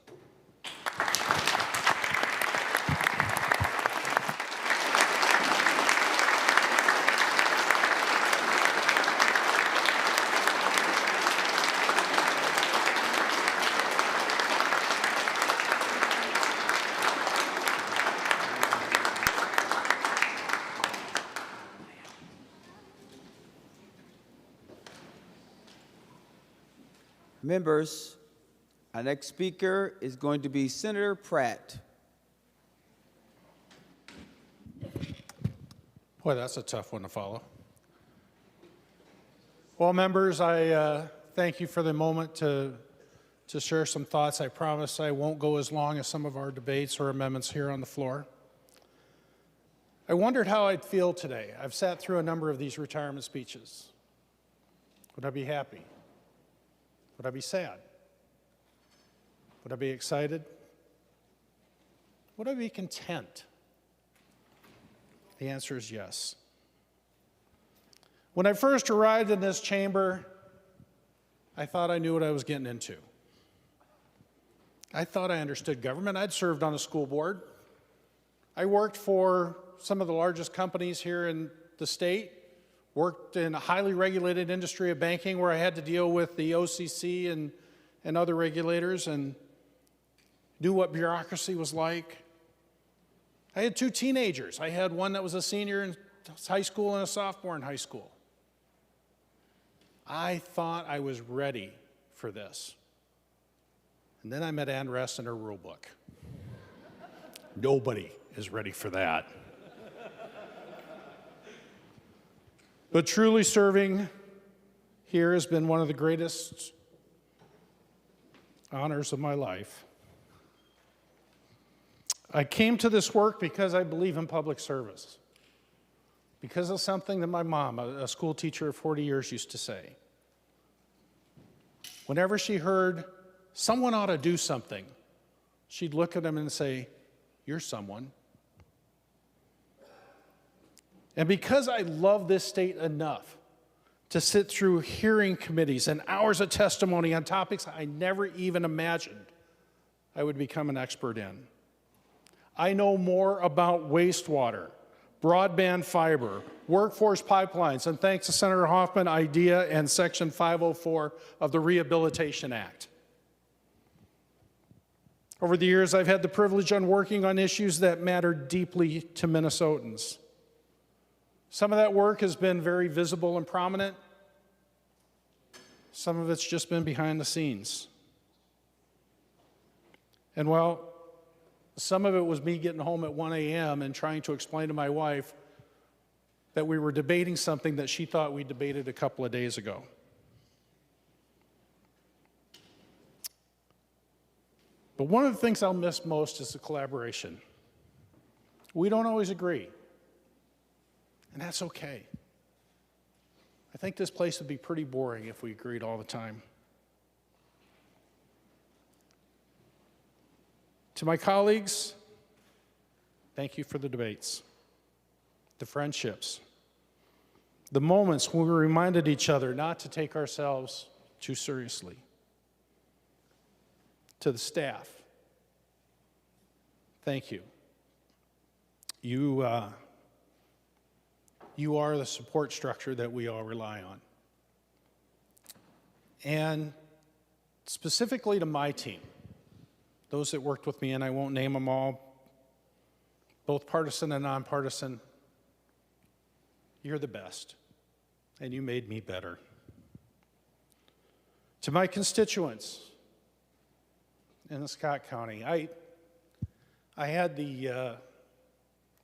Members, our next speaker is going to be Senator Pratt. Boy, that's a tough one to follow. Well, members, I thank you for the moment to share some thoughts. I promise I won't go as long as some of our debates or amendments here on the floor. I wondered how I'd feel today. I've sat through a number of these retirement speeches. Would I be happy? Would I be sad? Would I be excited? Would I be content? The answer is yes. When I first arrived in this chamber, I thought I knew what I was getting into. I thought I understood government. I'd served on a school board. I worked for some of the largest companies here in the state, worked in a highly regulated industry of banking where I had to deal with the OCC and other regulators, and knew what bureaucracy was like. I had two teenagers. I had one that was a senior in high school and a sophomore in high school. I thought I was ready for this. And then I met Ann Rest and her rule book. Nobody is ready for that. But truly serving here has been one of the greatest honors of my life. I came to this work because I believe in public service, because of something that my mom, a school teacher of 40 years, used to say. Whenever she heard someone ought to do something, she'd look at him and say, "You're someone." And because I love this state enough to sit through hearing committees and hours of testimony on topics I never even imagined I would become an expert in, I know more about wastewater, broadband fiber, workforce pipelines, and thanks to Senator Hoffman, IDEA and Section 504 of the Rehabilitation Act. Over the years, I've had the privilege of working on issues that matter deeply to Minnesotans. Some of that work has been very visible and prominent. Some of it's just been behind the scenes. And well, some of it was me getting home at 1 a.m. and trying to explain to my wife that we were debating something that she thought we debated a couple of days ago. But one of the things I'll miss most is the collaboration. We don't always agree. And that's okay. I think this place would be pretty boring if we agreed all the time. To my colleagues, thank you for the debates, the friendships, the moments when we reminded each other not to take ourselves too seriously. To the staff, thank you. You are the support structure that we all rely on. And specifically to my team, those that worked with me, and I won't name them all, both partisan and nonpartisan, you're the best, and you made me better. To my constituents in the Scott County, I had the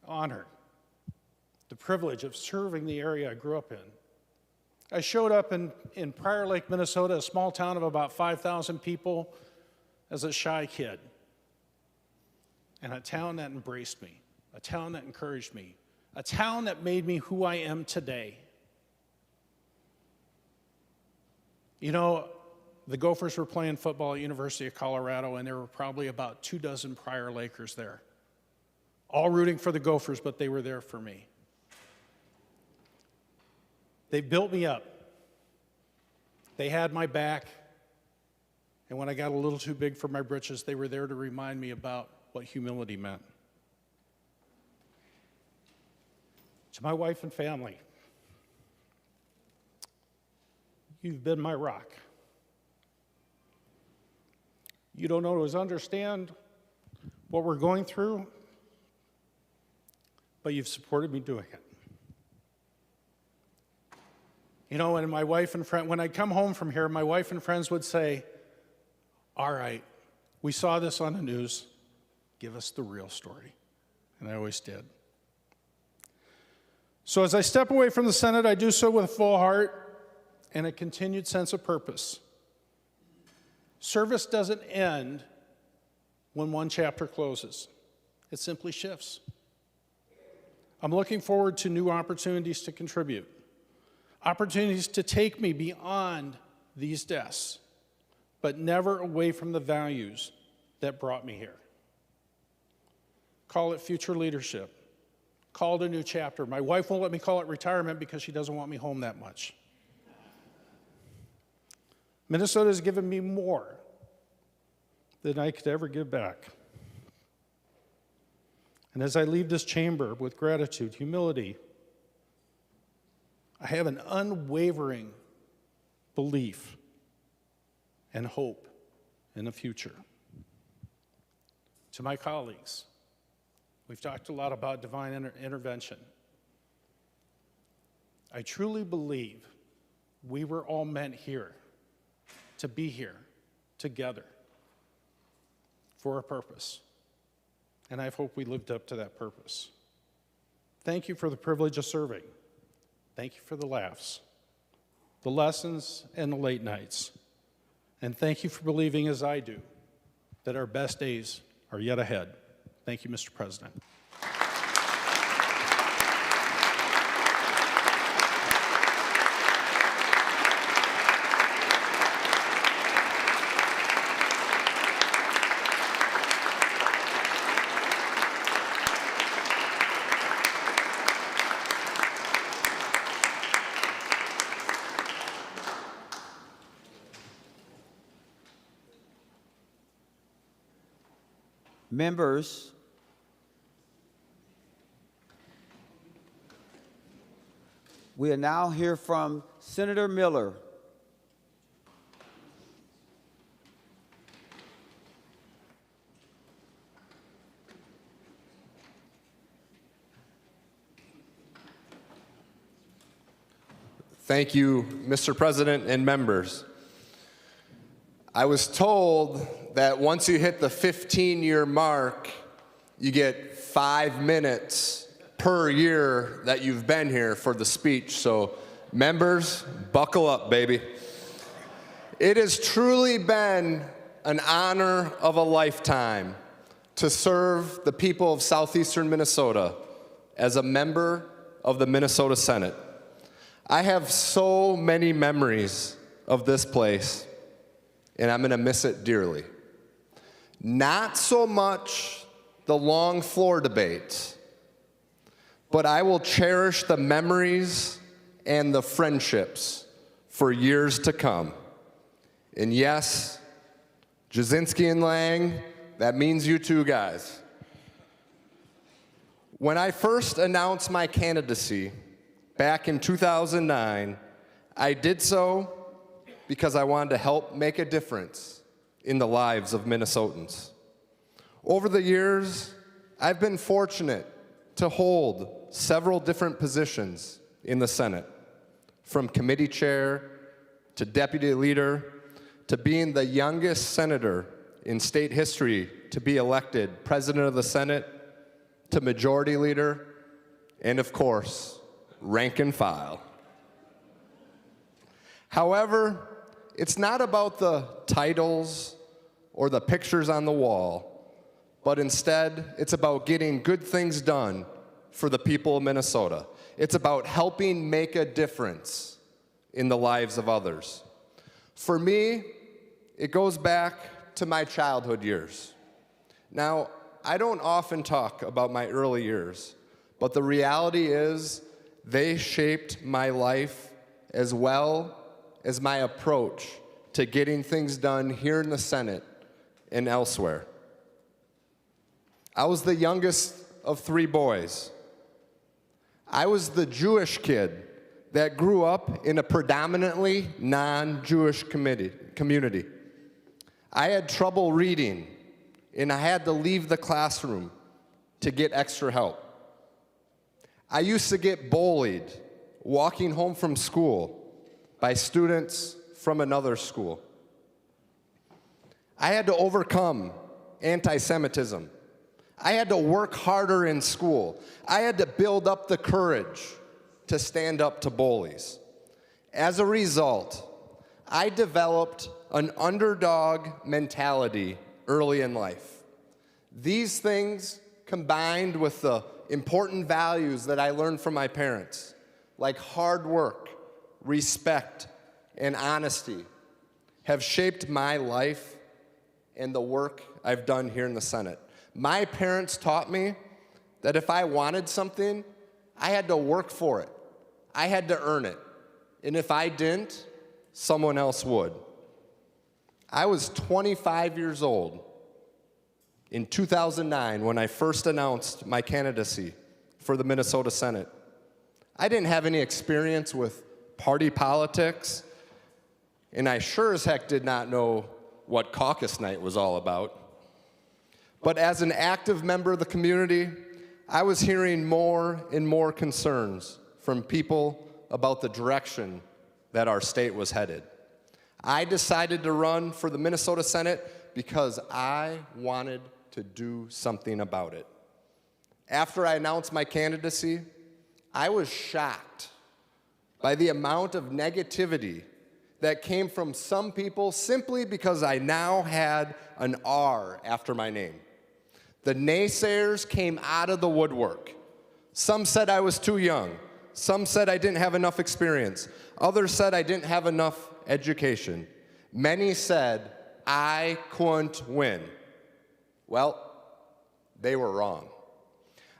honor, the privilege of serving the area I grew up in. I showed up in Prior Lake, Minnesota, a small town of about 5,000 people, as a shy kid. And a town that embraced me, a town that encouraged me, a town that made me who I am today. You know, the Gophers were playing football at University of Colorado, and there were probably about 24 Prior Lakers there, all rooting for the Gophers, but they were there for me. They built me up. They had my back. And when I got a little too big for my britches, they were there to remind me about what humility meant. To my wife and family, you've been my rock. You don't always understand what we're going through, but you've supported me doing it. You know, and when I come home from here, my wife and friends would say, all right, we saw this on the news, give us the real story. And I always did. So as I step away from the Senate, I do so with a full heart and a continued sense of purpose. Service doesn't end when one chapter closes. It simply shifts. I'm looking forward to new opportunities to contribute. Opportunities to take me beyond these desks, but never away from the values that brought me here. Call it future leadership. Call it a new chapter. My wife won't let me call it retirement because she doesn't want me home that much. Minnesota has given me more than I could ever give back. And as I leave this chamber with gratitude, humility, I have an unwavering belief and hope in the future. To my colleagues, we've talked a lot about divine intervention. I truly believe we were all meant here to be here together for a purpose. And I hope we lived up to that purpose. Thank you for the privilege of serving. Thank you for the laughs, the lessons, and the late nights. And thank you for believing, as I do, that our best days are yet ahead. Thank you, Mr. President. Members, we are now hear from Senator Miller. Thank you, Mr. President and members. I was told that once you hit the 15-year mark, you get 5 minutes per year that you've been here for the speech. So members, buckle up, baby. It has truly been an honor of a lifetime to serve the people of southeastern Minnesota as a member of the Minnesota Senate. I have so many memories of this place, and I'm gonna miss it dearly. Not so much the long floor debates, but I will cherish the memories and the friendships for years to come. And yes, Cwodzinski and Lang, that means you two guys. When I first announced my candidacy back in 2009, I did so because I wanted to help make a difference in the lives of Minnesotans. Over the years, I've been fortunate to hold several different positions in the Senate, from committee chair to deputy leader to being the youngest senator in state history to be elected president of the Senate to majority leader, and of course, rank and file. However, it's not about the titles or the pictures on the wall, but instead, it's about getting good things done for the people of Minnesota. It's about helping make a difference in the lives of others. For me, it goes back to my childhood years. Now, I don't often talk about my early years, but the reality is they shaped my life as well as my approach to getting things done here in the Senate and elsewhere. I was the youngest of 3 boys. I was the Jewish kid that grew up in a predominantly non-Jewish community. I had trouble reading, and I had to leave the classroom to get extra help. I used to get bullied walking home from school by students from another school. I had to overcome anti-Semitism. I had to work harder in school. I had to build up the courage to stand up to bullies. As a result, I developed an underdog mentality early in life. These things, combined with the important values that I learned from my parents, like hard work, respect, and honesty, have shaped my life and the work I've done here in the Senate. My parents taught me that if I wanted something, I had to work for it. I had to earn it. And if I didn't, someone else would. I was 25 years old in 2009 when I first announced my candidacy for the Minnesota Senate. I didn't have any experience with party politics, and I sure as heck did not know what caucus night was all about. But as an active member of the community, I was hearing more and more concerns from people about the direction that our state was headed. I decided to run for the Minnesota Senate because I wanted to do something about it. After I announced my candidacy, I was shocked by the amount of negativity that came from some people simply because I now had an R after my name. The naysayers came out of the woodwork. Some said I was too young. Some said I didn't have enough experience. Others said I didn't have enough education. Many said I couldn't win. Well, they were wrong.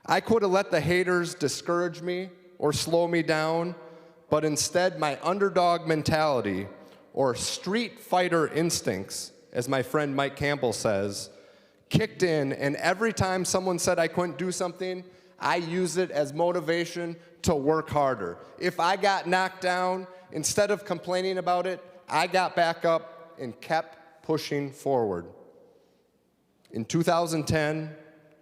I could have let the haters discourage me or slow me down, but instead my underdog mentality, or street fighter instincts, as my friend Mike Campbell says, kicked in, and every time someone said I couldn't do something, I used it as motivation to work harder. If I got knocked down, instead of complaining about it, I got back up and kept pushing forward. In 2010,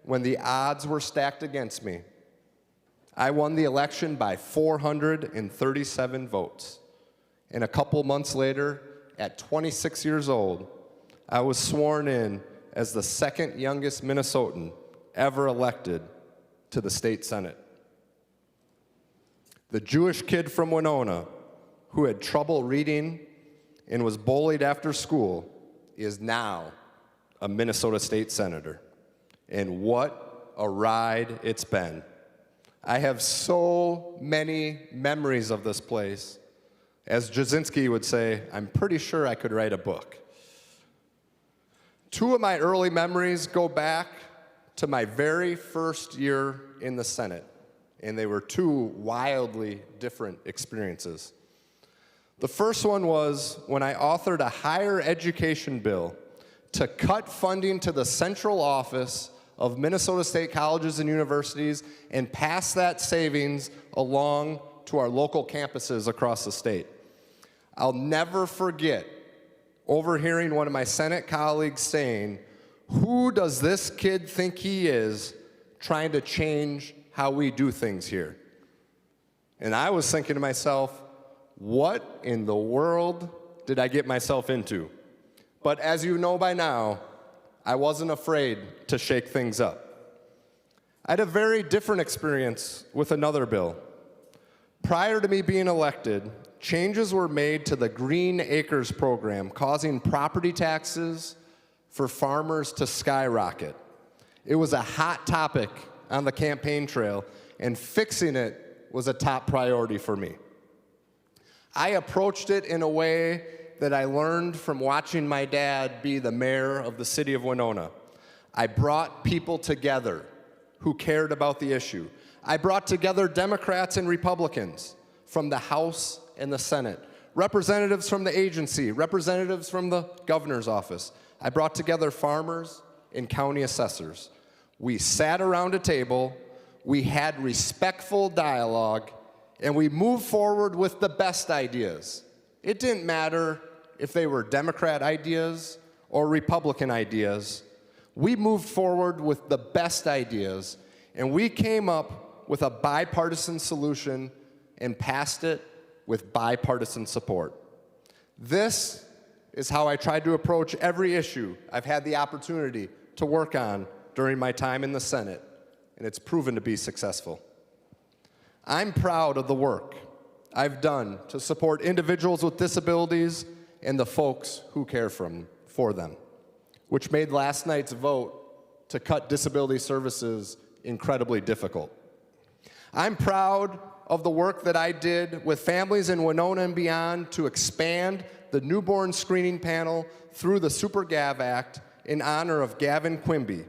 when the odds were stacked against me, I won the election by 437 votes. And a couple months later, at 26 years old, I was sworn in as the second youngest Minnesotan ever elected to the state Senate. The Jewish kid from Winona, who had trouble reading and was bullied after school, is now a Minnesota state senator. And what a ride it's been. I have so many memories of this place. As Cwodzinski would say, I'm pretty sure I could write a book. 2 of my early memories go back to my very first year in the Senate, and they were 2 wildly different experiences. The first one was when I authored a higher education bill to cut funding to the central office of Minnesota State colleges and universities and pass that savings along to our local campuses across the state. I'll never forget overhearing one of my Senate colleagues saying, "Who does this kid think he is trying to change how we do things here?" And I was thinking to myself, what in the world did I get myself into? But as you know by now, I wasn't afraid to shake things up. I had a very different experience with another bill. Prior to me being elected, changes were made to the Green Acres program, causing property taxes for farmers to skyrocket. It was a hot topic on the campaign trail, and fixing it was a top priority for me. I approached it in a way that I learned from watching my dad be the mayor of the city of Winona. I brought people together who cared about the issue. I brought together Democrats and Republicans from the House and the Senate, representatives from the agency, representatives from the governor's office. I brought together farmers and county assessors. We sat around a table, we had respectful dialogue, and we moved forward with the best ideas. It didn't matter if they were Democrat ideas or Republican ideas. We moved forward with the best ideas, and we came up with a bipartisan solution and passed it with bipartisan support. This is how I tried to approach every issue I've had the opportunity to work on during my time in the Senate, and it's proven to be successful. I'm proud of the work I've done to support individuals with disabilities and the folks who care for them, which made last night's vote to cut disability services incredibly difficult. I'm proud of the work that I did with families in Winona and beyond to expand the newborn screening panel through the Super Gav Act in honor of Gavin Quimby,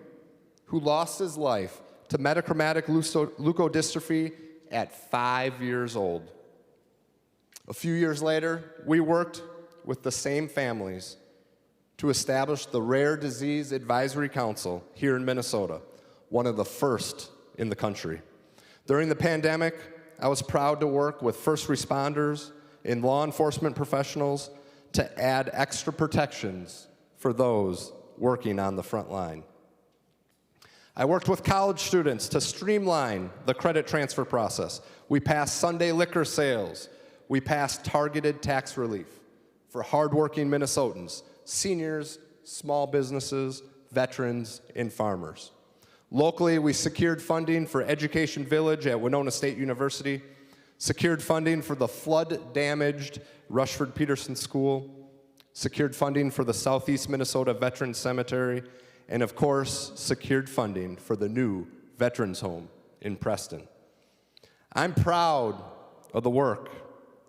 who lost his life to metachromatic leukodystrophy at 5 years old. A few years later, we worked with the same families to establish the Rare Disease Advisory Council here in Minnesota, one of the first in the country. During the pandemic, I was proud to work with first responders and law enforcement professionals to add extra protections for those working on the front line. I worked with college students to streamline the credit transfer process. We passed Sunday liquor sales. We passed targeted tax relief for hardworking Minnesotans, seniors, small businesses, veterans, and farmers. Locally, we secured funding for Education Village at Winona State University, secured funding for the flood-damaged Rushford-Peterson School, secured funding for the Southeast Minnesota Veterans Cemetery, and of course, secured funding for the new Veterans Home in Preston. I'm proud of the work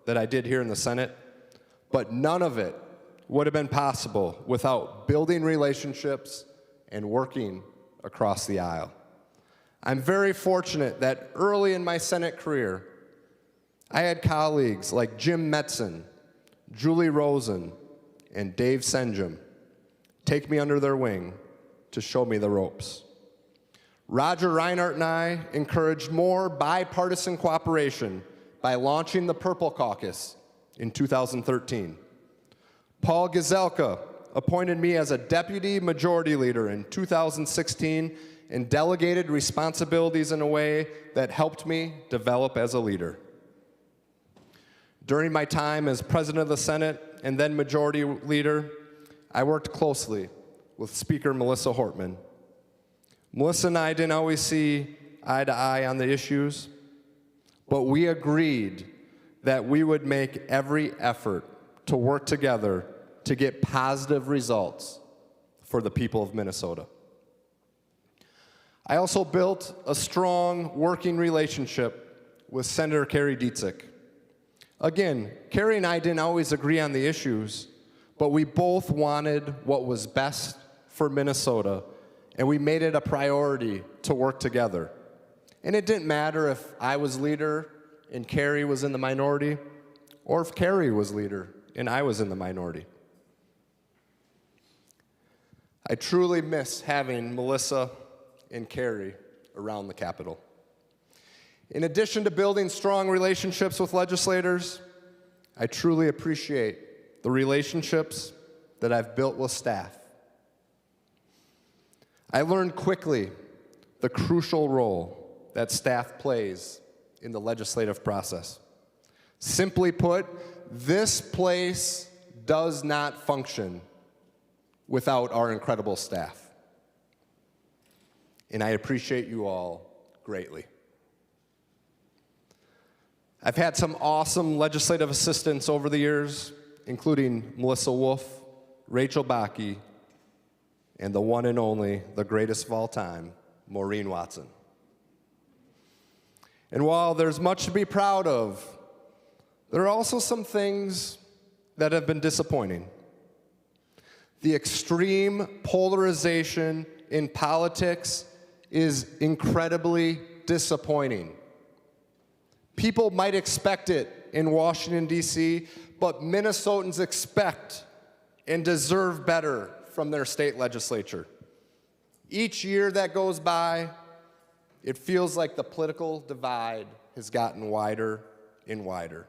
that I did here in the Senate, but none of it would have been possible without building relationships and working across the aisle. I'm very fortunate that early in my Senate career, I had colleagues like Jim Metzen, Julie Rosen, and Dave Senjum take me under their wing to show me the ropes. Roger Reinhardt and I encouraged more bipartisan cooperation by launching the Purple Caucus in 2013. Paul Gazelka appointed me as a deputy majority leader in 2016 and delegated responsibilities in a way that helped me develop as a leader. During my time as president of the Senate and then majority leader, I worked closely with Speaker Melissa Hortman. Melissa and I didn't always see eye to eye on the issues, but we agreed that we would make every effort to work together to get positive results for the people of Minnesota. I also built a strong working relationship with Senator Carrie Dietzick. Again, Carrie and I didn't always agree on the issues, but we both wanted what was best for Minnesota, and we made it a priority to work together. And it didn't matter if I was leader and Carrie was in the minority, or if Carrie was leader and I was in the minority. I truly miss having Melissa and carry around the Capitol. In addition to building strong relationships with legislators, I truly appreciate the relationships that I've built with staff. I learned quickly the crucial role that staff plays in the legislative process. Simply put, this place does not function without our incredible staff. And I appreciate you all greatly. I've had some awesome legislative assistants over the years, including Melissa Wolf, Rachel Bakke, and the one and only, the greatest of all time, Maureen Watson. And while there's much to be proud of, there are also some things that have been disappointing. The extreme polarization in politics is incredibly disappointing. People might expect it in Washington, D.C., but Minnesotans expect and deserve better from their state legislature. Each year that goes by, it feels like the political divide has gotten wider and wider.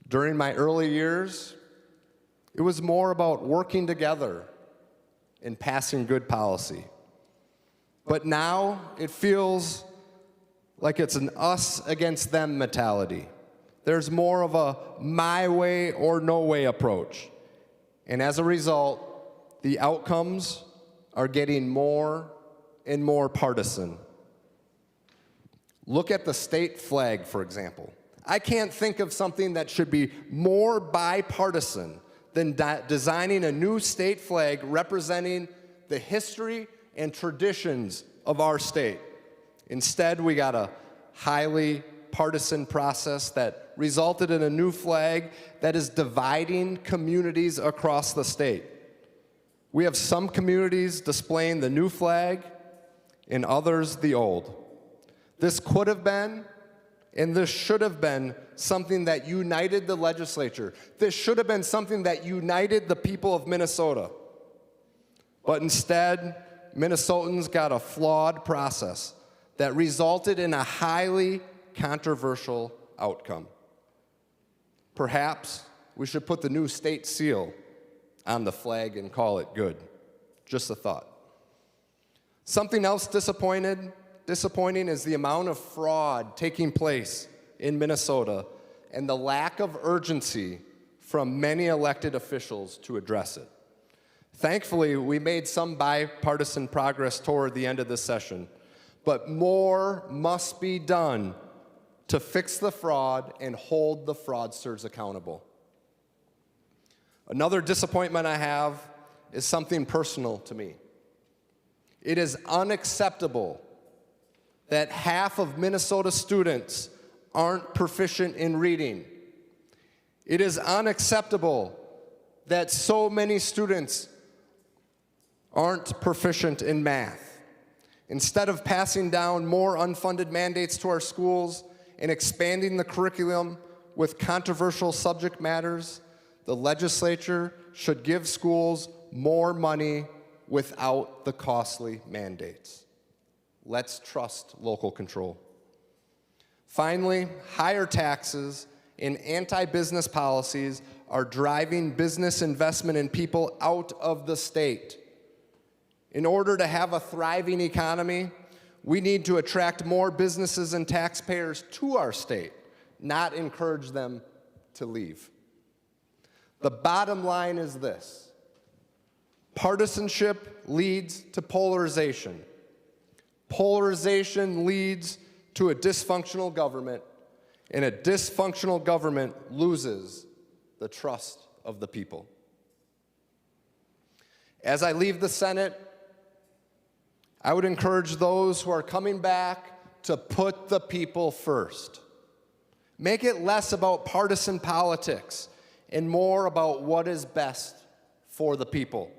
During my early years, it was more about working together and passing good policy. But now it feels like it's an us against them mentality. There's more of a my way or no way approach. And as a result, the outcomes are getting more and more partisan. Look at the state flag, for example. I can't think of something that should be more bipartisan than designing a new state flag representing the history and traditions of our state. Instead, we got a highly partisan process that resulted in a new flag that is dividing communities across the state. We have some communities displaying the new flag and others the old. This could have been and this should have been something that united the legislature. This should have been something that united the people of Minnesota. But instead, Minnesotans got a flawed process that resulted in a highly controversial outcome. Perhaps we should put the new state seal on the flag and call it good. Just a thought. Something else disappointing is the amount of fraud taking place in Minnesota and the lack of urgency from many elected officials to address it. Thankfully, we made some bipartisan progress toward the end of this session, but more must be done to fix the fraud and hold the fraudsters accountable. Another disappointment I have is something personal to me. It is unacceptable that half of Minnesota students aren't proficient in reading. It is unacceptable that so many students aren't proficient in math. Instead of passing down more unfunded mandates to our schools and expanding the curriculum with controversial subject matters, the legislature should give schools more money without the costly mandates. Let's trust local control. Finally, higher taxes and anti-business policies are driving business investment in people out of the state. In order to have a thriving economy, we need to attract more businesses and taxpayers to our state, not encourage them to leave. The bottom line is this: partisanship leads to polarization. Polarization leads to a dysfunctional government, and a dysfunctional government loses the trust of the people. As I leave the Senate, I would encourage those who are coming back to put the people first. Make it less about partisan politics and more about what is best for the people.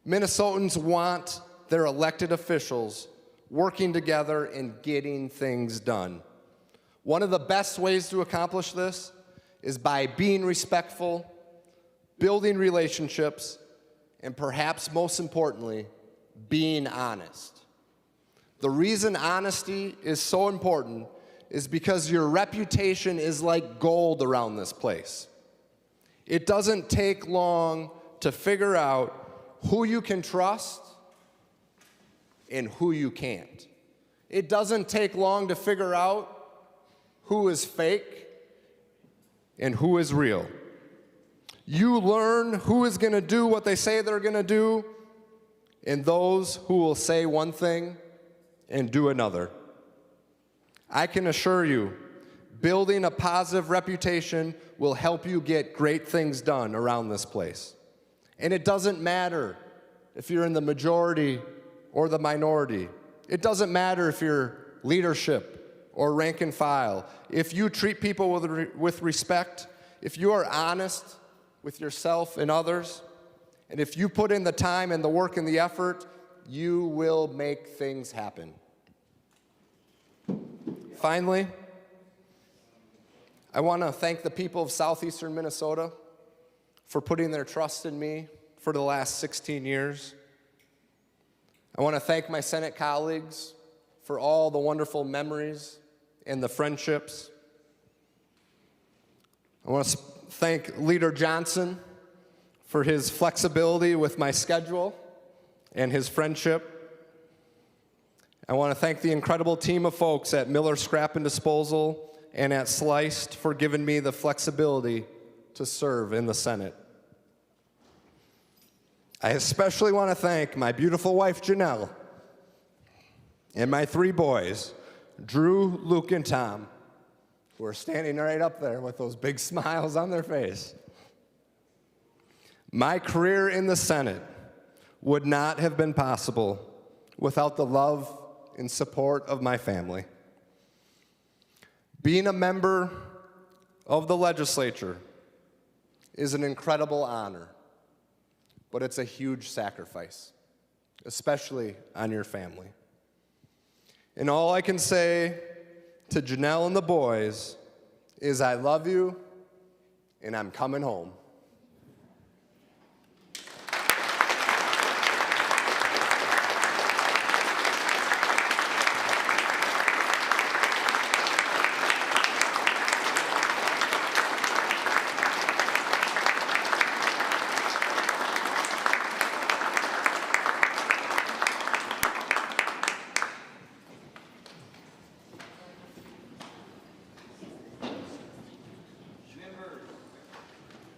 Minnesotans want their elected officials working together and getting things done. One of the best ways to accomplish this is by being respectful, building relationships, and perhaps most importantly, being honest. The reason honesty is so important is because your reputation is like gold around this place. It doesn't take long to figure out who you can trust and who you can't. It doesn't take long to figure out who is fake and who is real. You learn who is going to do what they say they're going to do, and those who will say one thing and do another. I can assure you, building a positive reputation will help you get great things done around this place. And it doesn't matter if you're in the majority or the minority. It doesn't matter if you're leadership or rank and file. If you treat people with respect, if you are honest with yourself and others, and if you put in the time and the work and the effort, you will make things happen. Finally, I want to thank the people of southeastern Minnesota for putting their trust in me for the last 16 years. I want to thank my Senate colleagues for all the wonderful memories and the friendships. I want to thank Leader Johnson for his flexibility with my schedule and his friendship. I want to thank the incredible team of folks at Miller Scrap and Disposal and at Sliced for giving me the flexibility to serve in the Senate. I especially want to thank my beautiful wife, Janelle, and my 3 boys, Drew, Luke, and Tom, who are standing right up there with those big smiles on their face. My career in the Senate would not have been possible without the love and support of my family. Being a member of the legislature is an incredible honor, but it's a huge sacrifice, especially on your family. And all I can say to Janelle and the boys is I love you, and I'm coming home.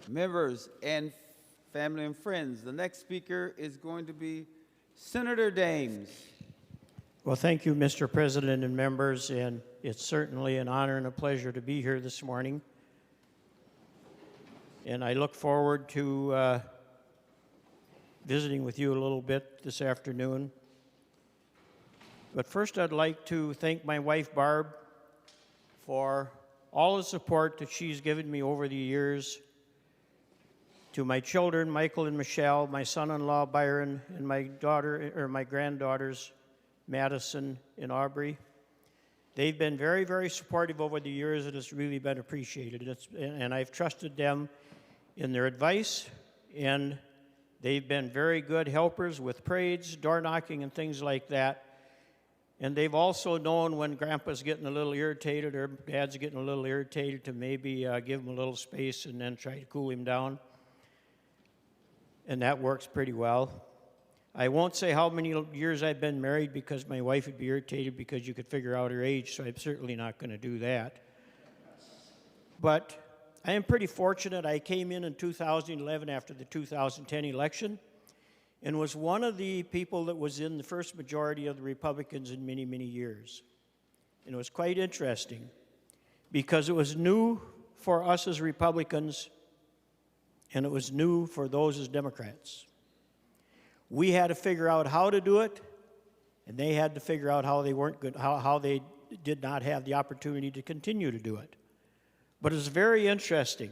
Members and family and friends, the next speaker is going to be Senator Dahms. Well, thank you, Mr. President and members, and it's certainly an honor and a pleasure to be here this morning. And I look forward to visiting with you a little bit this afternoon. But first, I'd like to thank my wife, Barb, for all the support that she's given me over the years. To my children, Michael and Michelle, my son-in-law, Byron, and my granddaughters, Madison and Aubrey. They've been very, very supportive over the years, and it's really been appreciated. And I've trusted them in their advice, and they've been very good helpers with parades, door knocking, and things like that. And they've also known when Grandpa's getting a little irritated or Dad's getting a little irritated to maybe give him a little space and then try to cool him down. And that works pretty well. I won't say how many years I've been married because my wife would be irritated because you could figure out her age, so I'm certainly not going to do that. But I am pretty fortunate. I came in 2011 after the 2010 election and was one of the people that was in the first majority of the Republicans in many, many years. And it was quite interesting because it was new for us as Republicans and it was new for those as Democrats. We had to figure out how to do it, and they had to figure out how they weren't good, how they did not have the opportunity to continue to do it. But it's very interesting.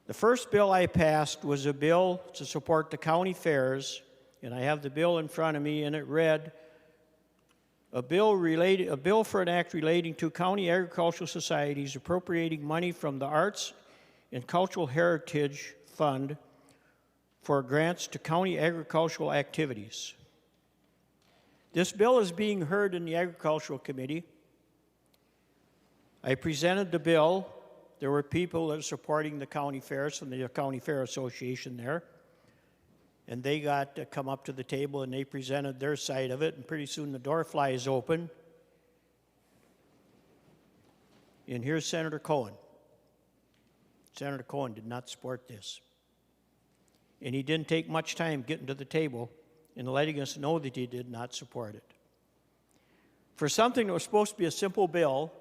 The first bill I passed was a bill to support the county fairs, and I have the bill in front of me, and it read, a bill for an act relating to county agricultural societies appropriating money from the Arts and Cultural Heritage Fund for grants to county agricultural activities. This bill is being heard in the Agricultural Committee. I presented the bill. There were people that are supporting the county fairs from the County Fair Association there. And they got to come up to the table and they presented their side of it, and pretty soon the door flies open. And here's Senator Cohen. Senator Cohen did not support this. And he didn't take much time getting to the table and letting us know that he did not support it. For something that was supposed to be a simple bill,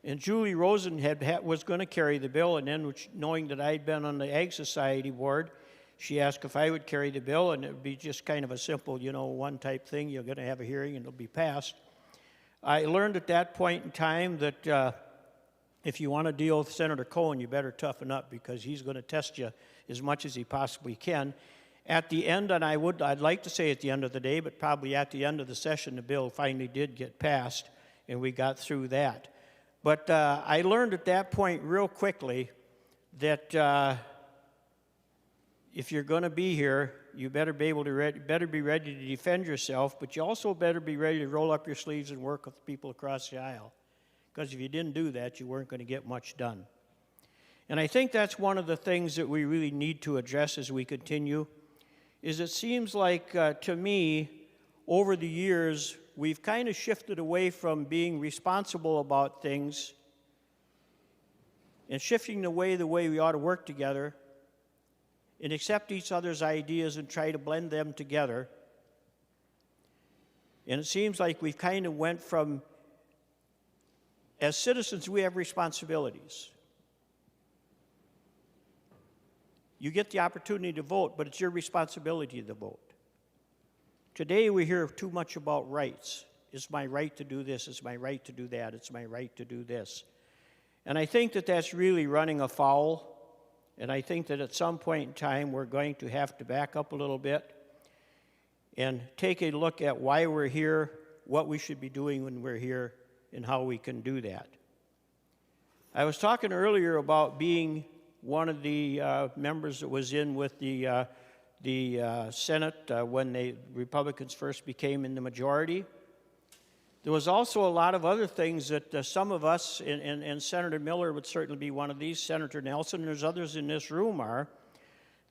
and Julie Rosen was going to carry the bill, and then knowing that I'd been on the Ag Society board, she asked if I would carry the bill, and it would be just kind of a simple, one type thing. You're going to have a hearing and it'll be passed. I learned at that point in time that if you want to deal with Senator Cohen, you better toughen up, because he's going to test you as much as he possibly can. At the end, and I'd like to say at the end of the day, but probably at the end of the session, the bill finally did get passed, and we got through that. But I learned at that point real quickly that if you're going to be here, you better be ready to defend yourself, but you also better be ready to roll up your sleeves and work with people across the aisle. Because if you didn't do that, you weren't going to get much done. And I think that's one of the things that we really need to address as we continue, is it seems like, to me, over the years, we've kind of shifted away from being responsible about things and shifting the way we ought to work together and accept each other's ideas and try to blend them together. And it seems like we've kind of went from, as citizens, we have responsibilities. You get the opportunity to vote, but it's your responsibility to vote. Today we hear too much about rights. It's my right to do this, it's my right to do that, it's my right to do this. And I think that that's really running afoul, and I think that at some point in time we're going to have to back up a little bit and take a look at why we're here, what we should be doing when we're here, and how we can do that. I was talking earlier about being one of the members that was in with the Senate when the Republicans first became in the majority. There was also a lot of other things that some of us, and Senator Miller would certainly be one of these, Senator Nelson, and there's others in this room are,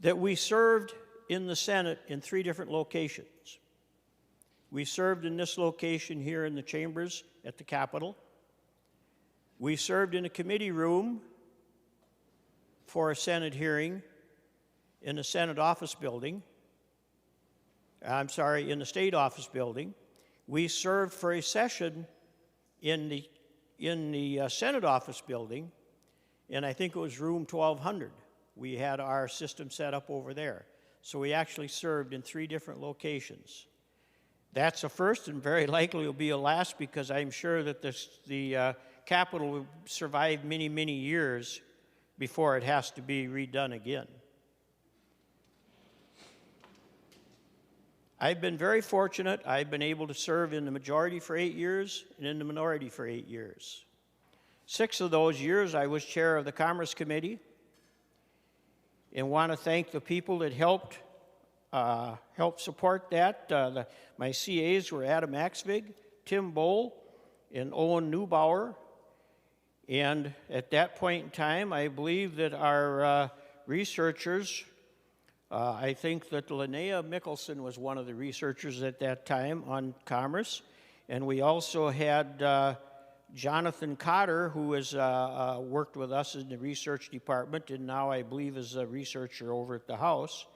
that we served in the Senate in 3 different locations. We served in this location here in the chambers at the Capitol. We served in a committee room for a Senate hearing in the Senate office building. In the state office building. We served for a session in the Senate office building, and I think it was room 1200. We had our system set up over there. So we actually served in 3 different locations. That's a first, and very likely will be a last, because I'm sure that the Capitol will survive many, many years before it has to be redone again. I've been very fortunate. I've been able to serve in the majority for 8 years and in the minority for 8 years. 6 of those years I was chair of the Commerce Committee, and want to thank the people that helped support that. My CAs were Adam Axvig, Tim Bohl, and Owen Neubauer. And at that point in time, I believe that our researchers, I think that Linnea Mickelson was one of the researchers at that time on commerce. And we also had Jonathan Cotter, who has worked with us in the research department, and now I believe is a researcher over at the House.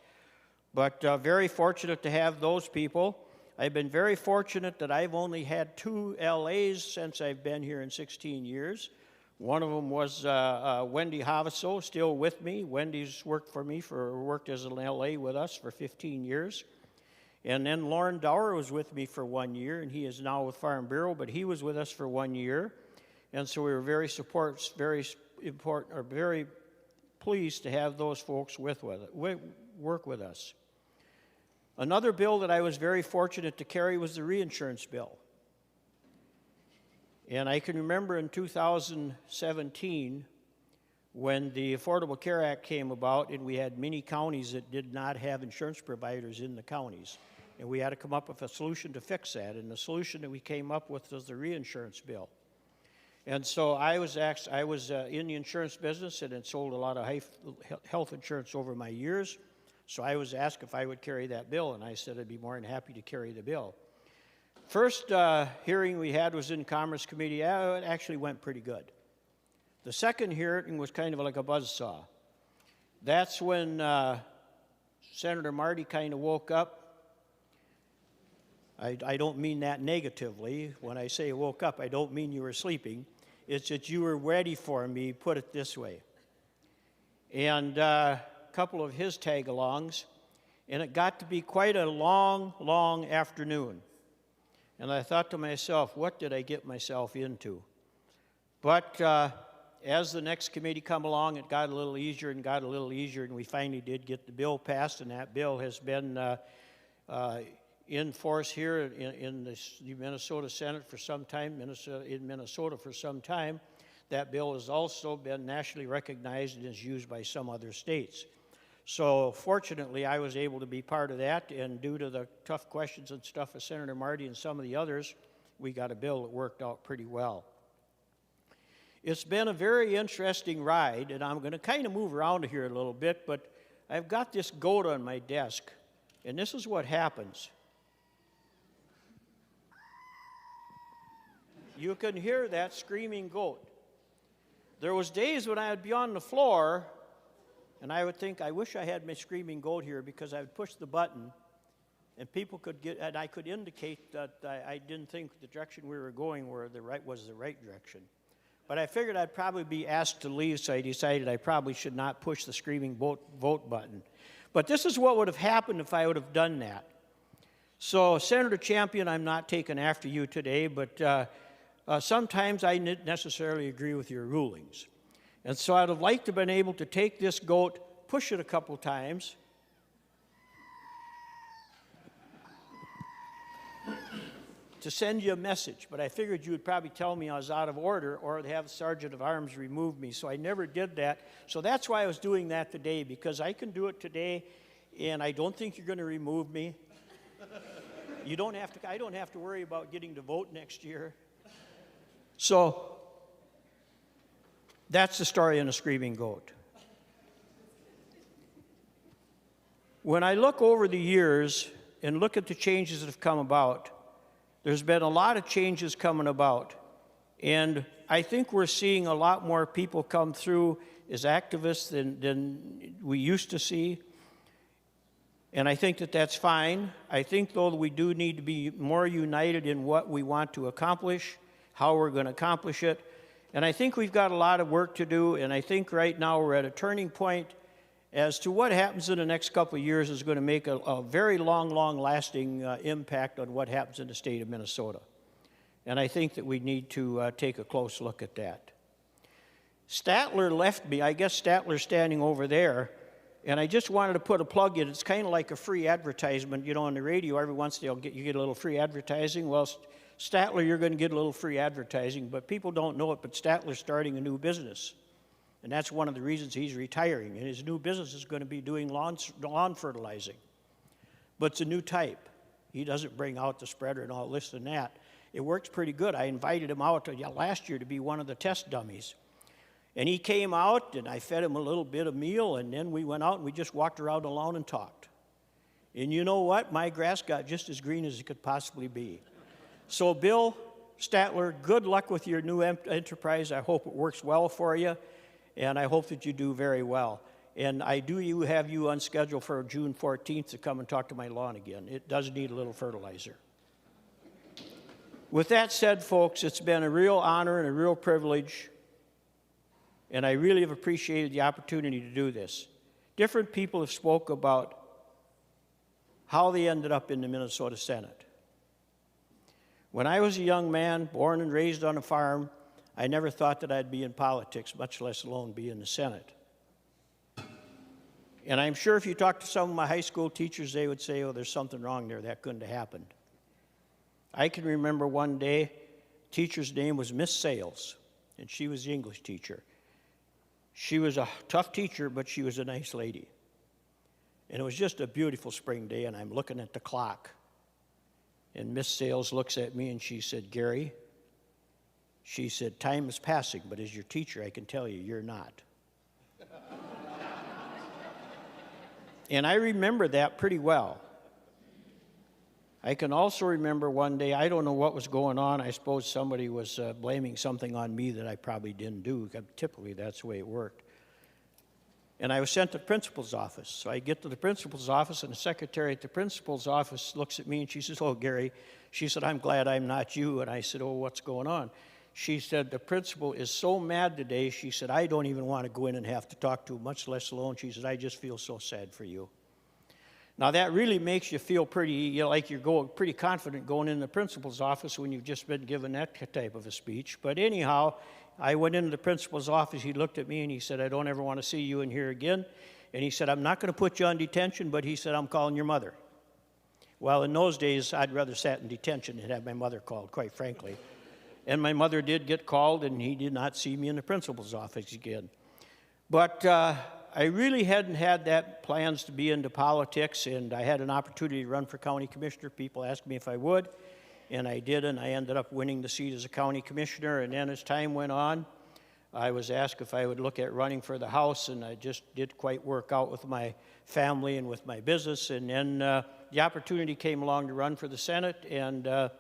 But very fortunate to have those people. I've been very fortunate that I've only had 2 LAs since I've been here in 16 years. One of them was Wendy Havaso, still with me. Wendy's worked as an LA with us for 15 years. And then Lauren Dower was with me for 1 year, and he is now with Farm Bureau, but he was with us for 1 year. And so we were very pleased to have those folks work with us. Another bill that I was very fortunate to carry was the reinsurance bill. And I can remember in 2017 when the Affordable Care Act came about, and we had many counties that did not have insurance providers in the counties. And we had to come up with a solution to fix that. And the solution that we came up with was the reinsurance bill. And so I was in the insurance business and had sold a lot of health insurance over my years. So I was asked if I would carry that bill, and I said I'd be more than happy to carry the bill. First hearing we had was in Commerce Committee. It actually went pretty good. The second hearing was kind of like a buzzsaw. That's when Senator Marty kind of woke up. I don't mean that negatively. When I say woke up, I don't mean you were sleeping. It's that you were ready for me, put it this way. And a couple of his tag-alongs, and it got to be quite a long, long afternoon. And I thought to myself, what did I get myself into? But as the next committee come along, it got a little easier and got a little easier, and we finally did get the bill passed, and that bill has been in force here in the Minnesota Senate for some time, in Minnesota for some time. That bill has also been nationally recognized and is used by some other states. So fortunately, I was able to be part of that, and due to the tough questions and stuff of Senator Marty and some of the others, we got a bill that worked out pretty well. It's been a very interesting ride, and I'm going to kind of move around here a little bit, but I've got this goat on my desk, and this is what happens. You can hear that screaming goat. There was days when I would be on the floor, and I would think, I wish I had my screaming goat here, because I would push the button, and people could get, and I could indicate that I didn't think the direction we were going was the right direction. But I figured I'd probably be asked to leave, so I decided I probably should not push the screaming vote button. But this is what would have happened if I would have done that. So, Senator Champion, I'm not taking after you today, but sometimes I didn't necessarily agree with your rulings. And so I'd have liked to have been able to take this goat, push it a couple times, to send you a message, but I figured you would probably tell me I was out of order or have the Sergeant of Arms remove me, so I never did that. So that's why I was doing that today, because I can do it today, and I don't think you're going to remove me. I don't have to worry about getting to vote next year. So that's the story of the screaming goat. When I look over the years and look at the changes that have come about, there's been a lot of changes coming about, and I think we're seeing a lot more people come through as activists than we used to see, and I think that that's fine. I think, though, we do need to be more united in what we want to accomplish, how we're going to accomplish it, and I think we've got a lot of work to do, and I think right now we're at a turning point as to what happens in the next couple of years is going to make a very long, long-lasting impact on what happens in the state of Minnesota. And I think that we need to take a close look at that. Statler left me. I guess Statler's standing over there. And I just wanted to put a plug in. It's kind of like a free advertisement. You know, on the radio, every once in a while you get a little free advertising. Well, Statler, you're going to get a little free advertising. But people don't know it, but Statler's starting a new business. And that's one of the reasons he's retiring. And his new business is going to be doing lawn fertilizing. But it's a new type. He doesn't bring out the spreader and all this and that. It works pretty good. I invited him out last year to be one of the test dummies. And he came out, and I fed him a little bit of meal, and then we went out and we just walked around the lawn and talked. And you know what? My grass got just as green as it could possibly be. So, Bill Statler, good luck with your new enterprise. I hope it works well for you. And I hope that you do very well. And I do have you on schedule for June 14th to come and talk to my lawn again. It does need a little fertilizer. With that said, folks, it's been a real honor and a real privilege, and I really have appreciated the opportunity to do this. Different people have spoke about how they ended up in the Minnesota Senate. When I was a young man, born and raised on a farm, I never thought that I'd be in politics, much less alone be in the Senate. And I'm sure if you talk to some of my high school teachers, they would say, oh, there's something wrong there. That couldn't have happened. I can remember one day, teacher's name was Miss Sales, and she was the English teacher. She was a tough teacher, but she was a nice lady. And it was just a beautiful spring day, and I'm looking at the clock. And Miss Sales looks at me and she said, Gary, she said, time is passing, but as your teacher, I can tell you, you're not. And I remember that pretty well. I can also remember one day, I don't know what was going on. I suppose somebody was blaming something on me that I probably didn't do. Typically, that's the way it worked. And I was sent to the principal's office. So I get to the principal's office, and the secretary at the principal's office looks at me, and she says, oh, Gary, she said, I'm glad I'm not you. And I said, oh, what's going on? She said, the principal is so mad today. She said, I don't even want to go in and have to talk to him, much less alone. She said, I just feel so sad for you. Now, that really makes you feel pretty, like you're pretty confident going in the principal's office when you've just been given that type of a speech. But anyhow, I went into the principal's office. He looked at me and he said, I don't ever want to see you in here again. And he said, I'm not going to put you on detention, but he said, I'm calling your mother. Well, in those days, I'd rather sat in detention than have my mother called, quite frankly. And my mother did get called, and he did not see me in the principal's office again. But I really hadn't had that plans to be into politics, and I had an opportunity to run for county commissioner. People asked me if I would, and I did, and I ended up winning the seat as a county commissioner. And then as time went on, I was asked if I would look at running for the House, and I just didn't quite work out with my family and with my business. And then the opportunity came along to run for the Senate, and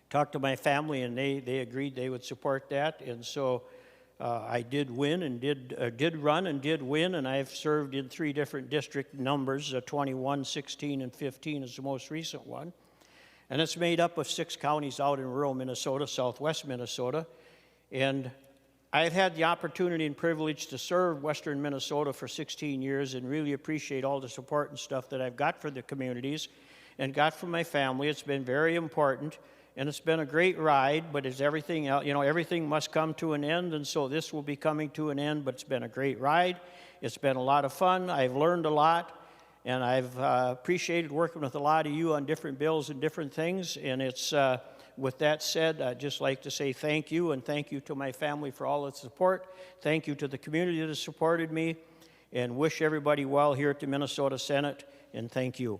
talked to my family, and they agreed they would support that. And so I did win and did run and did win, and I've served in 3 different district numbers, 21, 16, and 15 is the most recent one. And it's made up of 6 counties out in rural Minnesota, southwest Minnesota. And I've had the opportunity and privilege to serve western Minnesota for 16 years and really appreciate all the support and stuff that I've got for the communities and got from my family. It's been very important. And it's been a great ride, but as everything else, everything must come to an end, and so this will be coming to an end, but it's been a great ride. It's been a lot of fun. I've learned a lot, and I've appreciated working with a lot of you on different bills and different things, and it's, with that said, I'd just like to say thank you, and thank you to my family for all its support. Thank you to the community that has supported me, and wish everybody well here at the Minnesota Senate, and thank you.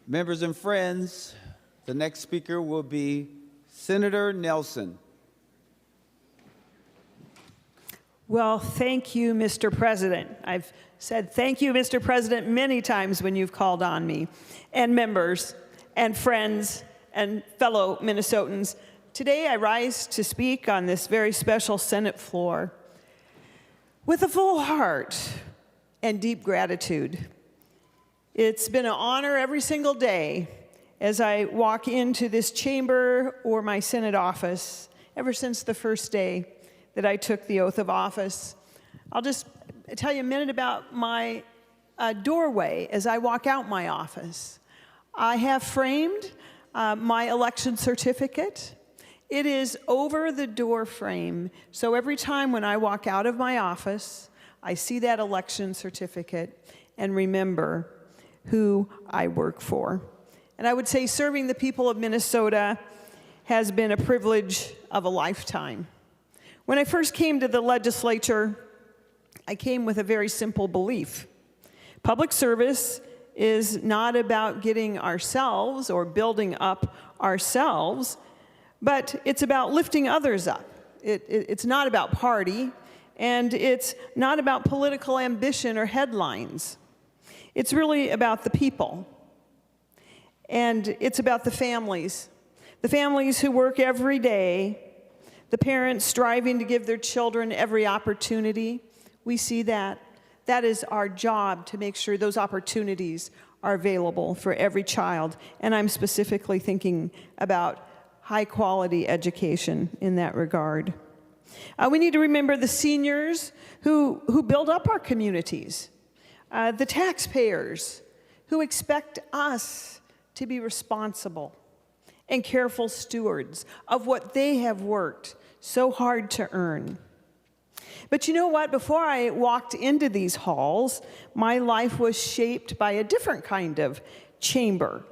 Members and friends, the next speaker will be Senator Nelson. Well, thank you, Mr. President. I've said thank you, Mr. President, many times when you've called on me. And members, and friends, and fellow Minnesotans, today I rise to speak on this very special Senate floor with a full heart and deep gratitude. It's been an honor every single day as I walk into this chamber or my Senate office ever since the first day that I took the oath of office. I'll just tell you a minute about my doorway as I walk out my office. I have framed my election certificate. It is over the door frame, so every time when I walk out of my office, I see that election certificate and remember who I work for. And I would say serving the people of Minnesota has been a privilege of a lifetime. When I first came to the legislature, I came with a very simple belief. Public service is not about getting ourselves or building up ourselves, but it's about lifting others up. It's not about party, and it's not about political ambition or headlines. It's really about the people, and it's about the families who work every day, the parents striving to give their children every opportunity. We see that. That is our job, to make sure those opportunities are available for every child, and I'm specifically thinking about high-quality education in that regard. We need to remember the seniors who build up our communities. The taxpayers who expect us to be responsible and careful stewards of what they have worked so hard to earn. But you know what? Before I walked into these halls, my life was shaped by a different kind of chamber.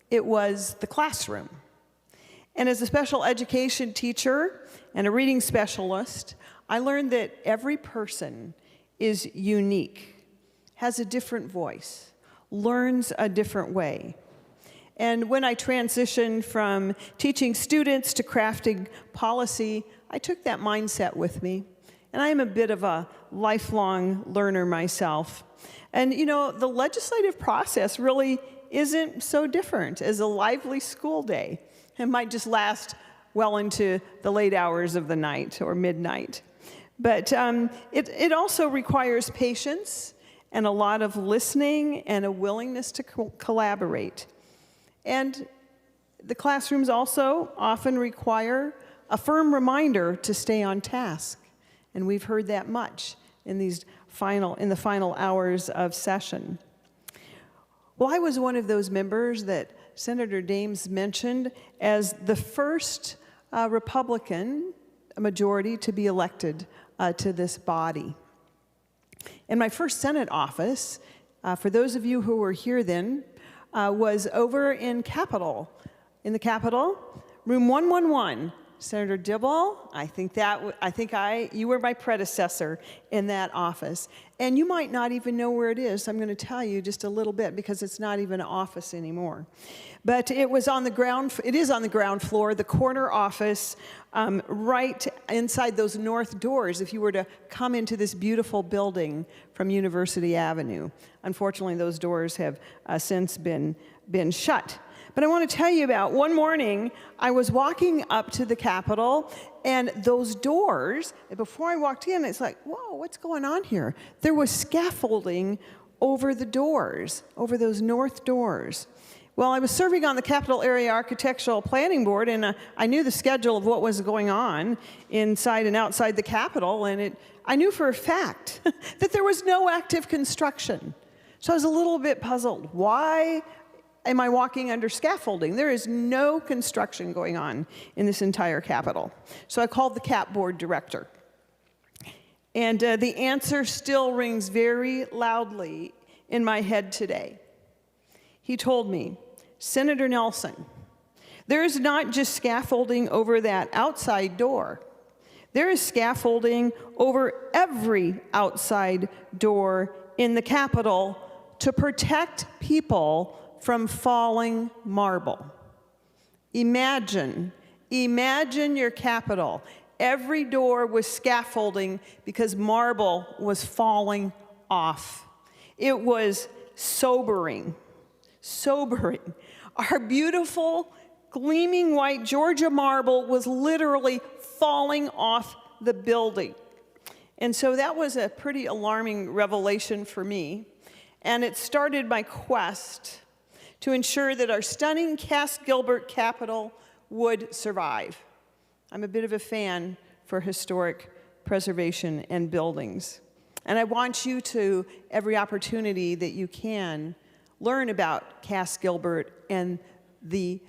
It was the classroom. And as a special education teacher and a reading specialist, I learned that every person is unique, has a different voice, learns a different way. And when I transitioned from teaching students to crafting policy, I took that mindset with me. And I am a bit of a lifelong learner myself. And you know, the legislative process really isn't so different as a lively school day. It might just last well into the late hours of the night or midnight. But it also requires patience and a lot of listening and a willingness to collaborate. And the classrooms also often require a firm reminder to stay on task. And we've heard that much in the final hours of session. Well, I was one of those members that Senator Dahms mentioned as the first Republican majority to be elected to this body. And my first Senate office, for those of you who were here then, was over in the Capitol, room 111. Senator Dibble, you were my predecessor in that office. And you might not even know where it is. I'm going to tell you just a little bit because it's not even an office anymore. But it is on the ground floor, the corner office, right inside those north doors if you were to come into this beautiful building from University Avenue. Unfortunately, those doors have since been shut. But I want to tell you about one morning, I was walking up to the Capitol, and those doors, before I walked in, it's like, whoa, what's going on here? There was scaffolding over the doors, over those north doors. Well, I was serving on the Capitol Area Architectural Planning Board, and I knew the schedule of what was going on inside and outside the Capitol, and I knew for a fact that there was no active construction. So I was a little bit puzzled. Why am I walking under scaffolding? There is no construction going on in this entire Capitol. So I called the Cap Board director. And the answer still rings very loudly in my head today. He told me, Senator Nelson, there is not just scaffolding over that outside door. There is scaffolding over every outside door in the Capitol to protect people from falling marble. Imagine your Capitol. Every door was scaffolding because marble was falling off. It was sobering. Our beautiful, gleaming white Georgia marble was literally falling off the building. And so that was a pretty alarming revelation for me. And it started my quest to ensure that our stunning Cass-Gilbert Capitol would survive. I'm a bit of a fan for historic preservation and buildings. And I want you to, every opportunity that you can, learn about Cass-Gilbert and the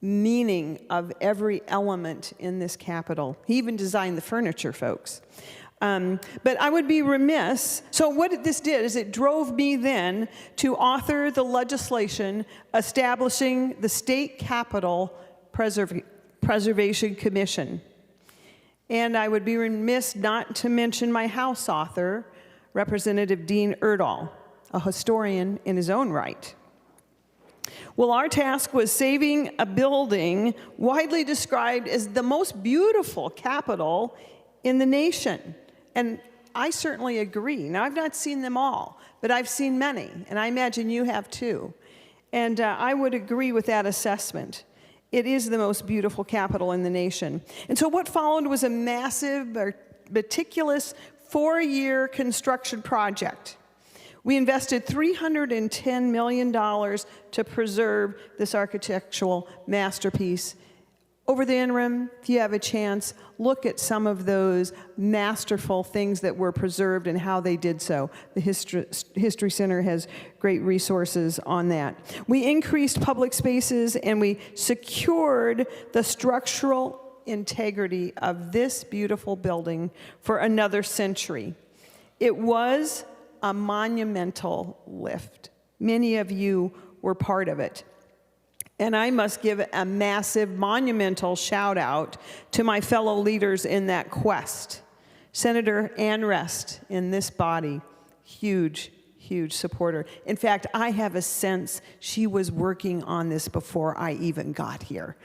meaning of every element in this Capitol. He even designed the furniture, folks. But I would be remiss. So what this did is it drove me then to author the legislation establishing the State Capitol Preservation Commission. And I would be remiss not to mention my House author, Representative Dean Erdahl, a historian in his own right. Well, our task was saving a building widely described as the most beautiful Capitol in the nation. And I certainly agree. Now, I've not seen them all, but I've seen many, and I imagine you have too. And I would agree with that assessment. It is the most beautiful Capitol in the nation. And so what followed was a massive, meticulous 4-year construction project. We invested $310 million to preserve this architectural masterpiece Over the interim, if you have a chance, look at some of those masterful things that were preserved and how they did so. The History Center has great resources on that. We increased public spaces and we secured the structural integrity of this beautiful building for another century. It was a monumental lift. Many of you were part of it. And I must give a massive, monumental shout out to my fellow leaders in that quest. Senator Ann Rest in this body, huge, huge supporter. In fact, I have a sense she was working on this before I even got here.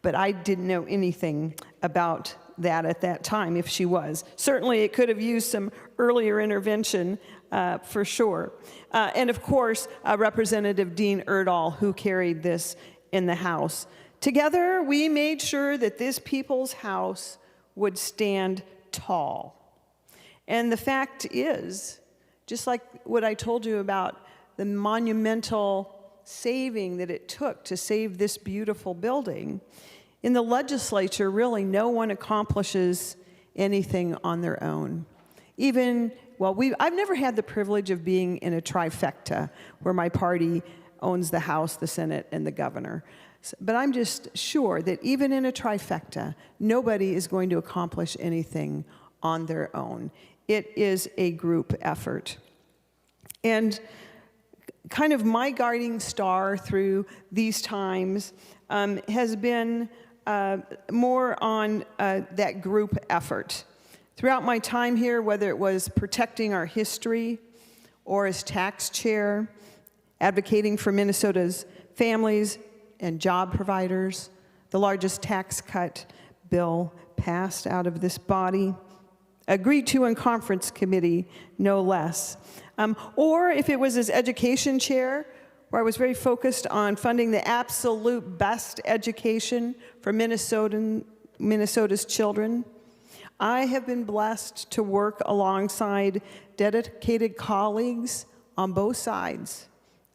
But I didn't know anything about that at that time, if she was. Certainly, it could have used some earlier intervention, for sure. And of course, Representative Dean Erdahl, who carried this in the House. Together, we made sure that this people's house would stand tall. And the fact is, just like what I told you about the monumental saving that it took to save this beautiful building, in the legislature, really, no one accomplishes anything on their own. I've never had the privilege of being in a trifecta where my party owns the House, the Senate, and the governor. But I'm just sure that even in a trifecta, nobody is going to accomplish anything on their own. It is a group effort. And kind of my guiding star through these times has been more on that group effort. Throughout my time here, whether it was protecting our history or as tax chair, advocating for Minnesota's families and job providers, the largest tax cut bill passed out of this body, agreed to in conference committee, no less. Or if it was as education chair, where I was very focused on funding the absolute best education for Minnesota's children. I have been blessed to work alongside dedicated colleagues on both sides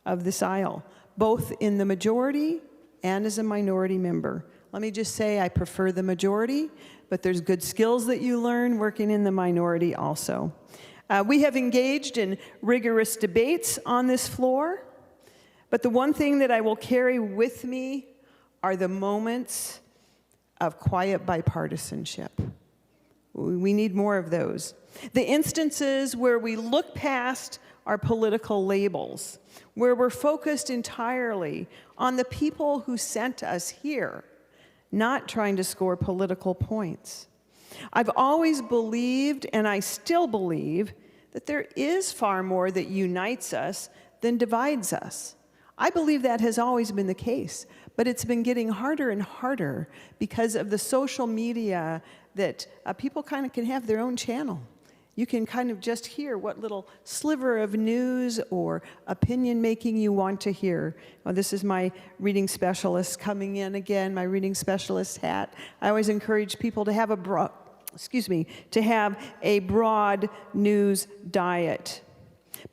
of this aisle, both in the majority and as a minority member. Let me just say I prefer the majority, but there's good skills that you learn working in the minority also. We have engaged in rigorous debates on this floor, but the one thing that I will carry with me are the moments of quiet bipartisanship. We need more of those. The instances where we look past our political labels, where we're focused entirely on the people who sent us here, not trying to score political points. I've always believed, and I still believe, that there is far more that unites us than divides us. I believe that has always been the case, but it's been getting harder and harder because of the social media that people kind of can have their own channel. You can kind of just hear what little sliver of news or opinion making you want to hear. Well, this is my reading specialist coming in again, my reading specialist hat. I always encourage people to have a broad news diet.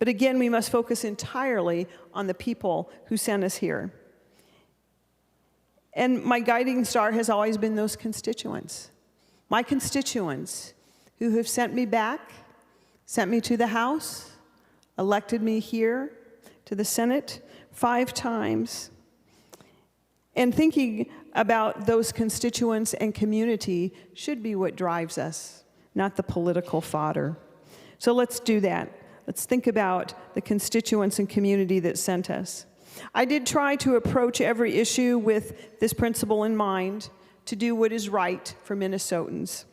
But again, we must focus entirely on the people who sent us here. And my guiding star has always been those constituents. My constituents who have sent me back, sent me to the House, elected me here to the Senate 5 times. And thinking about those constituents and community should be what drives us, not the political fodder. So let's do that. Let's think about the constituents and community that sent us. I did try to approach every issue with this principle in mind, to do what is right for Minnesotans.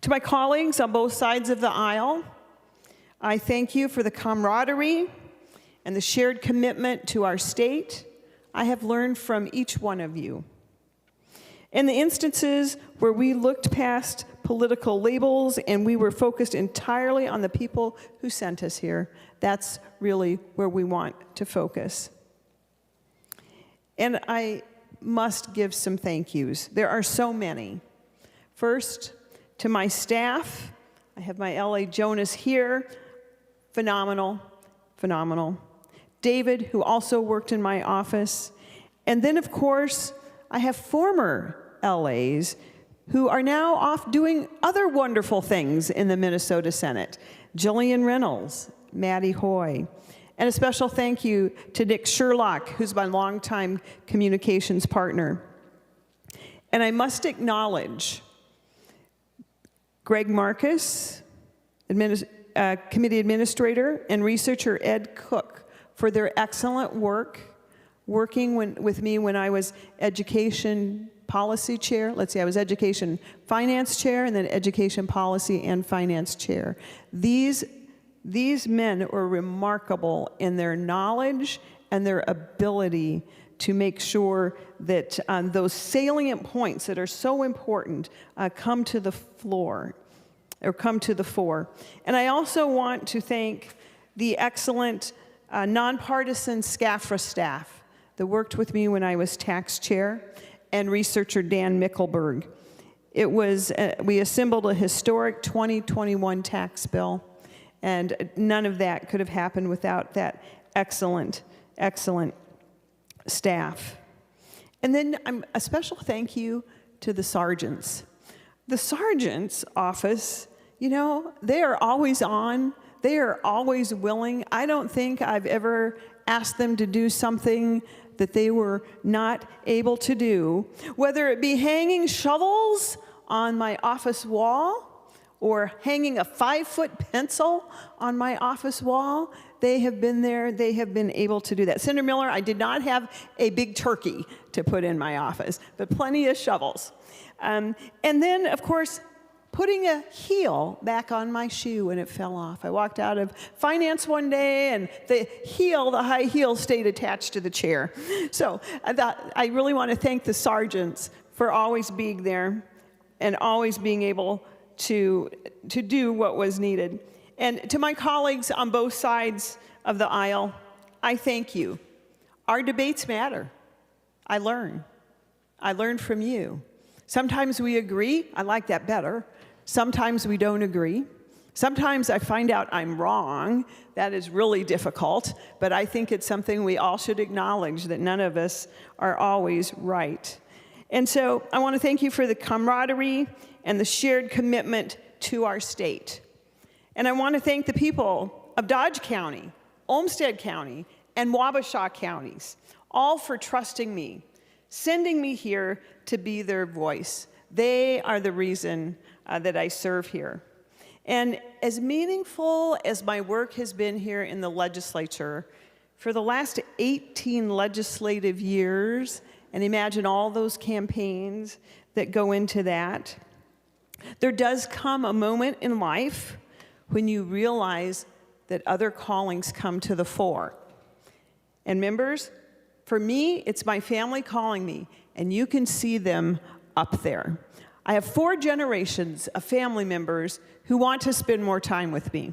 To my colleagues on both sides of the aisle, I thank you for the camaraderie and the shared commitment to our state I have learned from each one of you. In the instances where we looked past political labels and we were focused entirely on the people who sent us here, that's really where we want to focus. And I must give some thank yous. There are so many. First, to my staff, I have my L.A. Jonas here. Phenomenal, phenomenal. David, who also worked in my office. And then, of course, I have former LAs who are now off doing other wonderful things in the Minnesota Senate. Jillian Reynolds, Maddie Howe. And a special thank you to Nick Sherlock, who's my longtime communications partner. And I must acknowledge Greg Marcus, committee administrator, and researcher Ed Cook for their excellent work working with me when I was education policy chair. Let's see, I was education finance chair and then education policy and finance chair. These men were remarkable in their knowledge and their ability to make sure that those salient points that are so important come to the fore. And I also want to thank the excellent nonpartisan SCAFRA staff that worked with me when I was tax chair, and researcher Dan Mickelberg. We assembled a historic 2021 tax bill, and none of that could have happened without that excellent staff. And then a special thank you to the sergeants. The sergeant's office, you know, they are always on. They are always willing. I don't think I've ever asked them to do something that they were not able to do, whether it be hanging shovels on my office wall or hanging a 5-foot pencil on my office wall. They have been there. They have been able to do that. Senator Miller, I did not have a big turkey to put in my office, but plenty of shovels. And then, of course, putting a heel back on my shoe when it fell off. I walked out of finance one day and the high heel stayed attached to the chair. So I really want to thank the sergeants for always being there and always being able to do what was needed. And to my colleagues on both sides of the aisle, I thank you. Our debates matter. I learn from you. Sometimes we agree. I like that better. Sometimes we don't agree. Sometimes I find out I'm wrong. That is really difficult, but I think it's something we all should acknowledge, that none of us are always right. And so I want to thank you for the camaraderie and the shared commitment to our state. And I want to thank the people of Dodge County, Olmsted County, and Wabasha counties, all for trusting me, sending me here to be their voice. They are the reason that I serve here. And as meaningful as my work has been here in the legislature, for the last 18 legislative years, and imagine all those campaigns that go into that, there does come a moment in life when you realize that other callings come to the fore. And members, for me, it's my family calling me, and you can see them up there. I have 4 generations of family members who want to spend more time with me.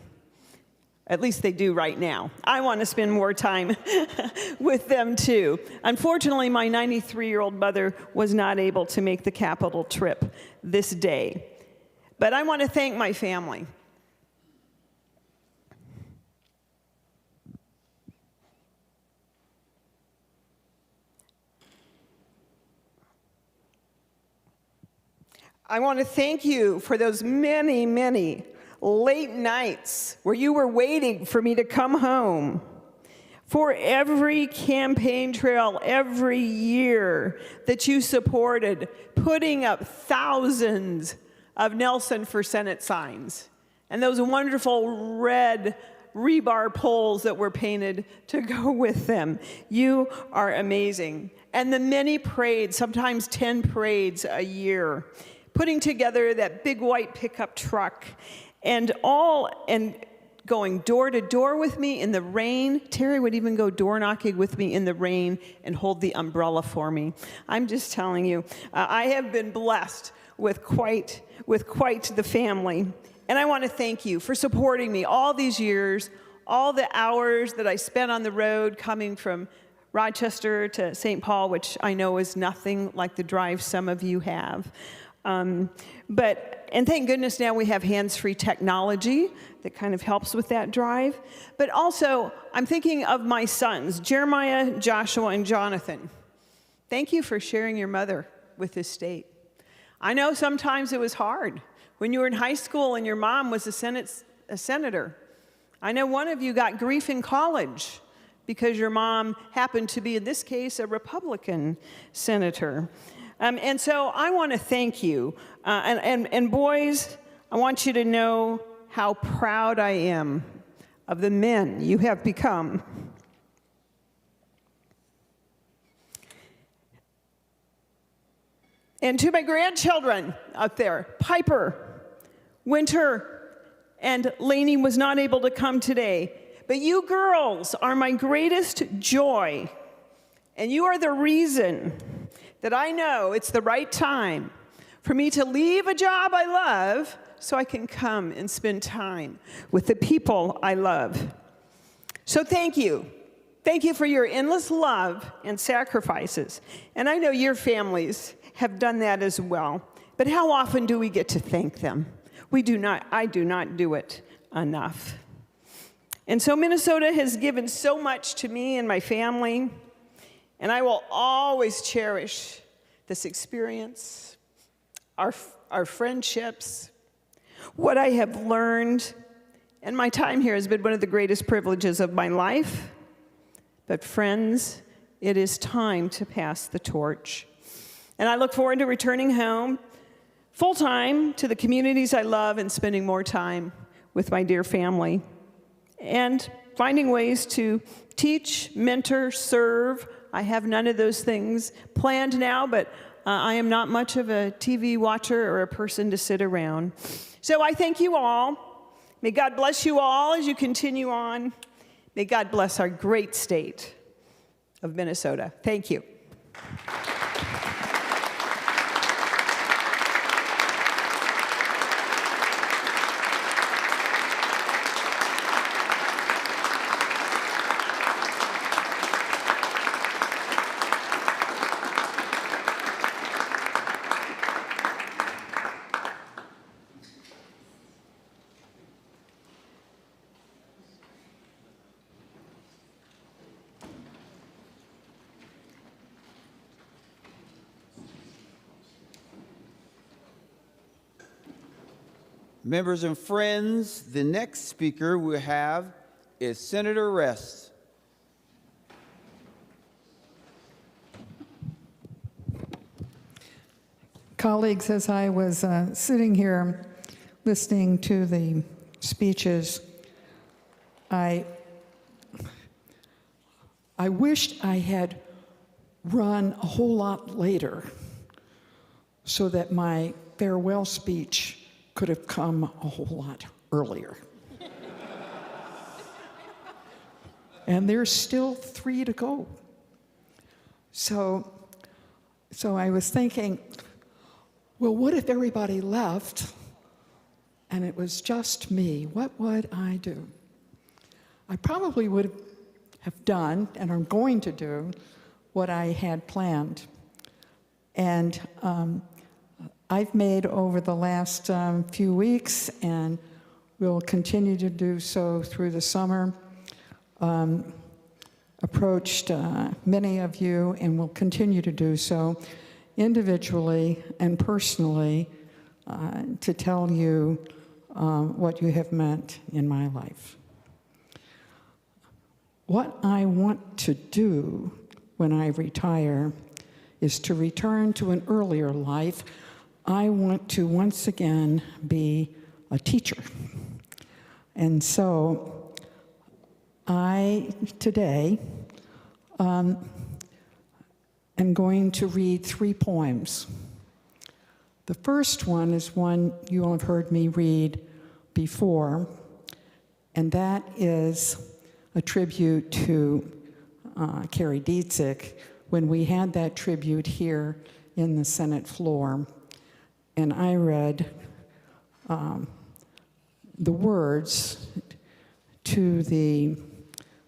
At least they do right now. I want to spend more time with them too. Unfortunately, my 93-year-old mother was not able to make the Capitol trip this day. But I want to thank my family. I want to thank you for those many, many late nights where you were waiting for me to come home. For every campaign trail every year that you supported, putting up thousands of Nelson for Senate signs, and those wonderful red rebar poles that were painted to go with them. You are amazing. And the many parades, sometimes 10 parades a year, putting together that big white pickup truck, and going door to door with me in the rain. Terry would even go door knocking with me in the rain and hold the umbrella for me. I'm just telling you, I have been blessed with quite the family. And I want to thank you for supporting me all these years, all the hours that I spent on the road coming from Rochester to St. Paul, which I know is nothing like the drive some of you have. And thank goodness now we have hands-free technology that kind of helps with that drive. But also, I'm thinking of my sons, Jeremiah, Joshua, and Jonathan. Thank you for sharing your mother with this state. I know sometimes it was hard when you were in high school and your mom was a senator. I know one of you got grief in college because your mom happened to be, in this case, a Republican senator. And so I want to thank you. And boys, I want you to know how proud I am of the men you have become. And to my grandchildren out there, Piper, Winter, and Lainey was not able to come today. But you girls are my greatest joy. And you are the reason that I know it's the right time for me to leave a job I love so I can come and spend time with the people I love. So thank you. Thank you for your endless love and sacrifices. And I know your families have done that as well. But how often do we get to thank them? I do not do it enough. And so Minnesota has given so much to me and my family, and I will always cherish this experience, our friendships, what I have learned, and my time here has been one of the greatest privileges of my life. But friends, it is time to pass the torch. And I look forward to returning home full-time to the communities I love and spending more time with my dear family and finding ways to teach, mentor, serve. I have none of those things planned now, but I am not much of a TV watcher or a person to sit around. So I thank you all. May God bless you all as you continue on. May God bless our great state of Minnesota. Thank you. Members and friends, the next speaker we have is Senator Rest. Colleagues, as I was sitting here listening to the speeches, I wished I had run a whole lot later so that my farewell speech could have come a whole lot earlier. And there's still 3 to go. So I was thinking, well, what if everybody left and it was just me? What would I do? I probably would have done, and I'm going to do, what I had planned. And I've made over the last few weeks, and will continue to do so through the summer, approached many of you and will continue to do so individually and personally to tell you what you have meant in my life. What I want to do when I retire is to return to an earlier life. I want to once again be a teacher. And so I, today, am going to read 3 poems. The first one is one you all have heard me read before, and that is a tribute to Carrie Dietzick when we had that tribute here in the Senate floor. And I read the words to the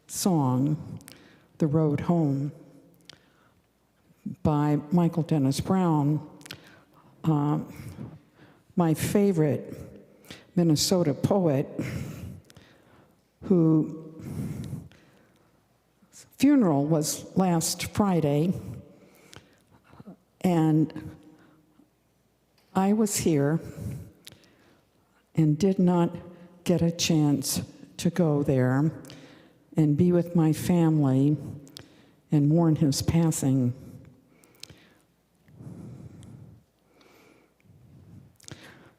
song, The Road Home, by Michael Dennis Brown, my favorite Minnesota poet, whose funeral was last Friday. And I was here and did not get a chance to go there and be with my family and mourn his passing.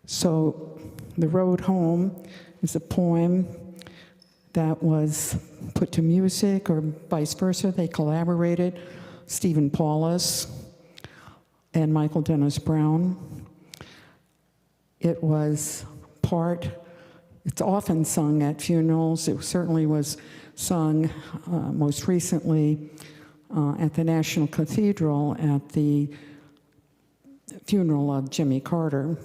So The Road Home is a poem that was put to music, or vice versa. They collaborated, Stephen Paulus and Michael Dennis Brown. It was it's often sung at funerals. It certainly was sung most recently at the National Cathedral at the funeral of Jimmy Carter.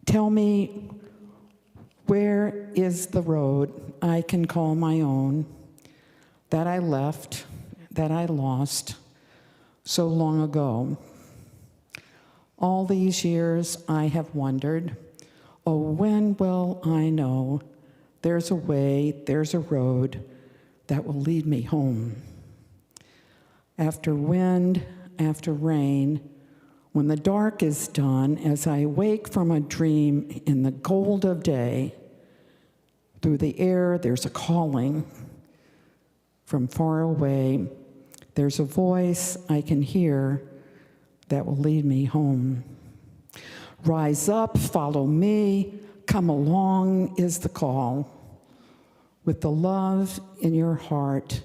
Tell me, where is the road I can call my own, that I left, that I lost so long ago? All these years I have wondered, oh, when will I know there's a way, there's a road that will lead me home? After wind, after rain, when the dark is done, as I wake from a dream in the gold of day, through the air there's a calling from far away. There's a voice I can hear that will lead me home. Rise up, follow me, come along is the call, with the love in your heart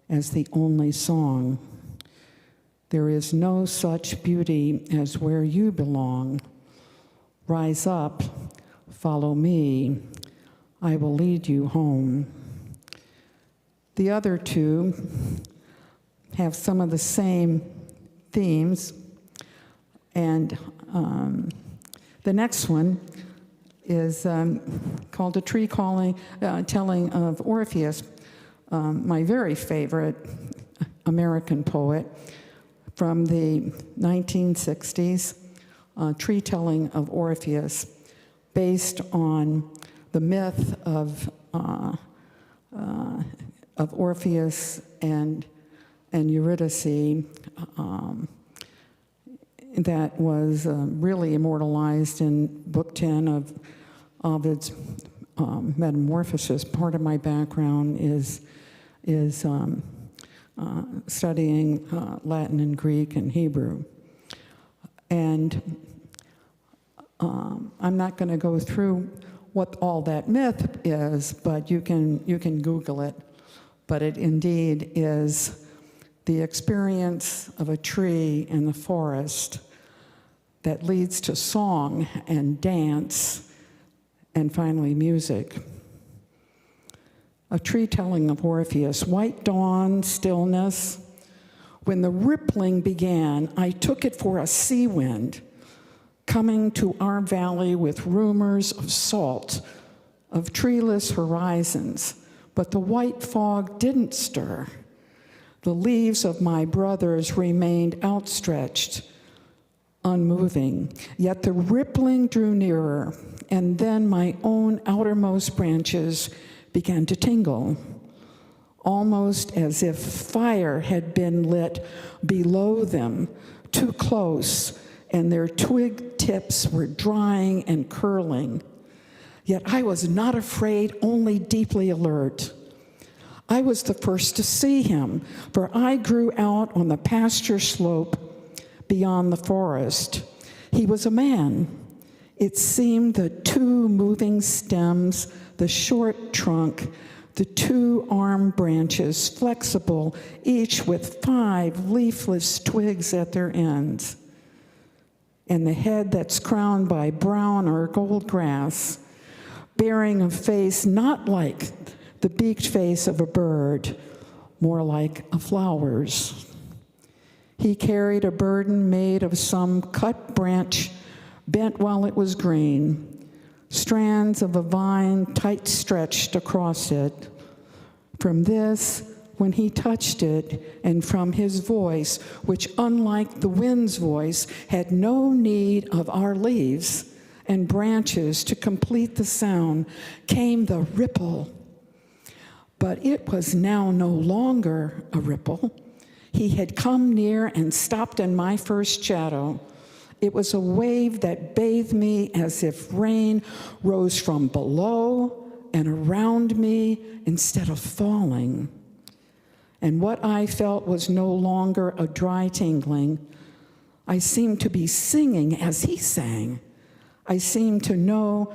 as the only song. There is no such beauty as where you belong. Rise up, follow me, I will lead you home. The other two have some of the same themes, and the next one is called A Tree Telling of Orpheus, my very favorite American poet from the 1960s, Tree Telling of Orpheus, based on the myth of Orpheus and Eurydice, that was really immortalized in Book 10 of Ovid's Metamorphoses. Part of my background is studying Latin and Greek and Hebrew. And I'm not going to go through what all that myth is, but you can Google it. But it indeed is the experience of a tree in the forest that leads to song and dance and finally music. A Tree Telling of Orpheus, white dawn, stillness. When the rippling began, I took it for a sea wind coming to our valley with rumors of salt, of treeless horizons, but the white fog didn't stir. The leaves of my brothers remained outstretched, unmoving, yet the rippling drew nearer, and then my own outermost branches began to tingle, almost as if fire had been lit below them, too close, and their twig tips were drying and curling. Yet I was not afraid, only deeply alert. I was the first to see him, for I grew out on the pasture slope beyond the forest. He was a man. It seemed the two moving stems, the short trunk, the two arm branches, flexible, each with 5 leafless twigs at their ends, and the head that's crowned by brown or gold grass, bearing a face not like the beaked face of a bird, more like a flower's. He carried a burden made of some cut branch bent while it was green, strands of a vine tight stretched across it. From this, when he touched it, and from his voice, which unlike the wind's voice, had no need of our leaves and branches to complete the sound, came the ripple. But it was now no longer a ripple. He had come near and stopped in my first shadow. It was a wave that bathed me as if rain rose from below and around me instead of falling. And what I felt was no longer a dry tingling. I seemed to be singing as he sang. I seemed to know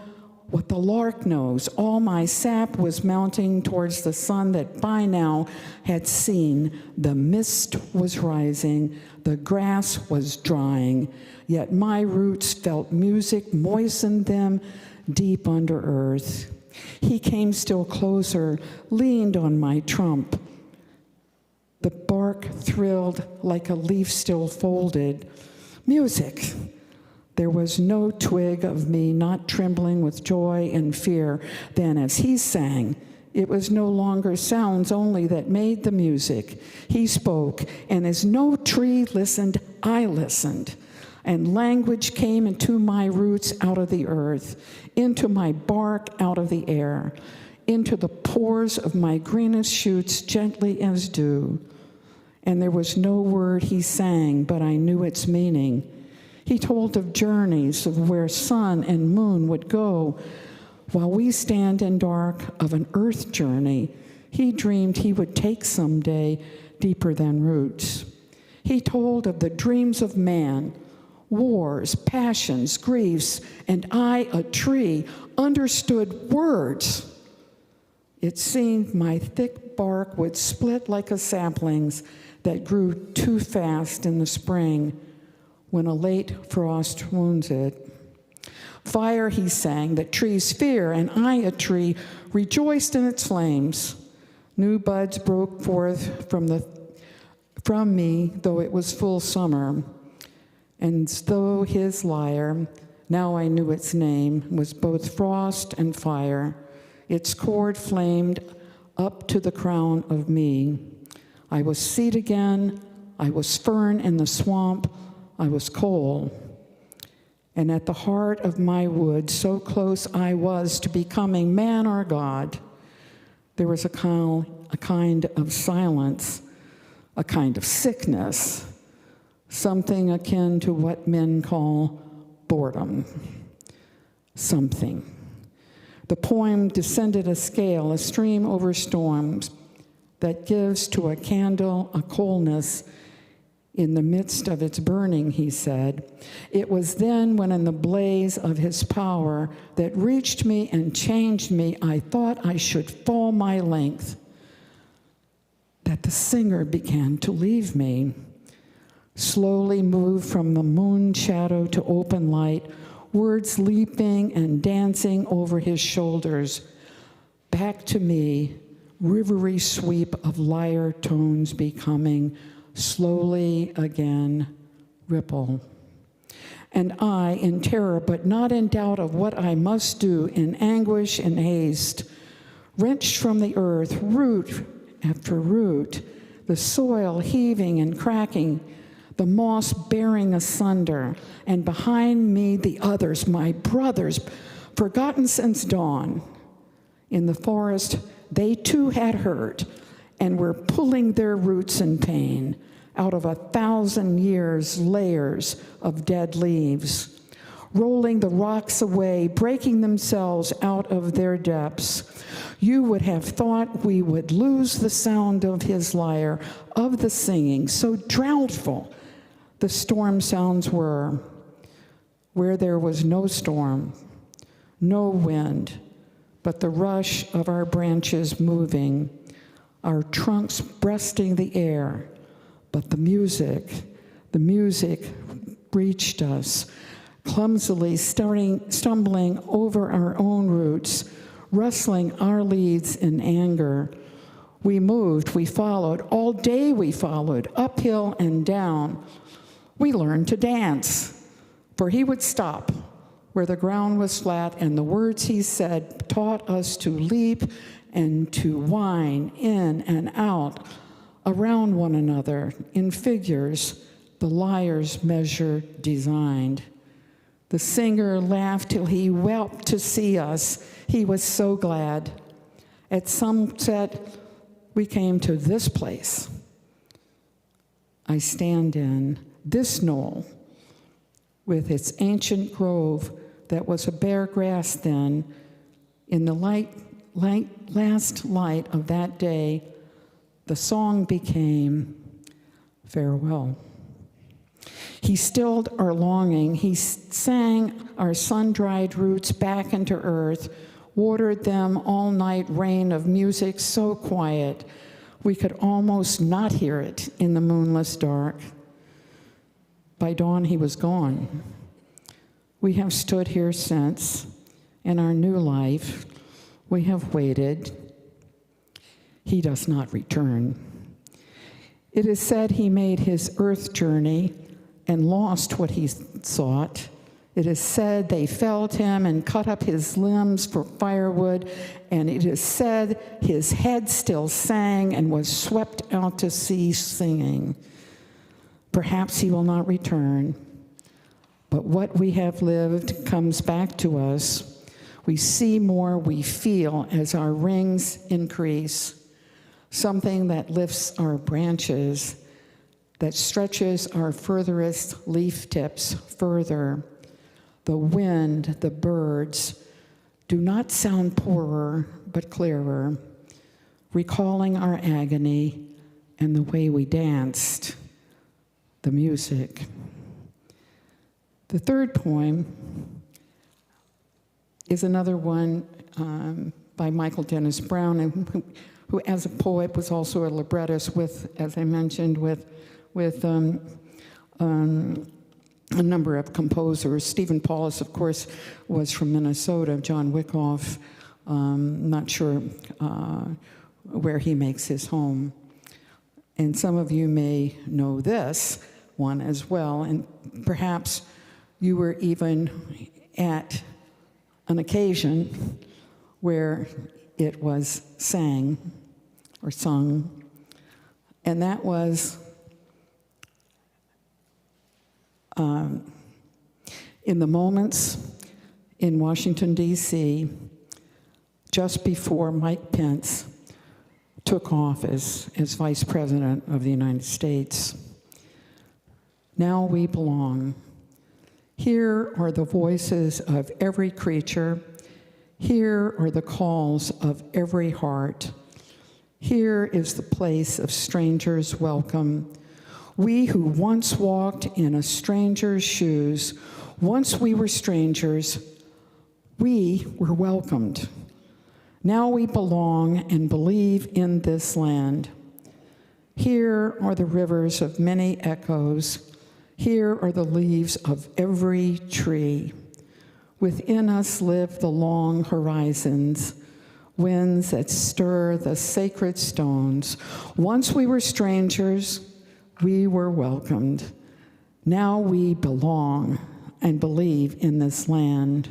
what the lark knows. All my sap was mounting towards the sun that by now had seen. The mist was rising, the grass was drying, yet my roots felt music moistened them deep under earth. He came still closer, leaned on my trunk. The bark thrilled like a leaf still folded. Music. There was no twig of me not trembling with joy and fear. Then as he sang, it was no longer sounds only that made the music. He spoke, and as no tree listened, I listened. And language came into my roots out of the earth, into my bark out of the air, into the pores of my greenest shoots gently as dew. And there was no word he sang, but I knew its meaning. He told of journeys of where sun and moon would go, while we stand in dark of an earth journey he dreamed he would take someday deeper than roots. He told of the dreams of man, wars, passions, griefs, and I, a tree, understood words. It seemed my thick bark would split like a sapling's that grew too fast in the spring when a late frost wounds it. Fire, he sang, that trees fear, and I, a tree, rejoiced in its flames. New buds broke forth from me, though it was full summer. And though his lyre, now I knew its name, was both frost and fire, its cord flamed up to the crown of me. I was seed again, I was fern in the swamp, I was coal. And at the heart of my wood, so close I was to becoming man or God, there was a kind of silence, a kind of sickness, something akin to what men call boredom. Something. The poem descended a scale, a stream over storms, that gives to a candle a coolness in the midst of its burning, he said. It was then when in the blaze of his power that reached me and changed me, I thought I should fall my length, that the singer began to leave me. Slowly moved from the moon shadow to open light, words leaping and dancing over his shoulders. Back to me, rivery sweep of lyre tones becoming slowly again ripple. And I, in terror but not in doubt of what I must do, in anguish and haste, wrenched from the earth root after root, the soil heaving and cracking, the moss bearing asunder, and behind me the others, my brothers, forgotten since dawn. In the forest, they too had heard and were pulling their roots in pain out of 1,000 years' layers of dead leaves, rolling the rocks away, breaking themselves out of their depths. You would have thought we would lose the sound of his lyre, of the singing, so drownful the storm sounds were, where there was no storm, no wind, but the rush of our branches moving, our trunks breasting the air. But the music reached us, clumsily stumbling over our own roots, rustling our leaves in anger. We moved, we followed, all day we followed, uphill and down. We learned to dance, for he would stop where the ground was flat, and the words he said taught us to leap and to whine in and out around one another in figures the lyre's measure designed. The singer laughed till he wept to see us. He was so glad. At sunset, we came to this place. I stand in, this knoll, with its ancient grove that was a bare grass then, in the last light of that day, the song became farewell. He stilled our longing. He sang our sun-dried roots back into earth, watered them all-night rain of music so quiet we could almost not hear it in the moonless dark. By dawn, he was gone. We have stood here since. In our new life, we have waited. He does not return. It is said he made his earth journey and lost what he sought. It is said they felled him and cut up his limbs for firewood, and it is said his head still sang and was swept out to sea singing. Perhaps he will not return, but what we have lived comes back to us. We see more, we feel as our rings increase, something that lifts our branches, that stretches our furthest leaf tips further. The wind, the birds, do not sound poorer, but clearer, recalling our agony and the way we danced, the music. The third poem is another one by Michael Dennis Brown, who as a poet was also a librettist with, as I mentioned, with a number of composers. Stephen Paulus, of course, was from Minnesota. John Wyckoff, not sure where he makes his home. And some of you may know this one as well, and perhaps you were even at an occasion where it was sang or sung, and that was in the moments in Washington, D.C., just before Mike Pence took office as Vice President of the United States. Now we belong. Here are the voices of every creature. Here are the calls of every heart. Here is the place of strangers' welcome. We who once walked in a stranger's shoes, once we were strangers, we were welcomed. Now we belong and believe in this land. Here are the rivers of many echoes. Here are the leaves of every tree. Within us live the long horizons, winds that stir the sacred stones. Once we were strangers, we were welcomed. Now we belong and believe in this land.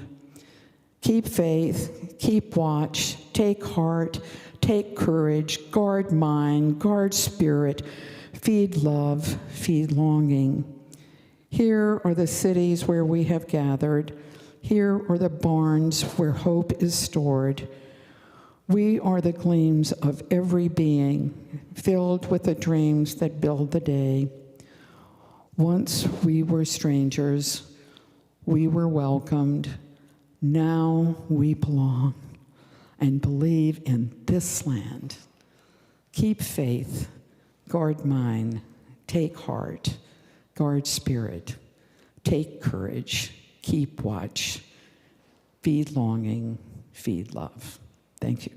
Keep faith, keep watch, take heart, take courage, guard mind, guard spirit, feed love, feed longing. Here are the cities where we have gathered. Here are the barns where hope is stored. We are the gleams of every being, filled with the dreams that build the day. Once we were strangers, we were welcomed. Now we belong and believe in this land. Keep faith, guard mind, take heart, guard spirit, take courage, keep watch, feed longing, feed love. Thank you.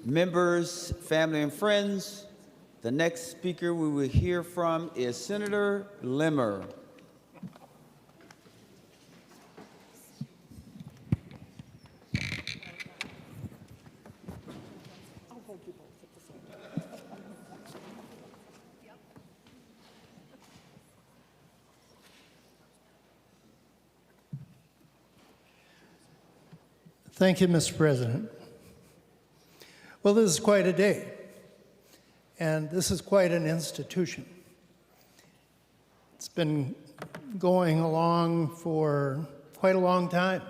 Members, family, and friends, the next speaker we will hear from is Senator Limmer. Thank you, Mr. President. Well, this is quite a day, and this is quite an institution. It's been going along for quite a long time.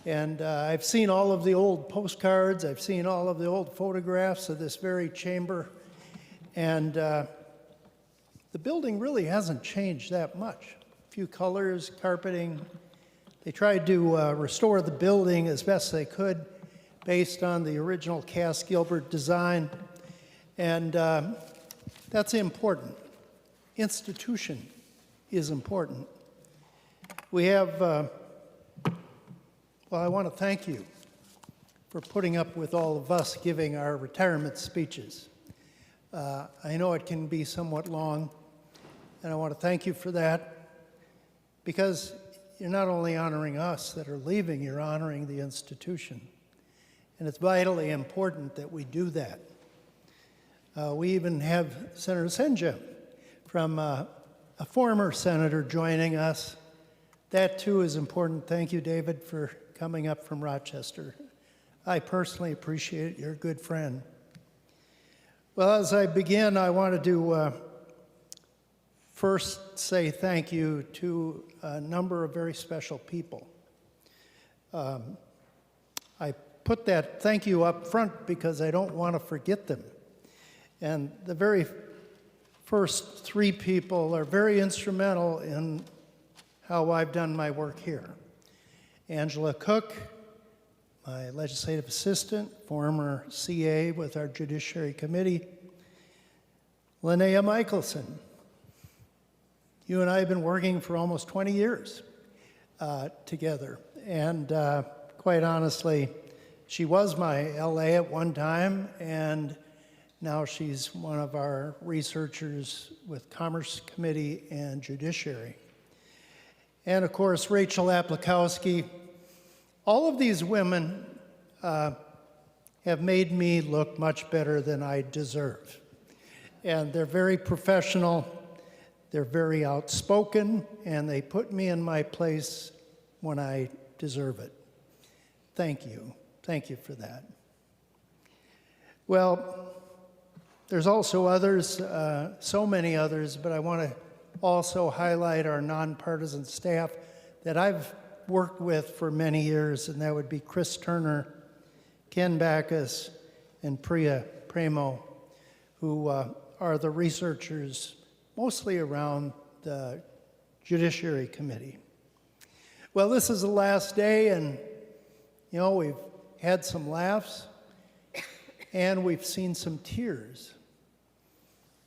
And I've seen all of the old postcards, I've seen all of the old photographs of this very chamber, and the building really hasn't changed that much. A few colors, carpeting. They tried to restore the building as best they could based on the original Cass Gilbert design, and that's important. Institution is important. We have, well, I want to thank you for putting up with all of us giving our retirement speeches. I know it can be somewhat long, and I want to thank you for that, because you're not only honoring us that are leaving, you're honoring the institution. And it's vitally important that we do that. We even have Senator Senja from a former senator joining us. That too is important. Thank you, David, for coming up from Rochester. I personally appreciate it. You're a good friend. Well, as I begin, I wanted to first say thank you to a number of very special people. I put that thank you up front because I don't want to forget them. And the very first three people are very instrumental in how I've done my work here. Angela Cook, my legislative assistant, former CA with our Judiciary Committee. Linnea Michelson. You and I have been working for almost 20 years together. And quite honestly, she was my LA at one time, and now she's one of our researchers with Commerce Committee and Judiciary. And of course, Rachel Aplikowski. All of these women have made me look much better than I deserve. And they're very professional, they're very outspoken, and they put me in my place when I deserve it. Thank you. Thank you for that. Well, there's also others, so many others, but I want to also highlight our nonpartisan staff that I've worked with for many years, and that would be Chris Turner, Ken Backus, and Priya Premo, who are the researchers mostly around the Judiciary Committee. Well, this is the last day, and you know, we've had some laughs, and we've seen some tears.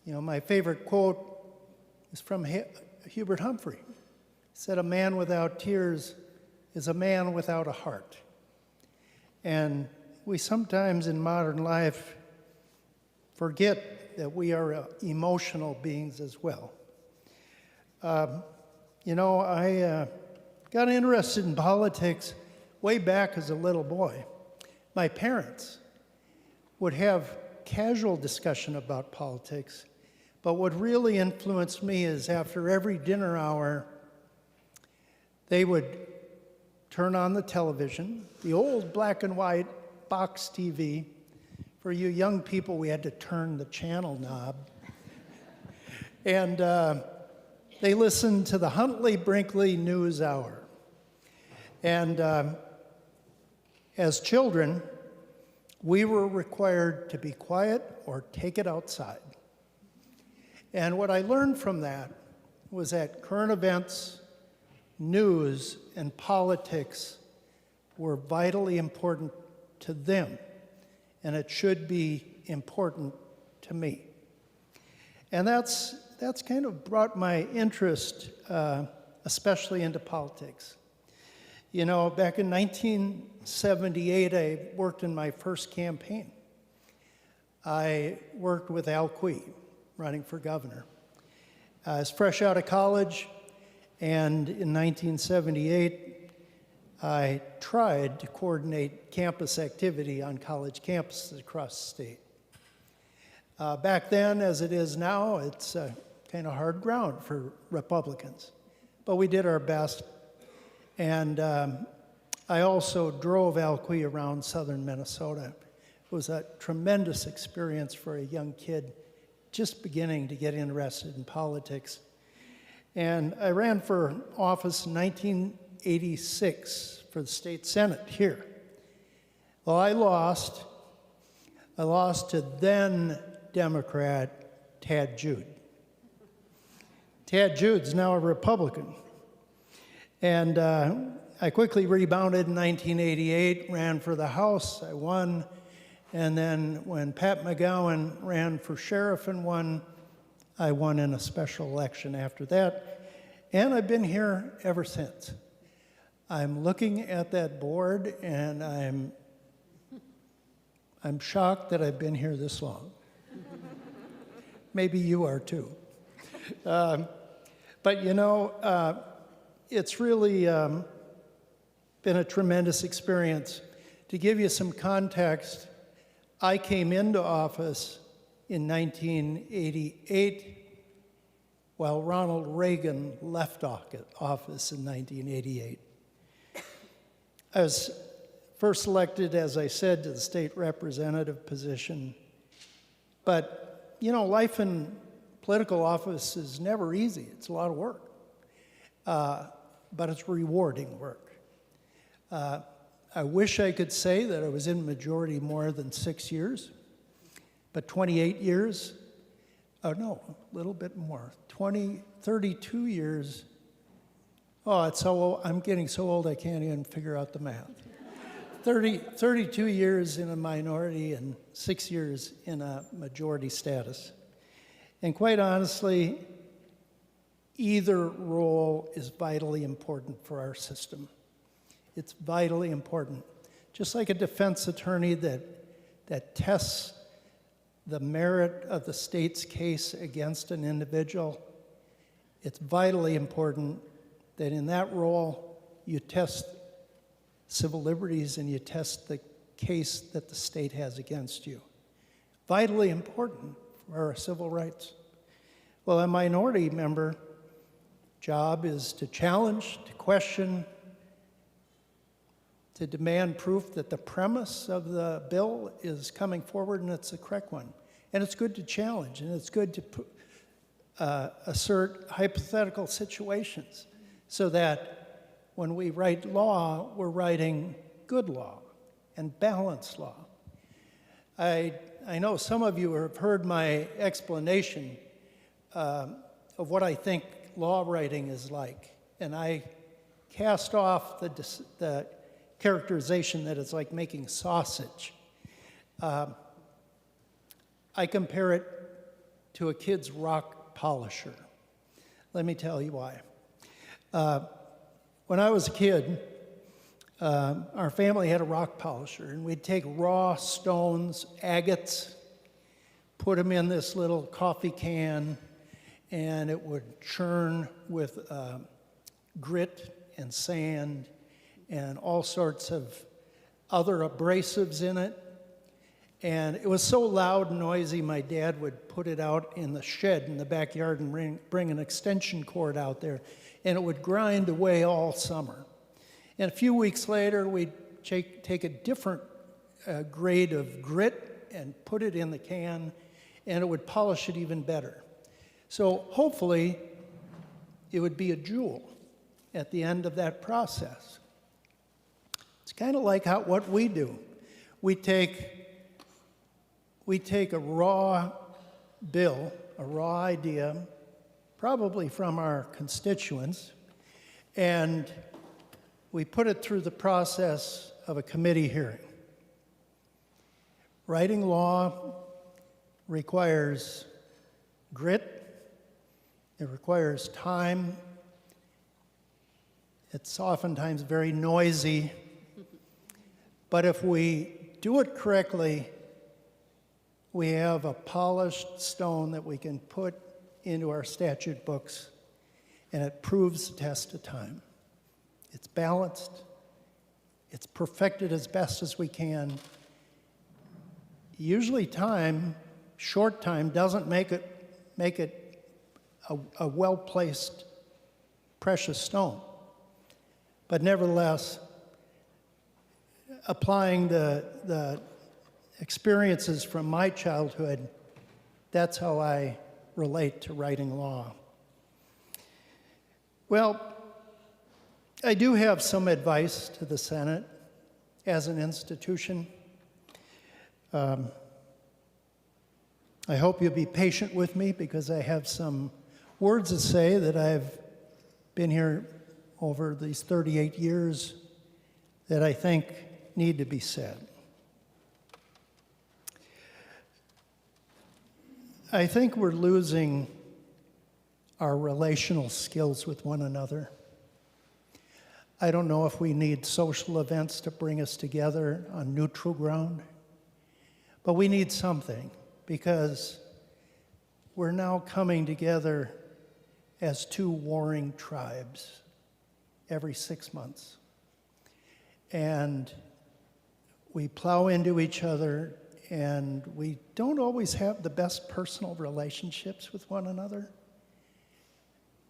You know, my favorite quote is from Hubert Humphrey. He said, "A man without tears is a man without a heart." And we sometimes in modern life forget that we are emotional beings as well. You know, I got interested in politics way back as a little boy. My parents would have casual discussion about politics, but what really influenced me is after every dinner hour, they would turn on the television, the old black and white box TV. For you young people, we had to turn the channel knob. And they listened to the Huntley-Brinkley News Hour. And as children, we were required to be quiet or take it outside. And what I learned from that was that current events, news, and politics were vitally important to them, and it should be important to me. And that's kind of brought my interest, especially into politics. You know, back in 1978, I worked in my first campaign. I worked with Al Quie, running for governor. I was fresh out of college, and in 1978, I tried to coordinate campus activity on college campuses across the state. Back then, as it is now, it's kind of hard ground for Republicans, but we did our best. And I also drove Alqui around southern Minnesota. It was a tremendous experience for a young kid just beginning to get interested in politics. And I ran for office in 1986 for the state senate here. Well, I lost to then Democrat Tad Jude. Tad Jude's now a Republican. And I quickly rebounded in 1988, ran for the House, I won. And then when Pat McGowan ran for sheriff and won, I won in a special election after that. And I've been here ever since. I'm looking at that board and I'm shocked that I've been here this long. Maybe you are too. But you know, it's really been a tremendous experience. To give you some context, I came into office in 1988 while Ronald Reagan left office in 1988. I was first elected, as I said, to the state representative position. But, you know, life in political office is never easy. It's a lot of work. But it's rewarding work. I wish I could say that I was in majority more than 6 years, but 28 years, oh no, a little bit more, 32 years. Oh, it's so old, I'm getting so old I can't even figure out the math. 32 years in a minority and 6 years in a majority status. And quite honestly, either role is vitally important for our system. It's vitally important. Just like a defense attorney that tests the merit of the state's case against an individual, it's vitally important that in that role you test civil liberties and you test the case that the state has against you. Vitally important for our civil rights. Well, a minority member job is to challenge, to question, to demand proof that the premise of the bill is coming forward and it's the correct one. And it's good to challenge, and it's good to assert hypothetical situations so that when we write law, we're writing good law and balanced law. I know some of you have heard my explanation of what I think law writing is like, and I cast off the characterization that it's like making sausage. I compare it to a kid's rock polisher. Let me tell you why. When I was a kid, our family had a rock polisher, and we'd take raw stones, agates, put them in this little coffee can, and it would churn with grit and sand and all sorts of other abrasives in it. And it was so loud and noisy, my dad would put it out in the shed in the backyard and bring an extension cord out there, and it would grind away all summer. And a few weeks later, we'd take a different grade of grit and put it in the can, and it would polish it even better. So hopefully, it would be a jewel at the end of that process. It's kind of like what we do. We take a raw bill, a raw idea, probably from our constituents, and we put it through the process of a committee hearing. Writing law requires grit, it requires time, it's oftentimes very noisy, but if we do it correctly, we have a polished stone that we can put into our statute books, and it proves the test of time. It's balanced, it's perfected as best as we can. Usually short time, doesn't make it a well-placed precious stone. But nevertheless, applying the experiences from my childhood, that's how I relate to writing law. Well, I do have some advice to the Senate as an institution. I hope you'll be patient with me because I have some words to say that I've been here over these 38 years that I think need to be said. I think we're losing our relational skills with one another. I don't know if we need social events to bring us together on neutral ground, but we need something because we're now coming together as two warring tribes every 6 months. And we plow into each other, and we don't always have the best personal relationships with one another.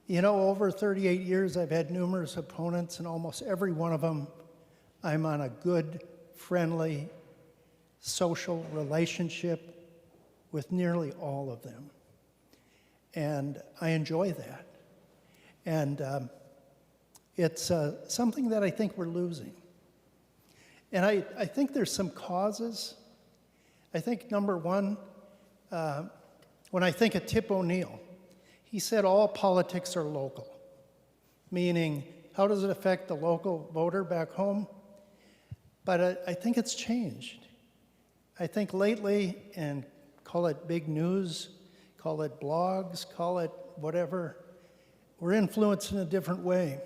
You know, over 38 years, I've had numerous opponents, and almost every one of them, I'm on a good, friendly, social relationship with nearly all of them. And I enjoy that. And it's something that I think we're losing. And I think there's some causes. I think number one, when I think of Tip O'Neill, he said all politics are local, meaning how does it affect the local voter back home? But I think it's changed. I think lately, and call it big news, call it blogs, call it whatever, we're influenced in a different way.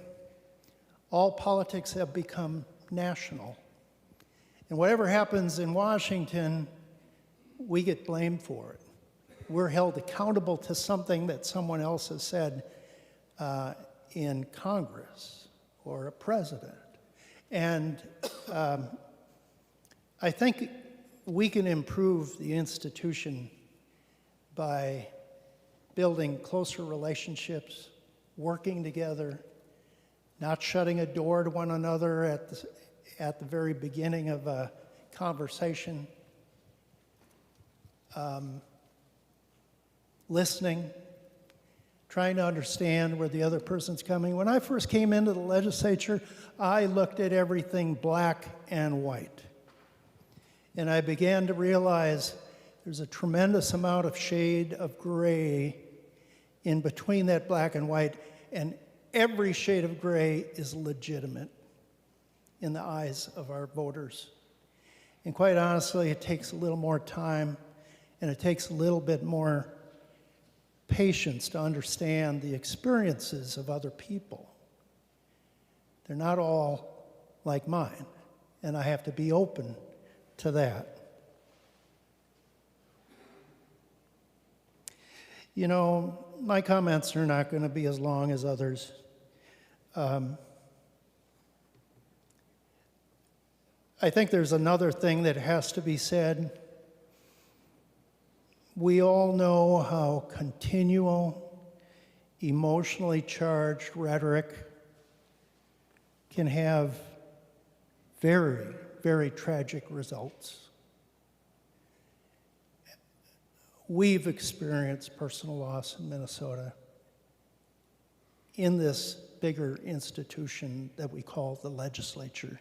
All politics have become national. And whatever happens in Washington, we get blamed for it. We're held accountable to something that someone else has said in Congress or a president. And I think we can improve the institution by building closer relationships, working together, not shutting a door to one another at the very beginning of a conversation, listening, trying to understand where the other person's coming. When I first came into the legislature, I looked at everything black and white. And I began to realize there's a tremendous amount of shade of gray in between that black and white, and every shade of gray is legitimate in the eyes of our voters. And quite honestly, it takes a little more time, and it takes a little bit more patience to understand the experiences of other people. They're not all like mine, and I have to be open to that. You know, my comments are not going to be as long as others. I think there's another thing that has to be said. We all know how continual, emotionally charged rhetoric can have very, very tragic results. We've experienced personal loss in Minnesota in this bigger institution that we call the legislature.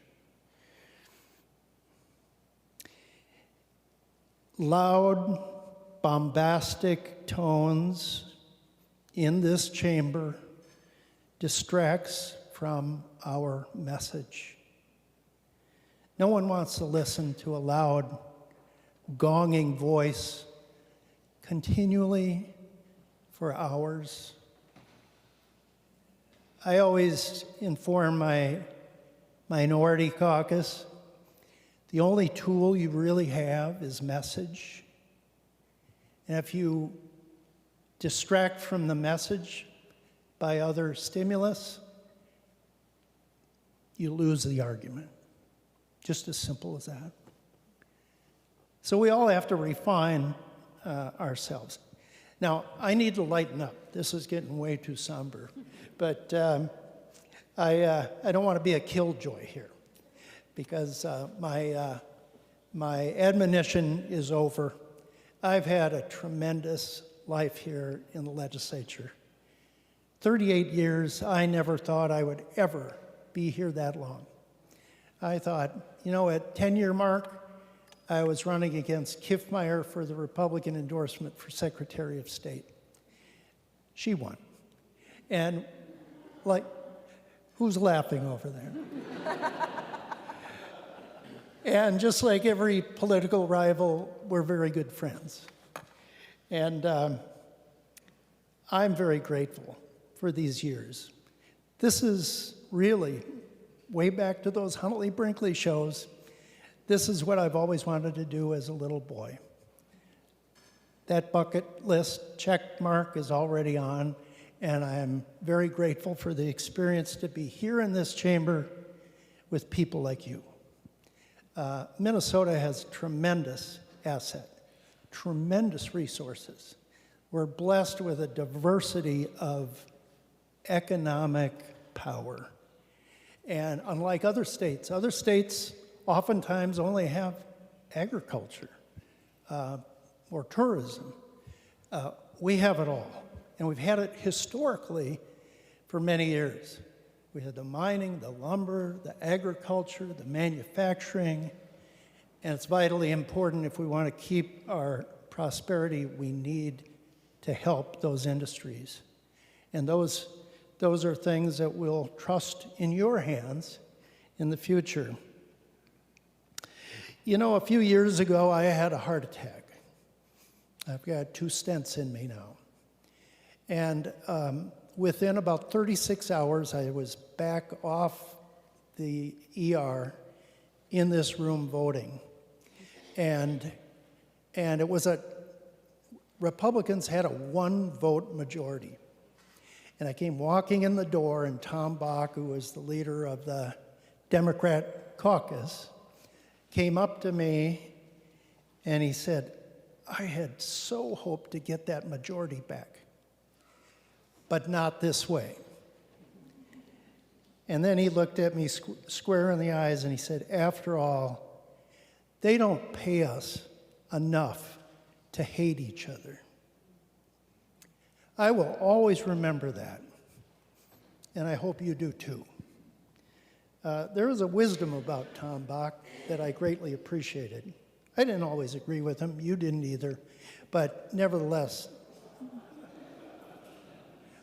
Loud, bombastic tones in this chamber distracts from our message. No one wants to listen to a loud, gonging voice continually for hours. I always inform my minority caucus, the only tool you really have is message. And if you distract from the message by other stimulus, you lose the argument. Just as simple as that. So we all have to refine ourselves. Now, I need to lighten up. This is getting way too somber. But I don't want to be a killjoy here. because my admonition is over. I've had a tremendous life here in the legislature. 38 years, I never thought I would ever be here that long. I thought, at 10-year mark, I was running against Kiffmeyer for the Republican endorsement for Secretary of State. She won. And who's laughing over there? And just like every political rival, we're very good friends. And I'm very grateful for these years. This is really, way back to those Huntley Brinkley shows, this is what I've always wanted to do as a little boy. That bucket list check mark is already on, and I'm very grateful for the experience to be here in this chamber with people like you. Minnesota has tremendous asset, tremendous resources. We're blessed with a diversity of economic power. And unlike other states oftentimes only have agriculture or tourism. We have it all, and we've had it historically for many years. We had the mining, the lumber, the agriculture, the manufacturing, and it's vitally important if we want to keep our prosperity. We need to help those industries. And those are things that we'll trust in your hands in the future. A few years ago, I had a heart attack. I've got 2 stents in me now. And within about 36 hours, I was back off the ER in this room voting. And it was Republicans had a 1-vote majority. And I came walking in the door, and Tom Bach, who was the leader of the Democrat caucus, came up to me and he said, I had so hoped to get that majority back, but not this way. And then he looked at me square in the eyes and he said, after all, they don't pay us enough to hate each other. I will always remember that, and I hope you do too. There was a wisdom about Tom Bach that I greatly appreciated. I didn't always agree with him, you didn't either, but nevertheless,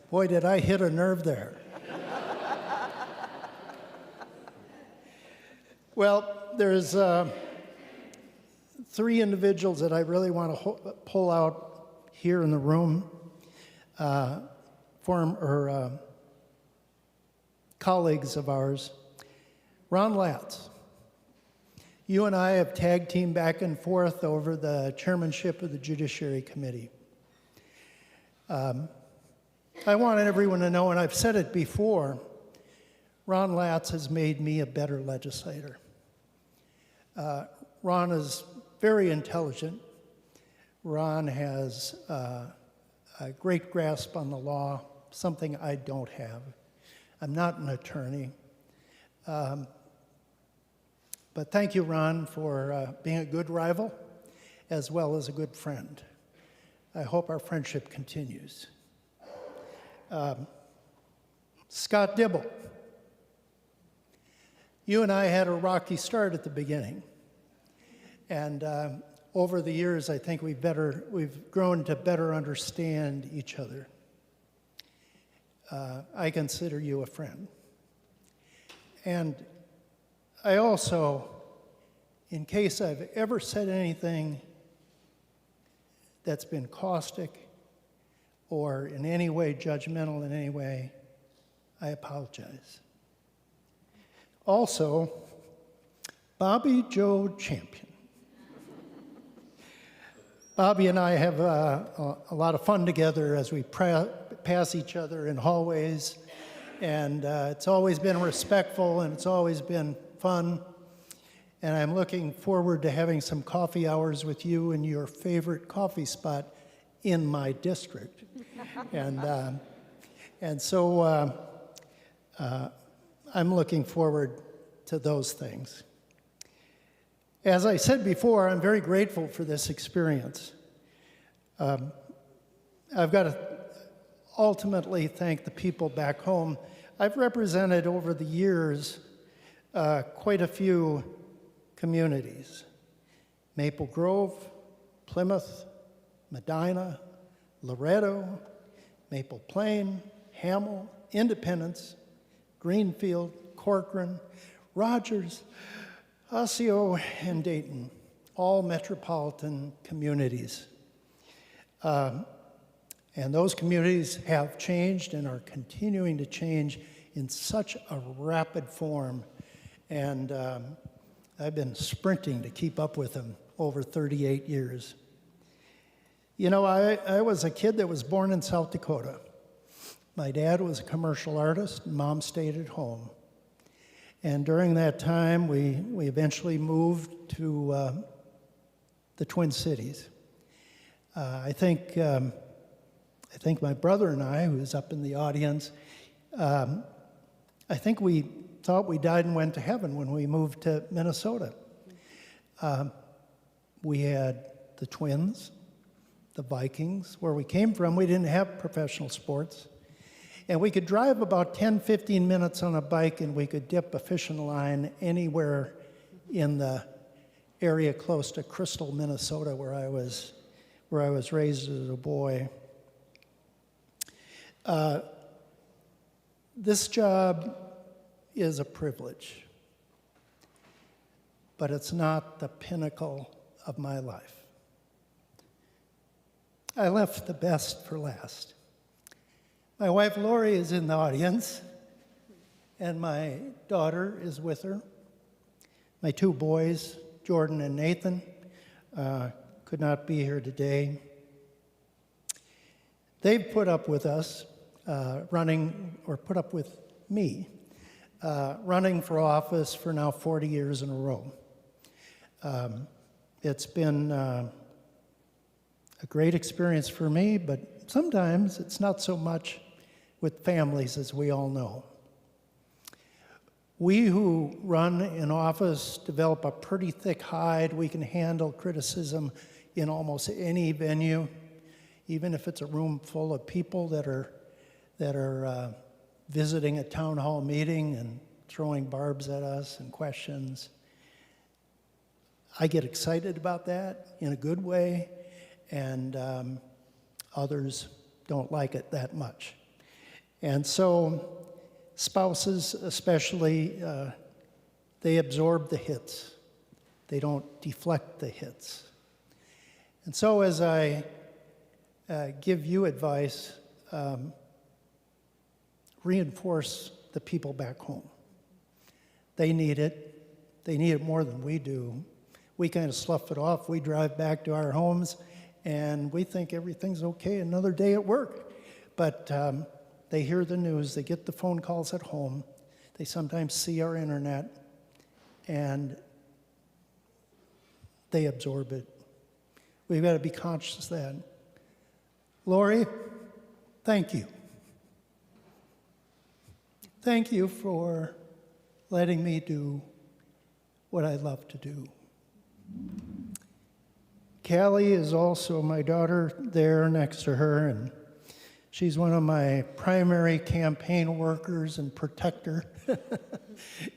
boy, did I hit a nerve there. Well, there's 3 individuals that I really want to pull out here in the room, colleagues of ours. Ron Latz. You and I have tag teamed back and forth over the chairmanship of the Judiciary Committee. I wanted everyone to know, and I've said it before, Ron Latz has made me a better legislator. Ron is very intelligent. Ron has a great grasp on the law, something I don't have. I'm not an attorney. But thank you, Ron, for being a good rival as well as a good friend. I hope our friendship continues. Scott Dibble. You and I had a rocky start at the beginning. And over the years, I think we've grown to better understand each other. I consider you a friend. And I also, in case I've ever said anything that's been caustic or in any way judgmental in any way, I apologize. Also, Bobby Joe Champion. Bobby and I have a lot of fun together as we pass each other in hallways, and it's always been respectful and it's always been fun, and I'm looking forward to having some coffee hours with you in your favorite coffee spot in my district. And so I'm looking forward to those things. As I said before, I'm very grateful for this experience. I've got to ultimately thank the people back home. I've represented over the years quite a few communities: Maple Grove, Plymouth, Medina, Loretto, Maple Plain, Hamel, Independence, Greenfield, Corcoran, Rogers, Osseo, and Dayton, all metropolitan communities. And those communities have changed and are continuing to change in such a rapid form. And I've been sprinting to keep up with them over 38 years. You know, I was a kid that was born in South Dakota. My dad was a commercial artist, and Mom stayed at home. And during that time, we eventually moved to the Twin Cities. I think my brother and I, who's up in the audience, I think we thought we died and went to heaven when we moved to Minnesota. We had the Twins, the Vikings. Where we came from, we didn't have professional sports. And we could drive about 10, 15 minutes on a bike, and we could dip a fishing line anywhere in the area close to Crystal, Minnesota, where I was raised as a boy. This job is a privilege, but it's not the pinnacle of my life. I left the best for last. My wife Lori is in the audience, and my daughter is with her. My two boys, Jordan and Nathan, could not be here today. They've put up with us put up with me running for office for now 40 years in a row. It's been a great experience for me, but sometimes it's not so much with families, as we all know. We who run in office develop a pretty thick hide. We can handle criticism in almost any venue, even if it's a room full of people that are visiting a town hall meeting and throwing barbs at us and questions. I get excited about that in a good way, and others don't like it that much. And so spouses especially, they absorb the hits. They don't deflect the hits. And so as I give you advice, reinforce the people back home. They need it. They need it more than we do. We kind of slough it off. We drive back to our homes, and we think everything's okay, another day at work. But they hear the news, they get the phone calls at home, they sometimes see our internet, and they absorb it. We've got to be conscious of that. Lori, thank you. Thank you for letting me do what I love to do. Callie is also my daughter there next to her, and she's one of my primary campaign workers and protector.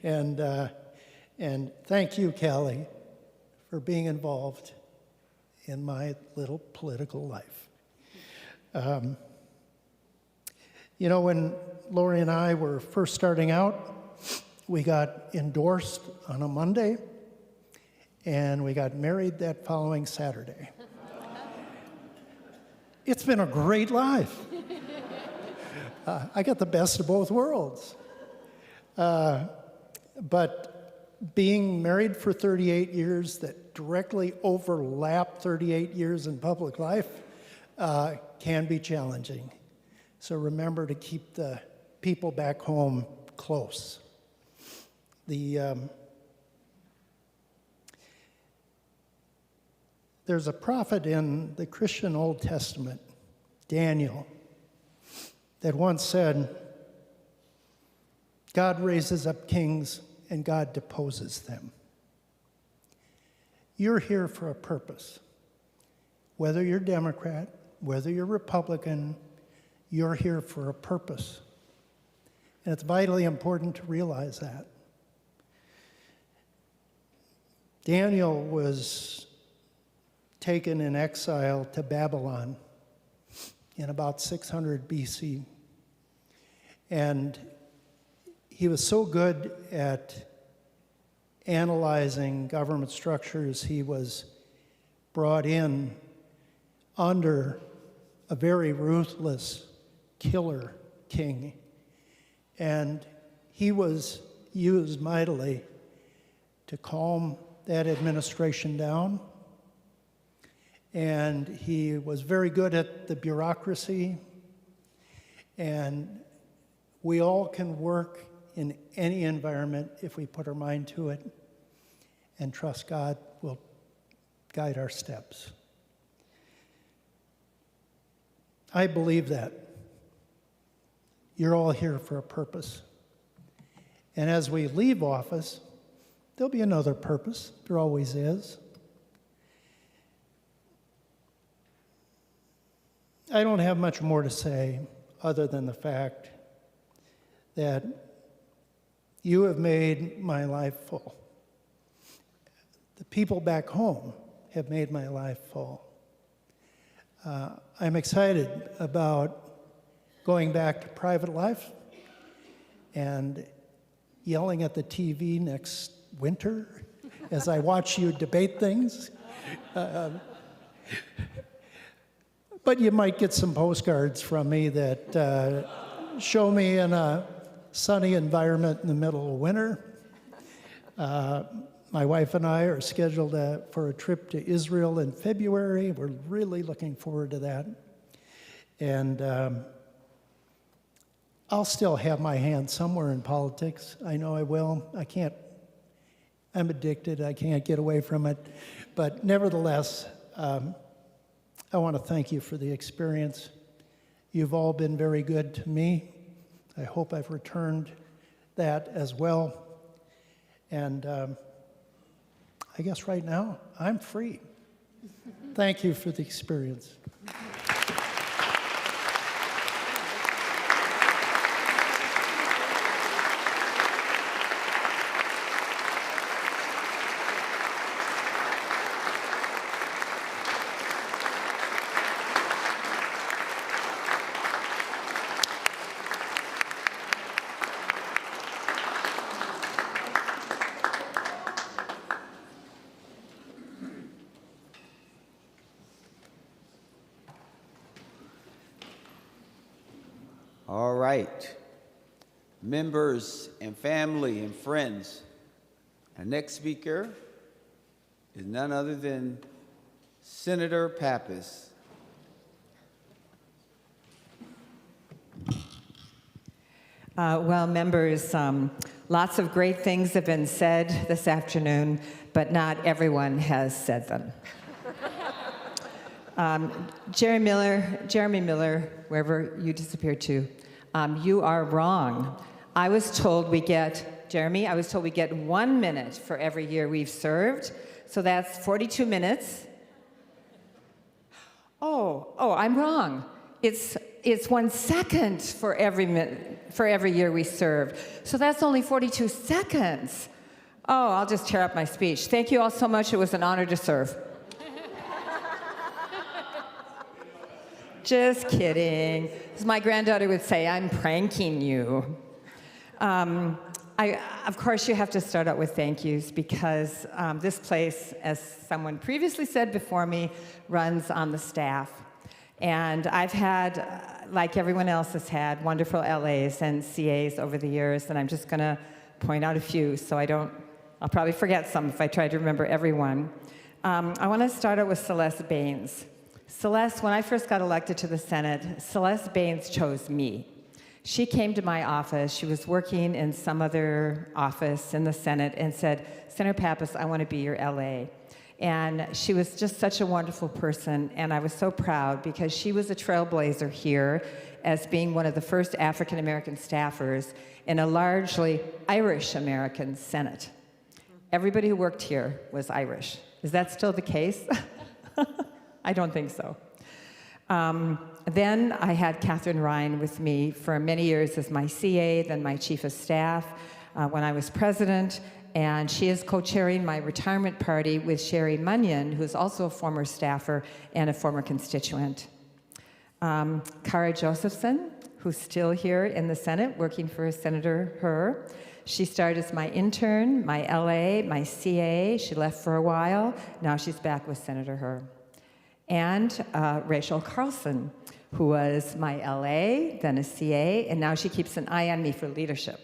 And thank you, Callie, for being involved in my little political life. You know, when Lori and I were first starting out, we got endorsed on a Monday, and we got married that following Saturday. It's been a great life. I got the best of both worlds. But being married for 38 years that directly overlap 38 years in public life can be challenging. So remember to keep the people back home close. There's a prophet in the Christian Old Testament, Daniel, that once said, God raises up kings and God deposes them. You're here for a purpose. Whether you're Democrat, whether you're Republican, you're here for a purpose. And it's vitally important to realize that. Daniel was taken in exile to Babylon in about 600 BC. And he was so good at analyzing government structures, he was brought in under a very ruthless killer king. And he was used mightily to calm that administration down. And he was very good at the bureaucracy. And we all can work in any environment if we put our mind to it and trust God will guide our steps. I believe that. You're all here for a purpose. And as we leave office, there'll be another purpose. There always is. I don't have much more to say other than the fact that you have made my life full. The people back home have made my life full. I'm excited about going back to private life and yelling at the TV next winter as I watch you debate things. But you might get some postcards from me that show me in a sunny environment in the middle of winter. My wife and I are scheduled for a trip to Israel in February. We're really looking forward to that. And I'll still have my hand somewhere in politics. I know I will. I'm addicted. I can't get away from it. But nevertheless, I want to thank you for the experience. You've all been very good to me. I hope I've returned that as well. And I guess right now, I'm free. Thank you for the experience. All right. Members and family and friends, our next speaker is none other than Senator Pappas. Well, members, lots of great things have been said this afternoon, but not everyone has said them. Jeremy Miller, wherever you disappeared to, you are wrong. I was told we get 1 minute for every year we've served, so that's 42 minutes. Oh, I'm wrong. It's 1 second for every year we serve, so that's only 42 seconds. Oh, I'll just tear up my speech. Thank you all so much. It was an honor to serve. Just kidding. As my granddaughter would say, I'm pranking you. Of course, you have to start out with thank yous because this place, as someone previously said before me, runs on the staff. And I've had, like everyone else has had, wonderful LAs and CAs over the years, and I'm just going to point out a few so I'll probably forget some if I try to remember everyone. I want to start out with Celeste Baines. Celeste, when I first got elected to the Senate, Celeste Baines chose me. She came to my office. She was working in some other office in the Senate and said, Senator Pappas, I want to be your LA. And she was just such a wonderful person, and I was so proud because she was a trailblazer here as being one of the first African-American staffers in a largely Irish-American Senate. Everybody who worked here was Irish. Is that still the case? I don't think so. Then I had Catherine Ryan with me for many years as my CA, then my chief of staff when I was president, and she is co-chairing my retirement party with Sherry Munyon, who's also a former staffer and a former constituent. Kara Josephson, who's still here in the Senate working for Senator Herr. She started as my intern, my LA, my CA. She left for a while. Now she's back with Senator Herr. And Rachel Carlson, who was my LA, then a CA, and now she keeps an eye on me for leadership.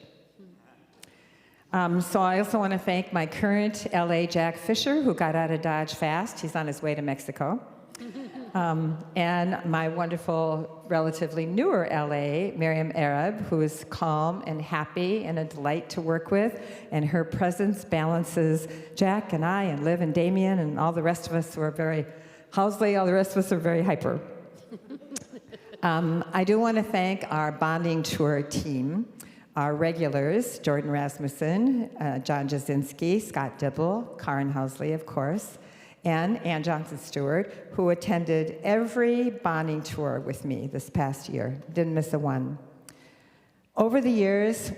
So I also want to thank my current LA, Jack Fisher, who got out of Dodge fast. He's on his way to Mexico. And my wonderful, relatively newer LA, Miriam Arab, who is calm and happy and a delight to work with, and her presence balances Jack and I and Liv and Damien and all the rest of us who are very Housley, all the rest of us are very hyper. I do want to thank our bonding tour team, our regulars, Jordan Rasmussen, John Cwodzinski, Scott Dibble, Karen Housley, of course, and Ann Johnson-Stewart, who attended every bonding tour with me this past year. Didn't miss a one. Over the years,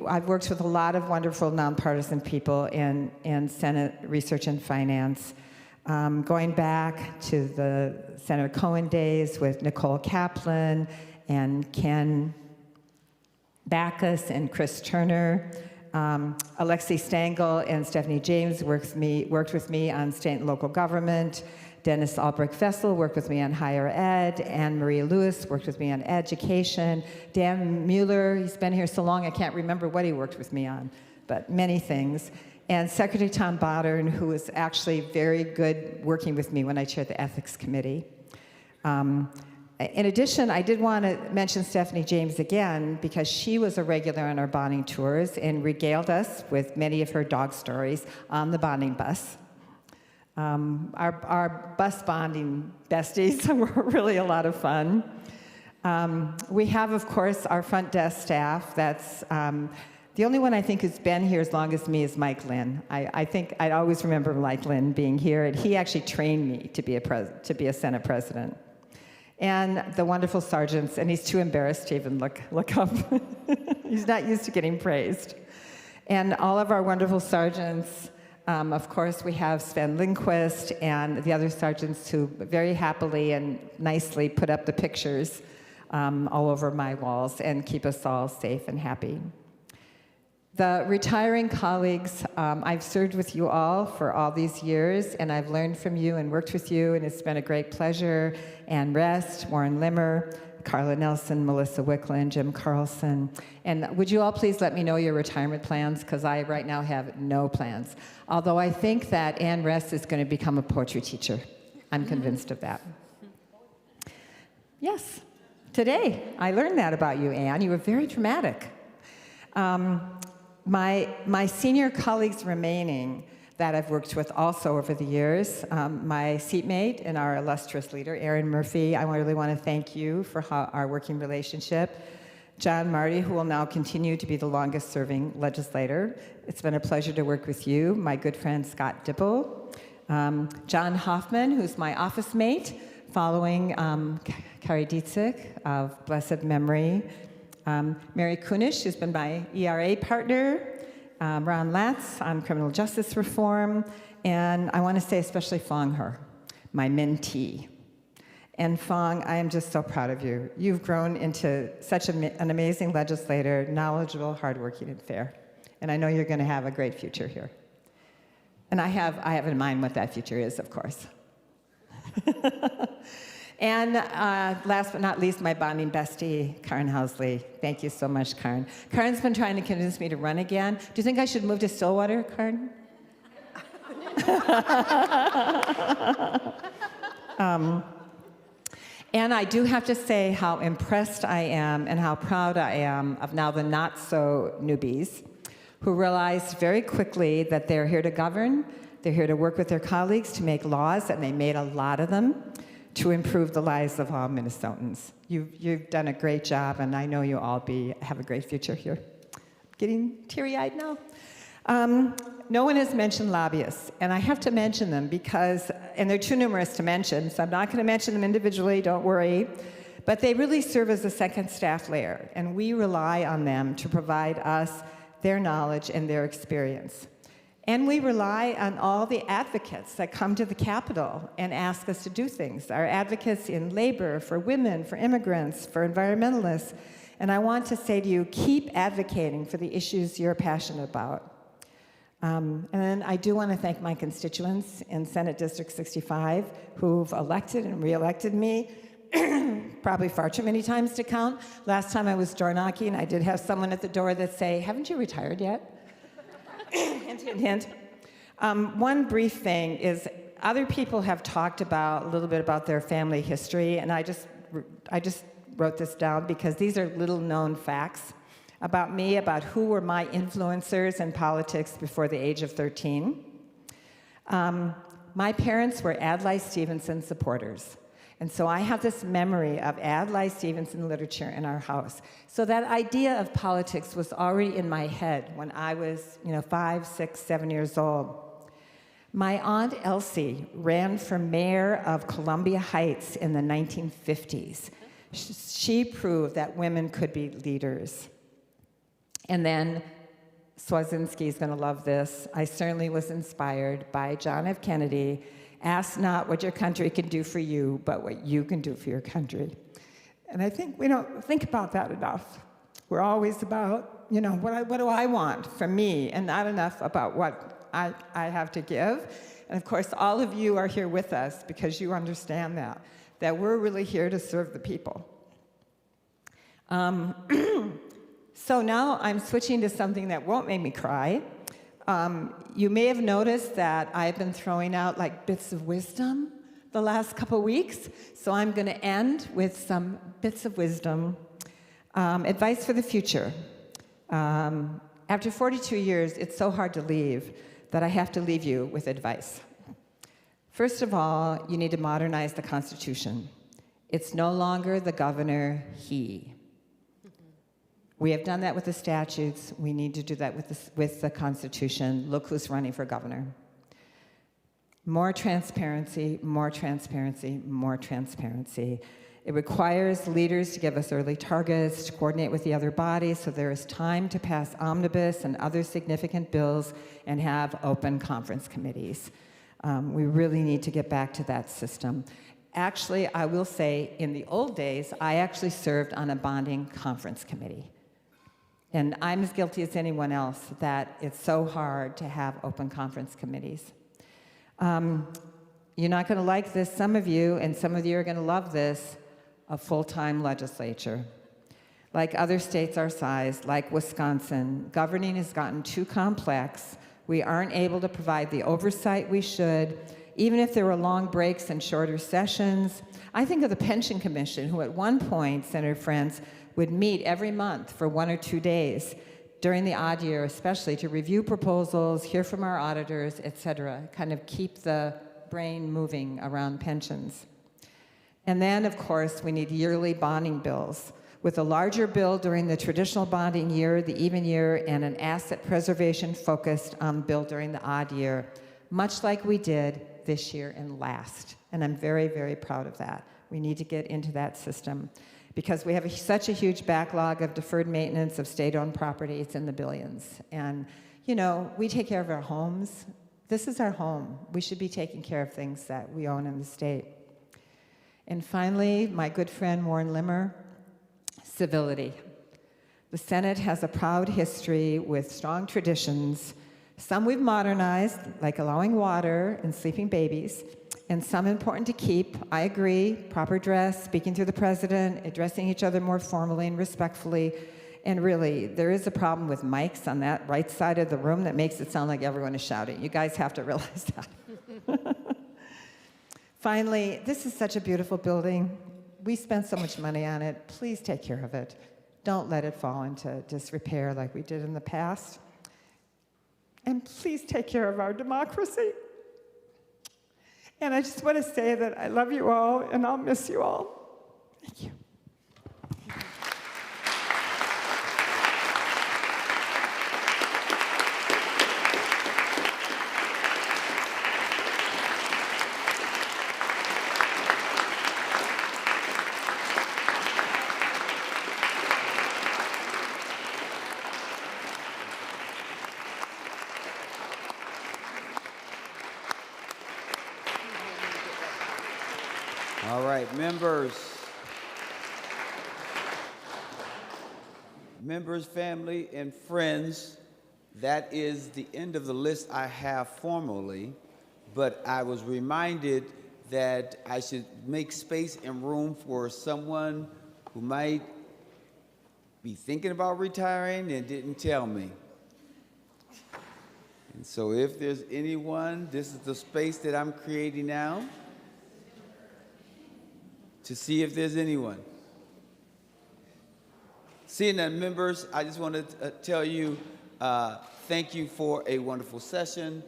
I've worked with a lot of wonderful nonpartisan people in Senate Research and Finance. Going back to the Senator Cohen days with Nicole Kaplan and Ken Backus and Chris Turner. Alexi Stengel and Stephanie James worked with me on state and local government. Dennis Albrecht-Vessel worked with me on higher ed. Anne Marie Lewis worked with me on education. Dan Mueller, he's been here so long I can't remember what he worked with me on, but many things. And Secretary Tom Boddern, who was actually very good working with me when I chaired the Ethics Committee. In addition, I did want to mention Stephanie James again because she was a regular on our bonding tours and regaled us with many of her dog stories on the bonding bus. Our bus bonding besties were really a lot of fun. We have, of course, our front desk staff. That's the only one I think who's been here as long as me is Mike Lynn. I think I always remember Mike Lynn being here, and he actually trained me to be a Senate president. And the wonderful sergeants, and he's too embarrassed to even look up. He's not used to getting praised. And all of our wonderful sergeants, of course, we have Sven Lindquist and the other sergeants who very happily and nicely put up the pictures all over my walls and keep us all safe and happy. The retiring colleagues, I've served with you all for all these years, and I've learned from you and worked with you, and it's been a great pleasure. Ann Rest, Warren Limmer, Carla Nelson, Melissa Wiklund, Jim Carlson. And would you all please let me know your retirement plans, because I right now have no plans. Although I think that Ann Rest is going to become a poetry teacher. I'm convinced of that. Yes, today I learned that about you, Ann. You were very dramatic. My senior colleagues remaining that I've worked with also over the years, my seatmate and our illustrious leader, Erin Murphy, I really want to thank you for our working relationship. John Marty, who will now continue to be the longest serving legislator. It's been a pleasure to work with you. My good friend Scott Dibble. John Hoffman, who's my office mate, following Carrie Dietzick of blessed memory. Mary Kunish, who's been my ERA partner, Ron Latz on criminal justice reform, and I want to say especially Fong He, my mentee. And Fong, I am just so proud of you. You've grown into such an amazing legislator, knowledgeable, hardworking, and fair. And I know you're going to have a great future here. And I have in mind what that future is, of course. And last but not least, my bonding bestie, Karen Housley. Thank you so much, Karen. Karen's been trying to convince me to run again. Do you think I should move to Stillwater, Karen? And I do have to say how impressed I am and how proud I am of now the not-so-newbies who realized very quickly that they're here to govern, they're here to work with their colleagues to make laws, and they made a lot of them, to improve the lives of all Minnesotans. You've done a great job, and I know you'll all have a great future here. Getting teary-eyed now. No one has mentioned lobbyists, and I have to mention them because, and they're too numerous to mention, so I'm not going to mention them individually, don't worry, but they really serve as a second staff layer, and we rely on them to provide us their knowledge and their experience. And we rely on all the advocates that come to the Capitol and ask us to do things. Our advocates in labor, for women, for immigrants, for environmentalists. And I want to say to you, keep advocating for the issues you're passionate about. And then I do want to thank my constituents in Senate District 65 who've elected and re-elected me, probably far too many times to count. Last time I was door knocking, I did have someone at the door that say, "Haven't you retired yet?" Hint, hint, hint. One brief thing is other people have talked about a little bit about their family history, and I just wrote this down because these are little known facts about me, about who were my influencers in politics before the age of 13. My parents were Adlai Stevenson supporters. And so I have this memory of Adlai Stevenson literature in our house. So that idea of politics was already in my head when I was, 5, 6, 7 years old. My Aunt Elsie ran for mayor of Columbia Heights in the 1950s. She proved that women could be leaders. And then, Cwodzinski is going to love this, I certainly was inspired by John F. Kennedy. Ask not what your country can do for you, but what you can do for your country. And I think we don't think about that enough. We're always about, what do I want from me, and not enough about what I have to give. And of course, all of you are here with us because you understand that we're really here to serve the people. So now I'm switching to something that won't make me cry. You may have noticed that I've been throwing out like bits of wisdom the last couple weeks, so I'm going to end with some bits of wisdom. Advice for the future. After 42 years, it's so hard to leave that I have to leave you with advice. First of all, you need to modernize the Constitution. It's no longer the governor, he. We have done that with the statutes. We need to do that with the Constitution. Look who's running for governor. More transparency, more transparency, more transparency. It requires leaders to give us early targets, to coordinate with the other bodies, so there is time to pass omnibus and other significant bills and have open conference committees. We really need to get back to that system. Actually, I will say, in the old days, I actually served on a bonding conference committee. And I'm as guilty as anyone else that it's so hard to have open conference committees. You're not going to like this, some of you, and some of you are going to love this, a full-time legislature. Like other states our size, like Wisconsin, governing has gotten too complex. We aren't able to provide the oversight we should, even if there were long breaks and shorter sessions. I think of the Pension Commission, who at one point, Senator Friends, would meet every month for 1 or 2 days during the odd year, especially to review proposals, hear from our auditors, et cetera, kind of keep the brain moving around pensions. And then, of course, we need yearly bonding bills, with a larger bill during the traditional bonding year, the even year, and an asset preservation focused bill during the odd year, much like we did this year and last. And I'm very, very proud of that. We need to get into that system, because we have such a huge backlog of deferred maintenance of state-owned property. It's in the billions. And, we take care of our homes. This is our home. We should be taking care of things that we own in the state. And finally, my good friend Warren Limmer, civility. The Senate has a proud history with strong traditions. Some we've modernized, like allowing water and sleeping babies, and some important to keep. I agree, proper dress, speaking through the president, addressing each other more formally and respectfully. And really, there is a problem with mics on that right side of the room that makes it sound like everyone is shouting. You guys have to realize that. Finally, this is such a beautiful building. We spent so much money on it. Please take care of it. Don't let it fall into disrepair like we did in the past. And please take care of our democracy. And I just want to say that I love you all, and I'll miss you all. Thank you. All right, members. Members, family, and friends, that is the end of the list I have formally, but I was reminded that I should make space and room for someone who might be thinking about retiring and didn't tell me. And so if there's anyone, this is the space that I'm creating now to see if there's anyone. Seeing that, members, I just want to tell you thank you for a wonderful session.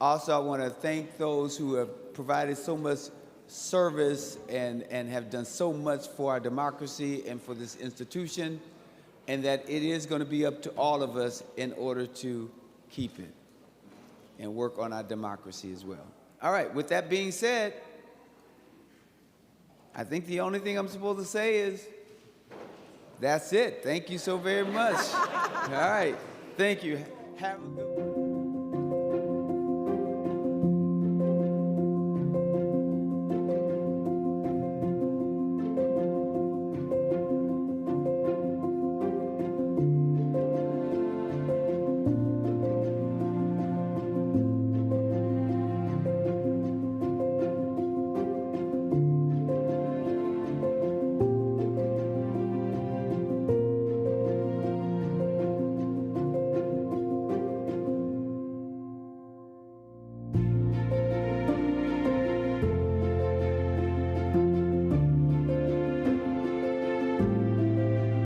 Also, I want to thank those who have provided so much service and have done so much for our democracy and for this institution, and that it is going to be up to all of us in order to keep it and work on our democracy as well. All right, with that being said, I think the only thing I'm supposed to say is, that's it. Thank you so very much. All right. Thank you. Have a good one.